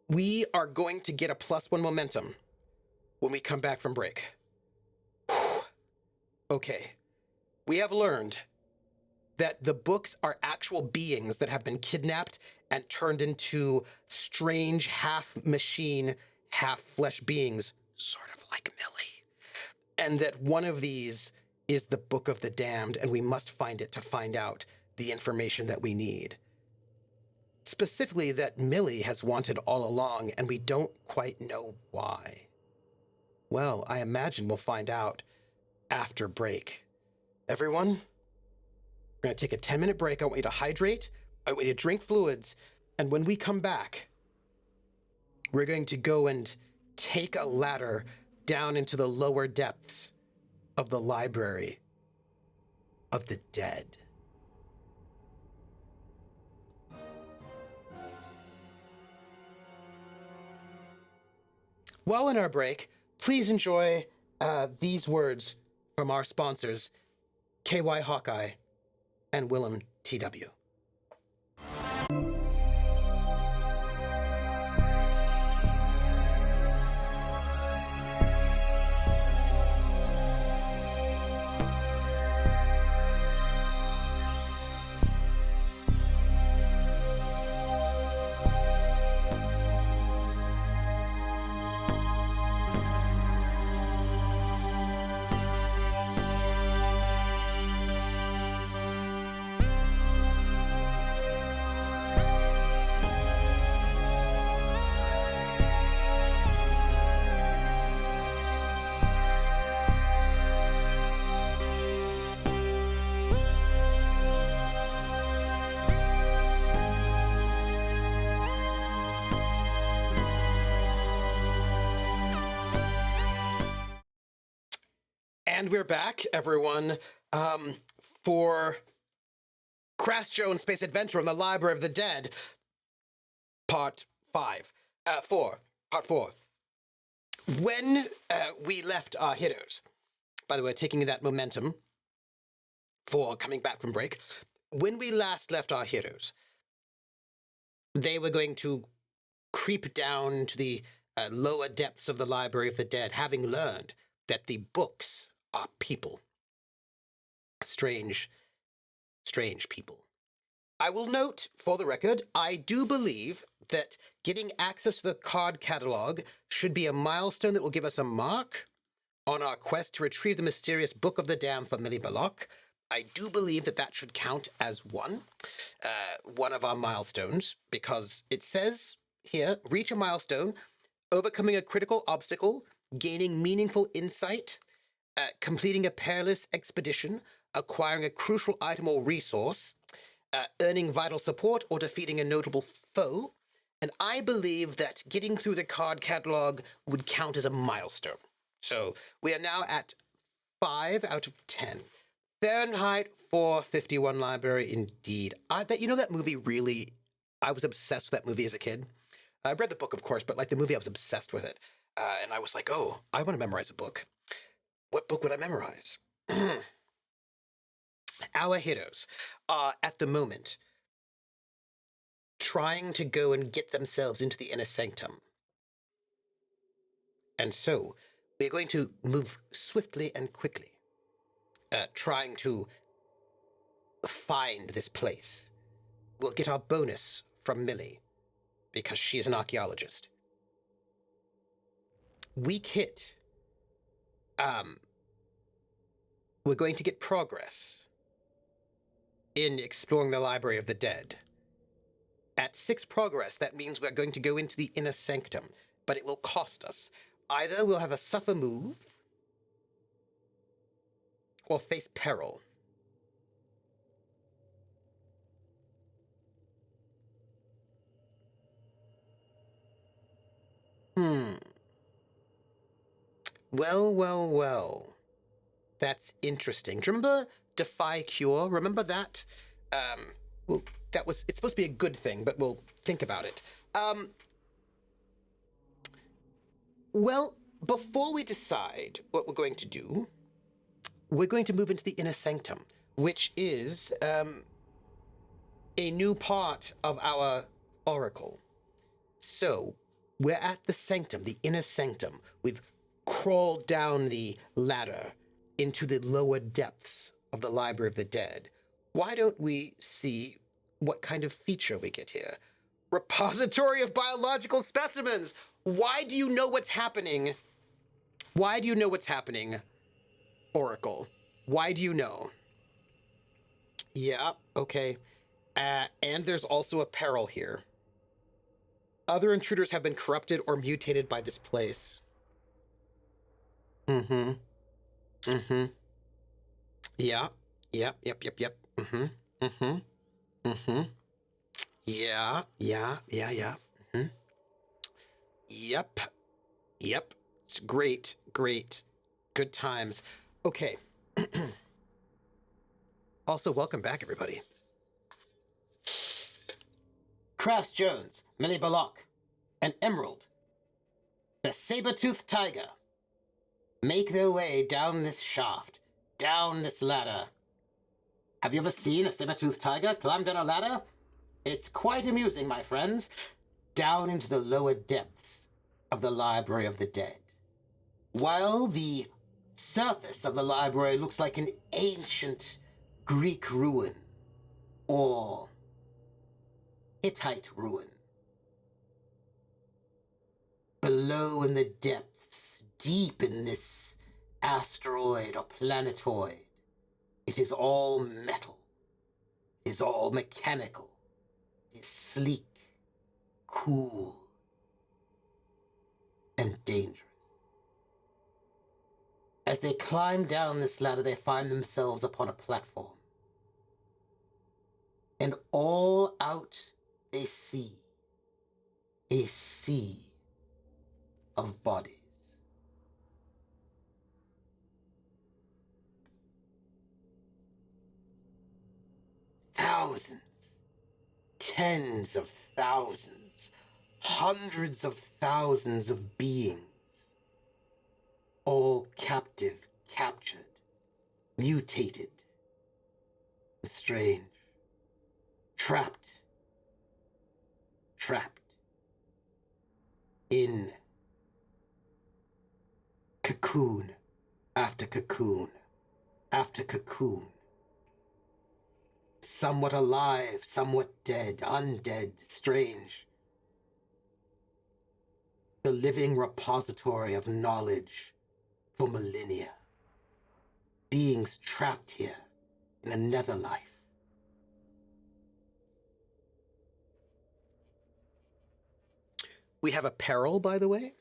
we are going to get a +1 momentum when we come back from break. Okay. We have learned that the books are actual beings that have been kidnapped and turned into strange half-machine, half-flesh beings, sort of like Millie. And that one of these is the Book of the Damned, and we must find it to find out the information that we need. Specifically, that Millie has wanted all along, and we don't quite know why. Well, I imagine we'll find out after break. Everyone, we're going to take a 10-minute break. I want you to hydrate. I want you to drink fluids. And when we come back, we're going to go and take a ladder down into the lower depths of the library of the dead. While in our break, please enjoy these words from our sponsors, KY Hawkeye and Willem TW. And we're back, everyone, for Crash Jones Space Adventure in the Library of the Dead, Part 4. When we left our heroes, by the way, taking that momentum for coming back from break, when we last left our heroes, they were going to creep down to the lower depths of the Library of the Dead, having learned that the books are people. Strange people. I will note, for the record, I do believe that getting access to the card catalog should be a milestone that will give us a mark on our quest to retrieve the mysterious Book of the Damned for Millie Belloc. I do believe that that should count as one of our milestones, because it says here, reach a milestone, overcoming a critical obstacle, gaining meaningful insight, completing a perilous expedition, acquiring a crucial item or resource, earning vital support, or defeating a notable foe. And I believe that getting through the card catalog would count as a milestone. So we are now at 5 out of 10. Fahrenheit 451 Library, indeed. That movie really, I was obsessed with that movie as a kid. I read the book, of course, but like the movie, I was obsessed with it. And I was like, oh, I want to memorize a book. What book would I memorize? Our heroes are, at the moment, trying to go and get themselves into the inner sanctum. And so, we're going to move swiftly and quickly, trying to find this place. We'll get our bonus from Millie, because she's an archaeologist. Weak hit. Um, we're going to get progress in exploring the Library of the Dead. At 6 progress, that means we're going to go into the Inner Sanctum, but it will cost us. Either we'll have a suffer move, or face peril. Well. That's interesting. Do you remember Defy Cure? Remember that? Well, it's supposed to be a good thing, but we'll think about it. Well, before we decide what we're going to do, we're going to move into the Inner Sanctum, which is, a new part of our oracle. So, we're at the sanctum, the Inner Sanctum. We've crawled down the ladder into the lower depths of the Library of the Dead. Why don't we see what kind of feature we get here? Repository of biological specimens! Why do you know what's happening? Why do you know what's happening, Oracle? Why do you know? Yeah, okay. And there's also a peril here. Other intruders have been corrupted or mutated by this place. Mm-hmm. Yeah. Yep. Yeah. Yep. It's great. Good times. Okay. Also, welcome back, everybody. Crash Jones, Millie, and Emerald, the saber-toothed tiger, make their way down this shaft, down this ladder. Have you ever seen a saber-toothed tiger climb down a ladder? It's quite amusing, my friends. Down into the lower depths of the Library of the Dead. While the surface of the library looks like an ancient Greek ruin, or Hittite ruin. Below in the depths, deep in this asteroid or planetoid, it is all metal. It is all mechanical. It is sleek, cool, and dangerous. As they climb down this ladder, they find themselves upon a platform. And all out they see a sea of bodies. Thousands, tens of thousands, hundreds of thousands of beings, all captive, captured, mutated, strange, trapped in cocoon after cocoon after cocoon. Somewhat alive, somewhat dead, undead, strange. The living repository of knowledge for millennia. Beings trapped here in a nether life. We have a peril, by the way.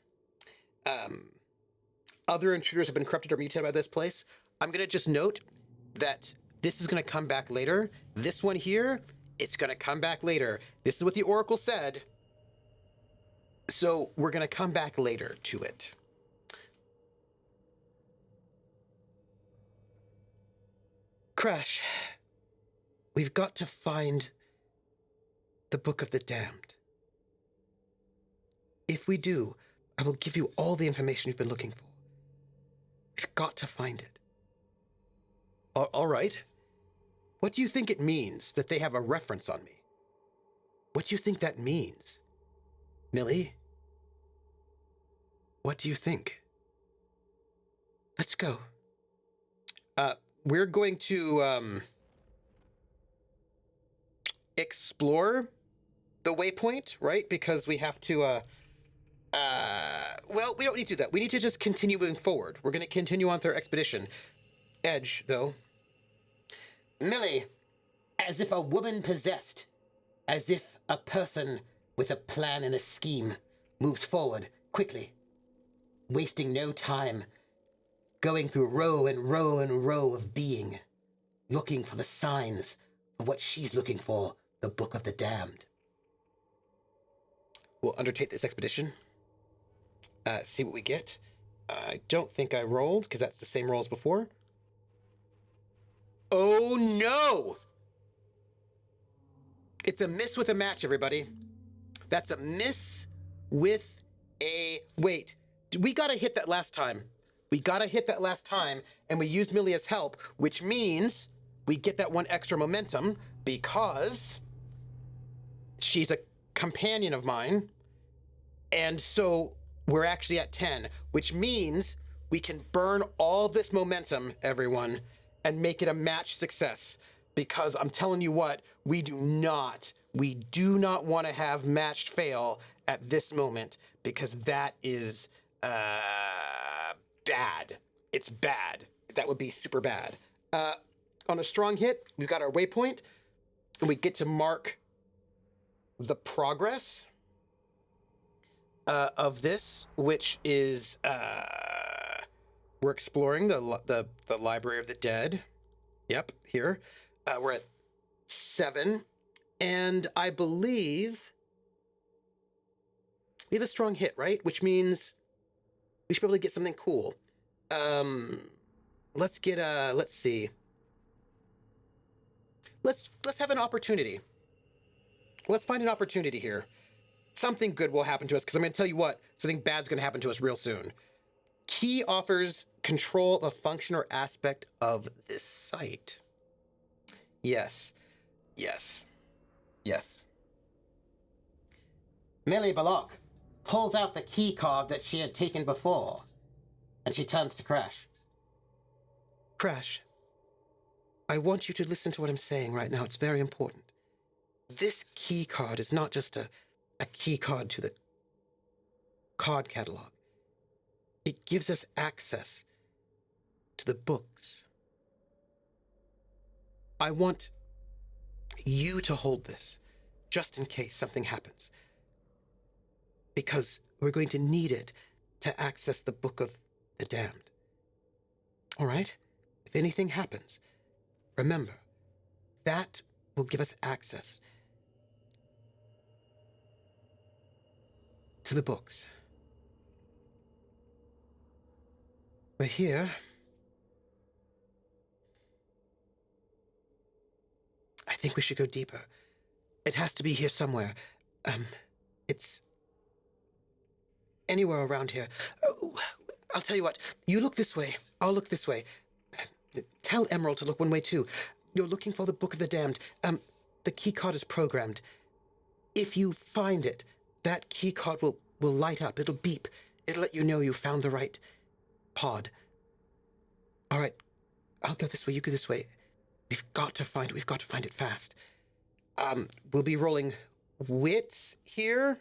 Other intruders have been corrupted or mutated by this place. I'm going to just note that this is going to come back later. This one here, it's going to come back later. This is what the Oracle said. So we're going to come back later to it. Crash, we've got to find the Book of the Damned. If we do, I will give you all the information you've been looking for. We've got to find it. All right. What do you think it means that they have a reference on me? What do you think that means? Millie? What do you think? Let's go. We're going to, explore the waypoint, right? Because we have to, Well, we don't need to do that. We need to just continue moving forward. We're going to continue on with our expedition. Edge, though. Millie, as if a woman possessed, as if a person with a plan and a scheme, moves forward quickly, wasting no time, going through row and row and row of being, looking for the signs of what she's looking for, the Book of the Damned. We'll undertake this expedition. See what we get. I don't think I rolled, because that's the same roll as before. Oh, no! It's a miss with a match, everybody. That's a miss with a... Wait, we got to hit that last time. We got to hit that last time, and we use Millie as help, which means we get that one extra momentum because she's a companion of mine, and so we're actually at 10, which means we can burn all this momentum, everyone, and make it a match success. Because I'm telling you what, we do not want to have matched fail at this moment, because that is bad. It's bad. That would be super bad. On a strong hit, we've got our waypoint, and we get to mark the progress of this, which is we're exploring the Library of the Dead. Yep, here. We're at 7, and I believe we have a strong hit, right? Which means we should probably get something cool. Let's get let's see. Let's have an opportunity. Let's find an opportunity here. Something good will happen to us, because I'm going to tell you what, something bad's going to happen to us real soon. Key offers control of a function or aspect of this site. Yes. Yes. Yes. Millie Ballock pulls out the key card that she had taken before, and she turns to Crash. Crash, I want you to listen to what I'm saying right now. It's very important. This key card is not just a key card to the Card Catalogue. It gives us access to the books. I want you to hold this, just in case something happens. Because we're going to need it to access the Book of the Damned. All right? If anything happens, remember, that will give us access to the books. We're here. I think we should go deeper. It has to be here somewhere. It's anywhere around here. Oh, I'll tell you what. You look this way. I'll look this way. Tell Emerald to look one way too. You're looking for the Book of the Damned. The key card is programmed. If you find it, that key card will light up. It'll beep. It'll let you know you found the right pod. All right. I'll go this way. You go this way. We've got to find it fast. We'll be rolling wits here.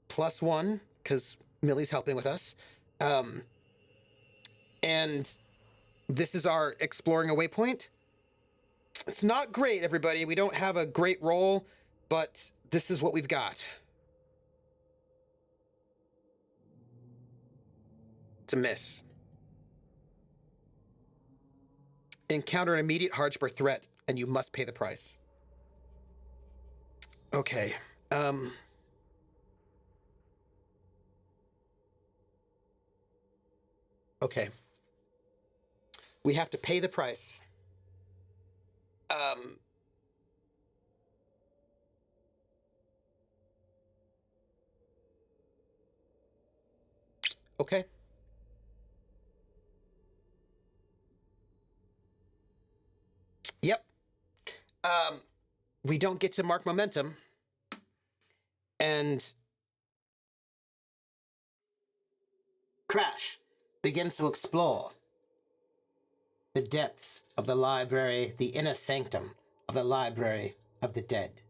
+1, because Millie's helping with us. And this is our exploring a waypoint. It's not great, everybody. We don't have a great roll, but this is what we've got. It's a miss. Encounter an immediate hardship or threat, and you must pay the price. Okay. Okay. We have to pay the price. Okay. Yep. We don't get to mark momentum. And Crash begins to explore the depths of the library, the inner sanctum of the Library of the Dead.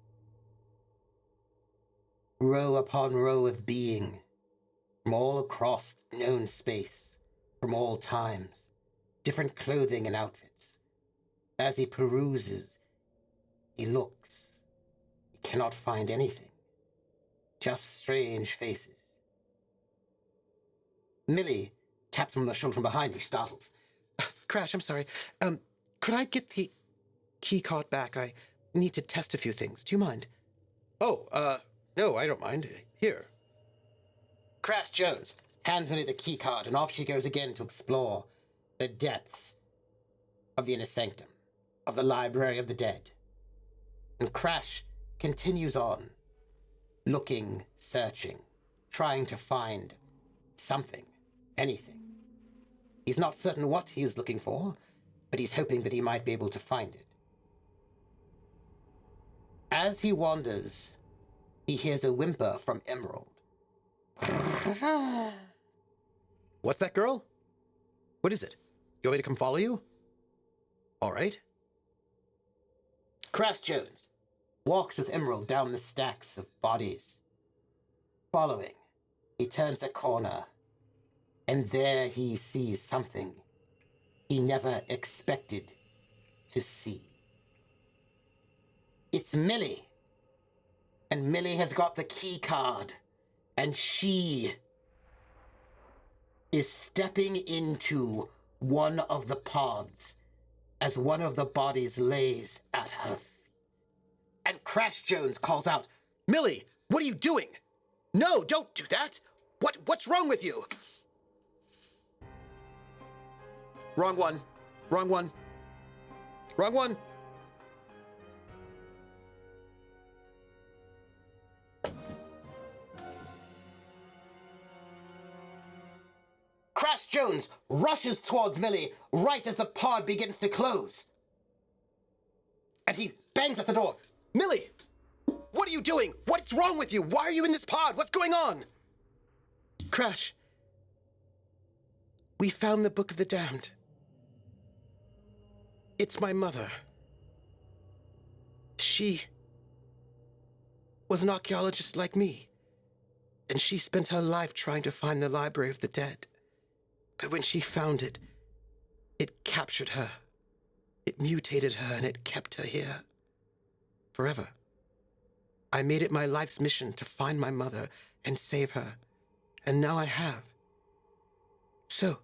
Row upon row of being, from all across known space, from all times, different clothing and outfits. As he peruses, he looks. He cannot find anything. Just strange faces. Millie taps him on the shoulder from behind. He startles. Crash, I'm sorry. Could I get the key card back? I need to test a few things. Do you mind? Oh, no, I don't mind. Here. Crash Jones hands Millie the key card, and off she goes again to explore the depths of the inner sanctum, of the Library of the Dead. And Crash continues on, looking, searching, trying to find something, anything. He's not certain what he is looking for, but he's hoping that he might be able to find it. As he wanders, he hears a whimper from Emerald. What's that, girl? What is it? You want me to come follow you? All right. Crash Jones walks with Emerald down the stacks of bodies. Following, he turns a corner, and there he sees something he never expected to see. It's Millie. And Millie has got the key card, and she is stepping into one of the pods as one of the bodies lays at her feet. And Crash Jones calls out, Millie, what are you doing? No, don't do that. What's wrong with you? Wrong one. Wrong one. Wrong one. Crash Jones rushes towards Millie right as the pod begins to close. And he bangs at the door. Millie, what are you doing? What's wrong with you? Why are you in this pod? What's going on? Crash, we found the Book of the Damned. It's my mother. She was an archaeologist like me, and she spent her life trying to find the Library of the Dead. But when she found it, it captured her. It mutated her, and it kept her here. Forever. I made it my life's mission to find my mother and save her. And now I have. So,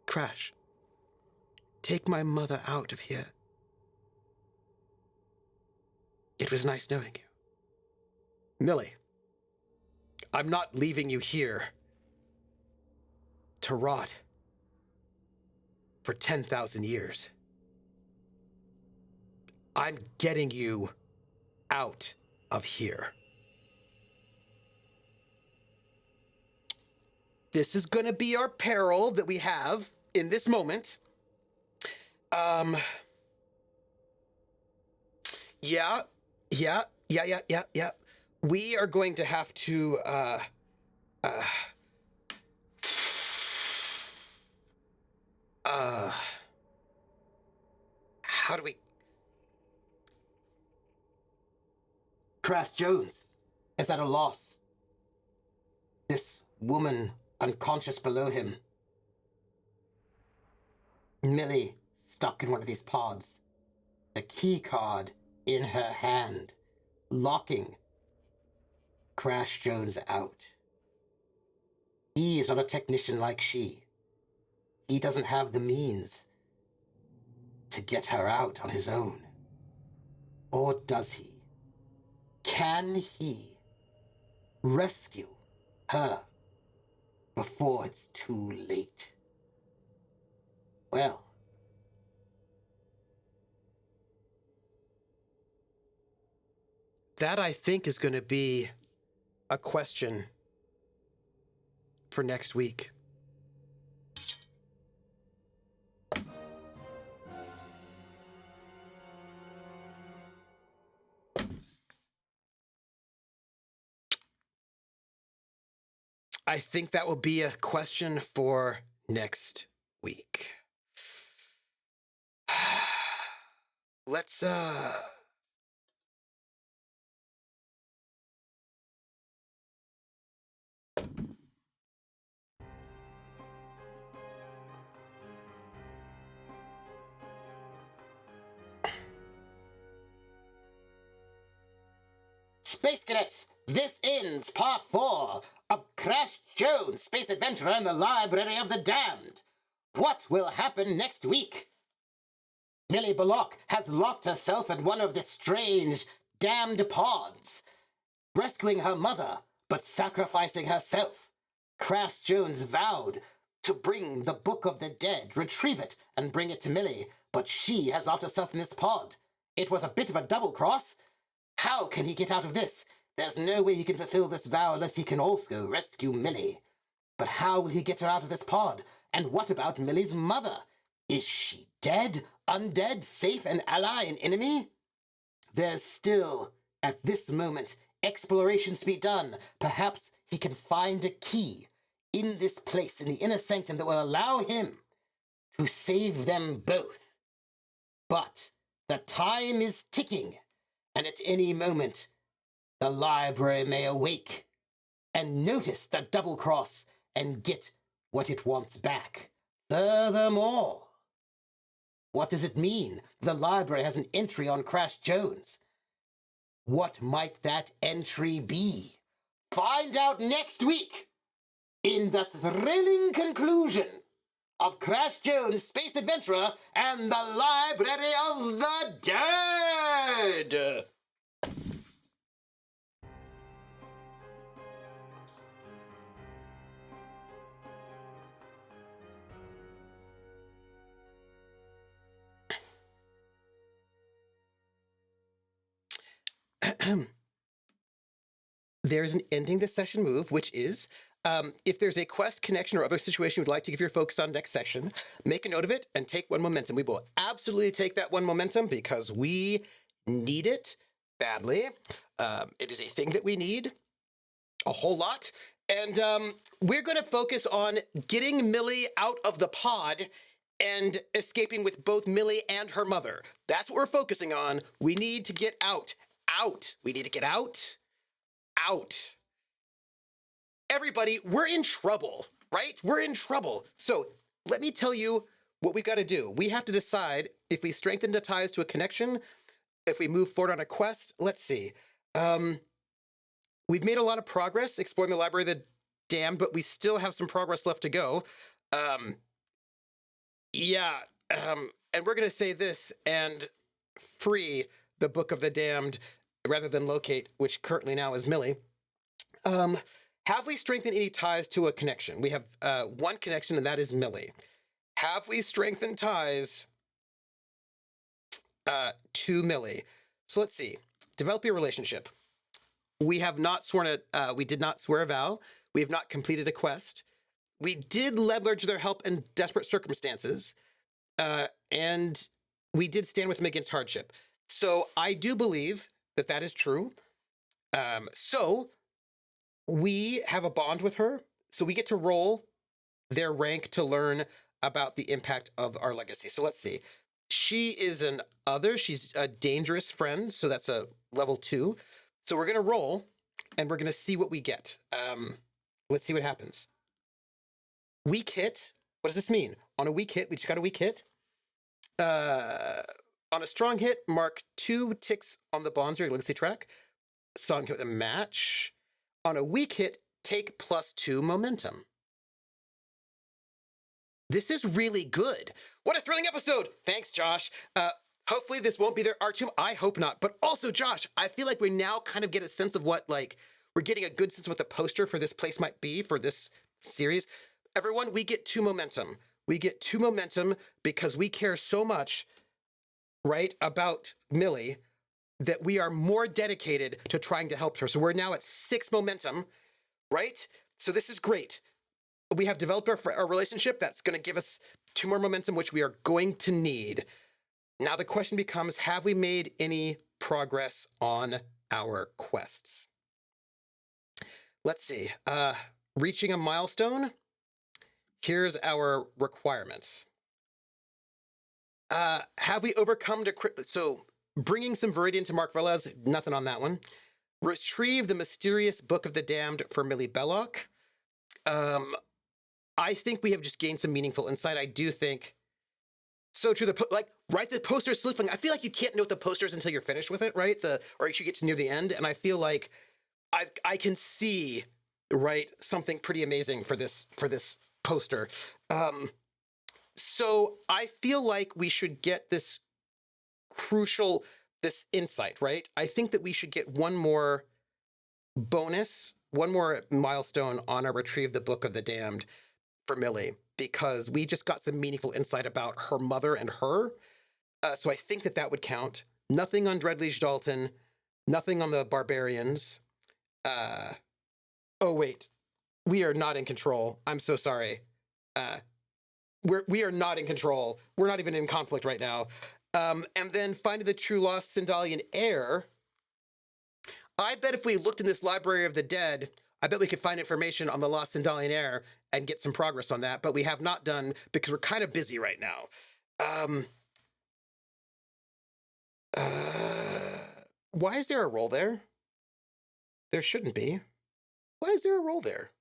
Crash, take my mother out of here. It was nice knowing you. Millie, I'm not leaving you here to rot for 10,000 years. I'm getting you out of here. This is gonna be our peril that we have in this moment. Yeah. We are going to have to, how do we... Crash Jones is at a loss. This woman unconscious below him. Millie stuck in one of these pods. The key card in her hand, locking Crash Jones out. He is not a technician like she. He doesn't have the means to get her out on his own. Or does he? Can he rescue her before it's too late? Well, that, I think, is going to be a question for next week. I think that will be a question for next week. Let's, Space Cadets, this ends Part 4 of Crash Jones, Space Adventurer and the Library of the Damned. What will happen next week? Millie Belloc has locked herself in one of the strange, damned pods, rescuing her mother, but sacrificing herself. Crash Jones vowed to bring the Book of the Dead, retrieve it, and bring it to Millie, but she has locked herself in this pod. It was a bit of a double cross. How can he get out of this? There's no way he can fulfill this vow unless he can also rescue Millie. But how will he get her out of this pod? And what about Millie's mother? Is she dead, undead, safe, an ally, an enemy? There's still, at this moment, exploration to be done. Perhaps he can find a key in this place, in the inner sanctum, that will allow him to save them both. But the time is ticking, and at any moment, the library may awake and notice the double cross and get what it wants back. Furthermore, what does it mean? The library has an entry on Crash Jones. What might that entry be? Find out next week in the thrilling conclusion of Crash Jones, Space Adventurer and the Library of the Dead! There's an ending this session move, which is, if there's a quest, connection, or other situation you'd like to give your focus on next session, make a note of it and take one momentum. We will absolutely take that one momentum because we need it badly. It is a thing that we need a whole lot. And we're going to focus on getting Millie out of the pod and escaping with both Millie and her mother. That's what we're focusing on. We need to get out. Out. We need to get out. Out. Everybody, we're in trouble, right? We're in trouble. So let me tell you what we've got to do. We have to decide if we strengthen the ties to a connection, if we move forward on a quest. Let's see. We've made a lot of progress exploring the Library of the Damned, but we still have some progress left to go. And we're going to say this and free the Book of the Damned rather than locate, which currently now is Millie. Have we strengthened any ties to a connection? We have one connection, and that is Millie. Have we strengthened ties to Millie? So let's see. Develop your relationship. We have not sworn we did not swear a vow. We have not completed a quest. We did leverage their help in desperate circumstances. And we did stand with them against hardship. So I do believe that that is true. So we have a bond with her. So we get to roll their rank to learn about the impact of our legacy. So let's see. She is an other. She's a dangerous friend. So that's a level 2. So we're going to roll and we're going to see what we get. Let's see what happens. Weak hit. What does this mean? On a weak hit, we just got a weak hit. On a strong hit, mark 2 ticks on the bonds or your legacy track. Strong hit with a match. On a weak hit, take +2 momentum. This is really good. What a thrilling episode. Thanks, Josh. Hopefully this won't be their R2. I hope not. But also, Josh, I feel like we now kind of get a sense of what, like, we're getting a good sense of what the poster for this place might be for this series. Everyone, we get 2 momentum. We get 2 momentum because we care so much, right, about Millie that we are more dedicated to trying to help her. So we're now at 6 momentum, right? So this is great. We have developed our relationship. That's going to give us 2 more momentum, which we are going to need. Now the question becomes, have we made any progress on our quests? Let's see. Reaching a milestone. Here's our requirements. Have we overcome so bringing some Viridian to Mark Velez, nothing on that one. Retrieve the mysterious Book of the Damned for Millie Belloc. I think we have just gained some meaningful insight. I do think so true. right? The poster's sleuthing. I feel like you can't know what the poster is until you're finished with it, right? Or you should get to near the end. And I feel like I can see, right, something pretty amazing for this poster. So I feel like we should get this insight, right? I think that we should get one more milestone on our Retrieve the Book of the Damned for Millie, because we just got some meaningful insight about her mother and her. So I think that would count. Nothing on Dreadliege Dalton, nothing on the Barbarians. Oh wait, we are not in control. I'm so sorry. We are not in control. We're not even in conflict right now. And then finding the true lost Sindalian heir. I bet if we looked in this Library of the Dead, I bet we could find information on the lost Sindalian heir and get some progress on that, but we have not done because we're kind of busy right now. Why is there a roll there? There shouldn't be. Why is there a roll there?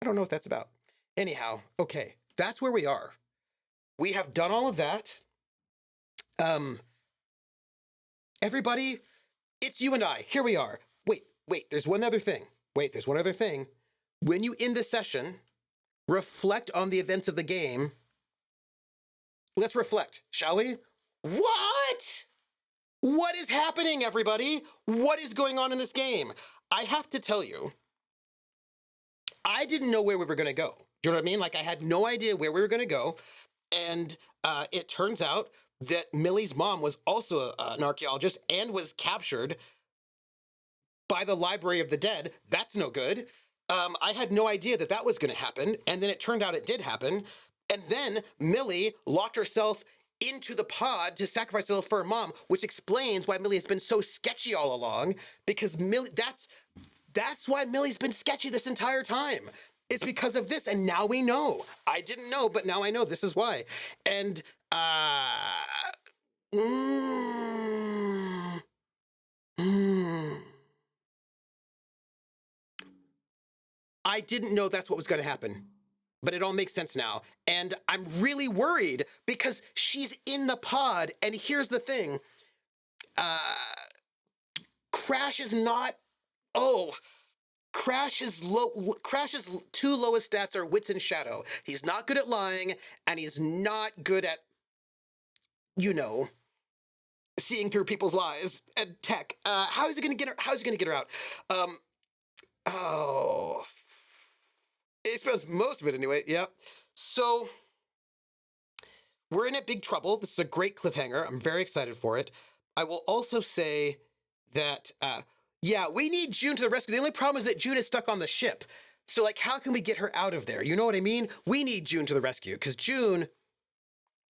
I don't know what that's about. Anyhow, okay, that's where we are. We have done all of that. Everybody, it's you and I. Here we are. Wait, there's one other thing. When you end the session, reflect on the events of the game. Let's reflect, shall we? What? What is happening, everybody? What is going on in this game? I have to tell you, I didn't know where we were going to go. Do you know what I mean? Like, I had no idea where we were going to go. And it turns out that Millie's mom was also an archaeologist and was captured by the Library of the Dead. That's no good. I had no idea that was going to happen. And then it turned out it did happen. And then Millie locked herself into the pod to sacrifice herself for her mom, which explains why Millie has been so sketchy all along, because Millie, that's why Millie's been sketchy this entire time. It's because of this, and now we know. I didn't know, but now I know this is why. And, I didn't know that's what was going to happen, but it all makes sense now. And I'm really worried because she's in the pod, and here's the thing. Crash is not, Crash's two lowest stats are wits and shadow. He's not good at lying, and he's not good at, seeing through people's lies and tech. How is he gonna get her out? He spends most of it anyway. Yep. So we're in big trouble. This is a great cliffhanger. I'm very excited for it. I will also say that, we need June to the rescue. The only problem is that June is stuck on the ship. So, how can we get her out of there? You know what I mean? We need June to the rescue, because June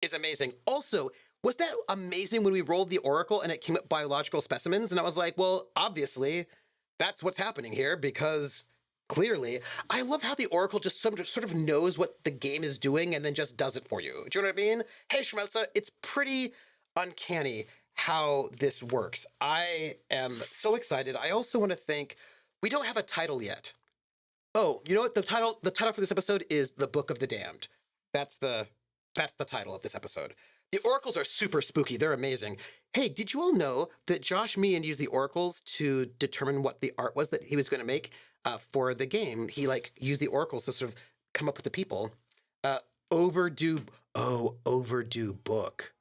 is amazing. Also, was that amazing when we rolled the Oracle and it came up biological specimens? And I was like, well, obviously, that's what's happening here, because clearly, I love how the Oracle just sort of knows what the game is doing and then just does it for you. Do you know what I mean? Hey, Schmelza, it's pretty uncanny how this works. I am so excited. I also want to thank, we don't have a title yet. Oh, you know what? The title for this episode is The Book of the Damned. That's the title of this episode. The oracles are super spooky. They're amazing. Hey, did you all know that Josh Meehan used the oracles to determine what the art was that he was going to make for the game? He used the oracles to sort of come up with the people. Overdue book.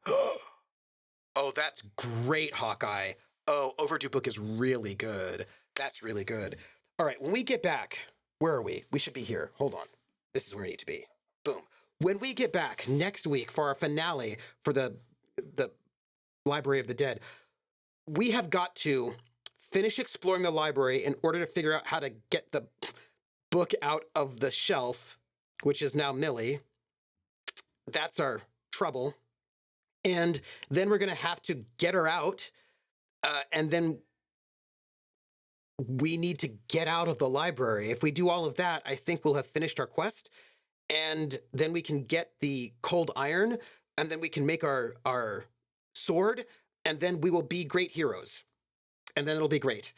Oh, that's great, Hawkeye. Oh, Overdue book is really good. That's really good. All right, when we get back, where are we? We should be here. Hold on. This is where we need to be. Boom. When we get back next week for our finale for the Library of the Dead, we have got to finish exploring the library in order to figure out how to get the book out of the shelf, which is now Millie. That's our trouble. And then we're going to have to get her out, and then we need to get out of the library. If we do all of that, I think we'll have finished our quest, and then we can get the cold iron, and then we can make our sword, and then we will be great heroes. And then it'll be great.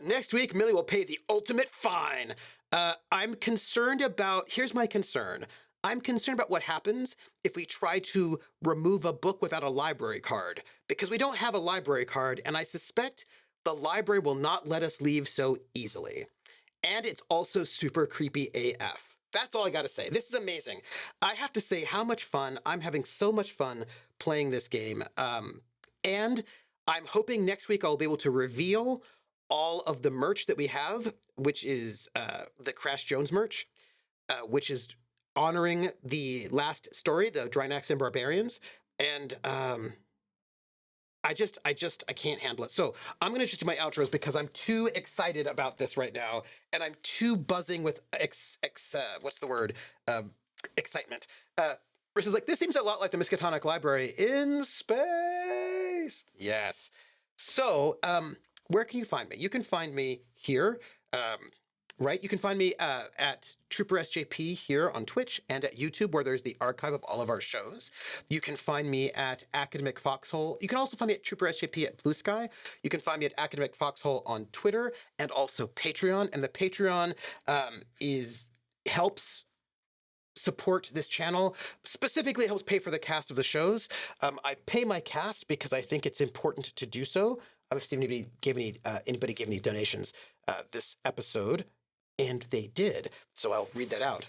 Next week, Millie will pay the ultimate fine. I'm concerned about, here's my concern. I'm concerned about what happens if we try to remove a book without a library card, because we don't have a library card, and I suspect the library will not let us leave so easily. And it's also super creepy AF. That's all I gotta say. This is amazing. I have to say how much fun. I'm having so much fun playing this game. And I'm hoping next week I'll be able to reveal all of the merch that we have, which is the Crash Jones merch, which is honoring the last story, the Drynax and Barbarians. And I can't handle it. So I'm gonna just do my outros because I'm too excited about this right now, and I'm too buzzing with excitement. Versus like, this seems a lot like the Miskatonic Library in space. Yes. So where can you find me? You can find me here. Right? You can find me at Trooper SJP here on Twitch and at YouTube, where there's the archive of all of our shows. You can find me at Academic Foxhole. You can also find me at Trooper SJP at Blue Sky. You can find me at Academic Foxhole on Twitter and also Patreon. And the Patreon helps support this channel. Specifically, it helps pay for the cast of the shows. I pay my cast because I think it's important to do so. I don't see if anybody gave any donations this episode. And they did, so I'll read that out.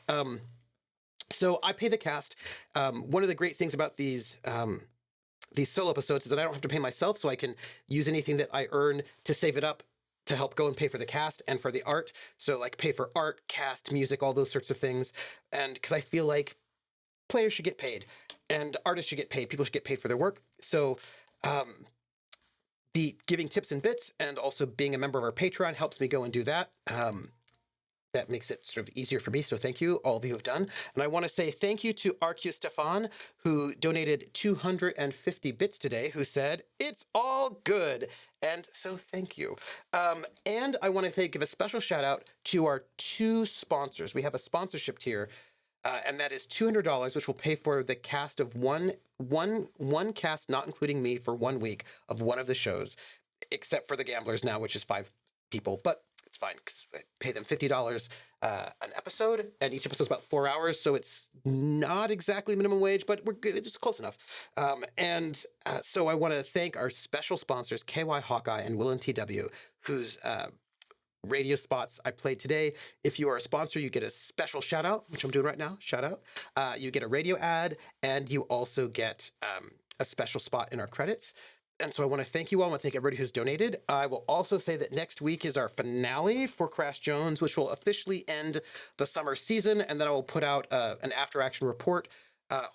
So I pay the cast. One of the great things about these solo episodes is that I don't have to pay myself, so I can use anything that I earn to save it up to help go and pay for the cast and for the art. So like pay for art, cast, music, all those sorts of things. And because I feel like players should get paid and artists should get paid, people should get paid for their work. So the giving tips and bits and also being a member of our Patreon helps me go and do that. That makes it sort of easier for me. So thank you, all of you have done. And I want to say thank you to RQ Stefan, who donated 250 bits today, who said, it's all good. And so thank you. And I want to give a special shout out to our 2 sponsors. We have a sponsorship tier, and that is $200, which will pay for the cast of one cast, not including me, for 1 week of one of the shows, except for the Gamblers now, which is 5 people. But it's fine because I pay them $50 an episode, and each episode is about 4 hours, so it's not exactly minimum wage, but we're good. It's close enough. So I want to thank our special sponsors, KY Hawkeye and Will and TW, whose radio spots I played today. If you are a sponsor, you get a special shout out, which I'm doing right now. Shout out. You get a radio ad, and you also get a special spot in our credits. And so I want to thank you all. I want to thank everybody who's donated. I will also say that next week is our finale for Crash Jones, which will officially end the summer season. And then I will put out an after-action report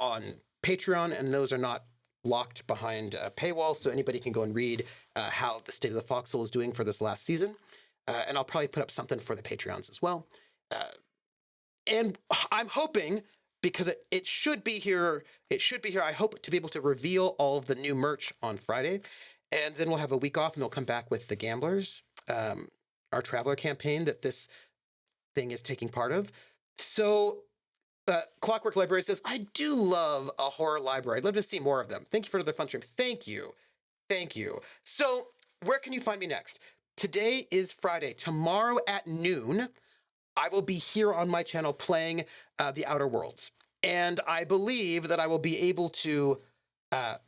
on Patreon. And those are not locked behind a paywall, so anybody can go and read how the State of the Foxhole is doing for this last season. And I'll probably put up something for the Patreons as well. And I'm hoping, because it should be here. I hope to be able to reveal all of the new merch on Friday. And then we'll have a week off, and they'll come back with the Gamblers, our Traveler campaign that this thing is taking part of. So Clockwork Library says, I do love a horror library. I'd love to see more of them. Thank you for the fun stream. Thank you. So where can you find me next? Today is Friday. Tomorrow at noon, I will be here on my channel playing The Outer Worlds. And I believe that I will be able to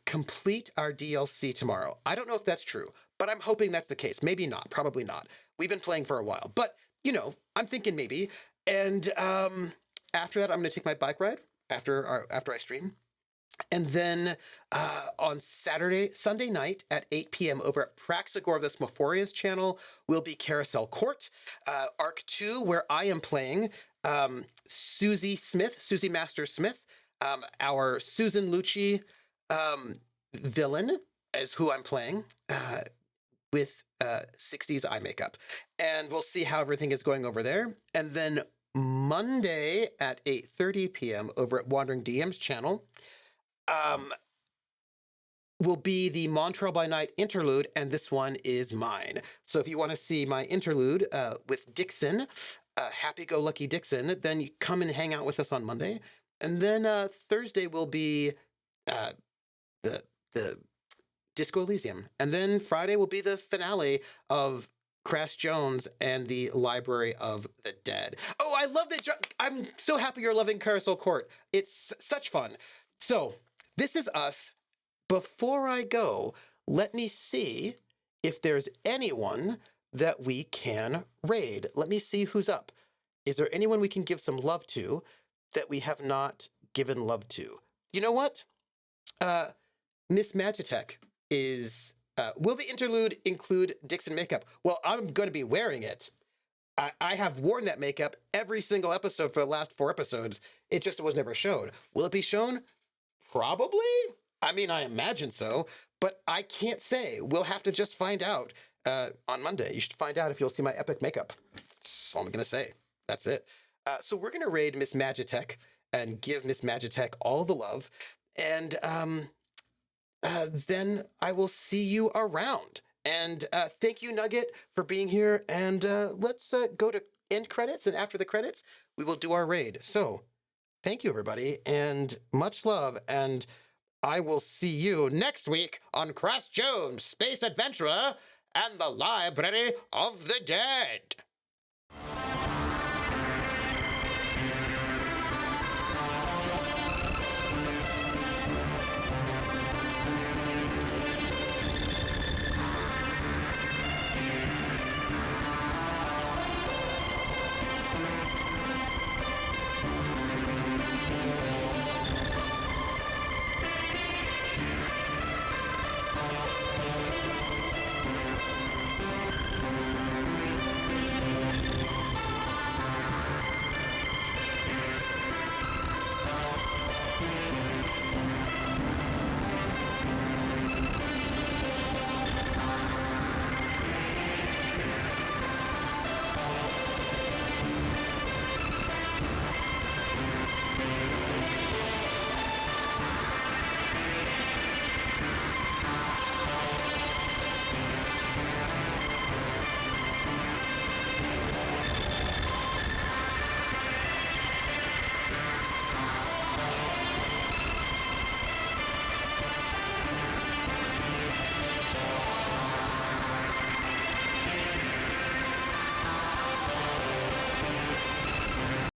complete our DLC tomorrow. I don't know if that's true, but I'm hoping that's the case. Maybe not, probably not. We've been playing for a while, but I'm thinking maybe. And after that, I'm gonna take my bike ride after I stream. And then on Sunday night at 8 p.m. over at Praxagor of the Smophoria's channel will be Carousel Court, Arc 2, where I am playing Susie Master Smith, our Susan Lucci villain is who I'm playing with 60s eye makeup. And we'll see how everything is going over there. And then Monday at 8:30 p.m. over at Wandering DM's channel, will be the Montreal by Night interlude, and this one is mine. So if you want to see my interlude with Dixon, Happy-Go-Lucky Dixon, then you come and hang out with us on Monday. And then Thursday will be the Disco Elysium. And then Friday will be the finale of Crash Jones and the Library of the Dead. Oh, I love that. I'm so happy you're loving Carousel Court. It's such fun. So this is us. Before I go, let me see if there's anyone that we can raid. Let me see who's up. Is there anyone we can give some love to that we have not given love to? You know what? Miss Magitech is... will the interlude include Dixon makeup? Well, I'm going to be wearing it. I have worn that makeup every single episode for the last 4 episodes. It just was never shown. Will it be shown? Probably. I mean, I imagine so, but I can't say. We'll have to just find out on Monday. You should find out if you'll see my epic makeup. That's all I'm going to say. That's it. So we're going to raid Miss Magitech and give Miss Magitech all the love. And then I will see you around. And thank you, Nugget, for being here. And let's go to end credits. And after the credits, we will do our raid. So thank you, everybody, and much love. And I will see you next week on Crash Jones, Space Adventurer, and the Library of the Dead.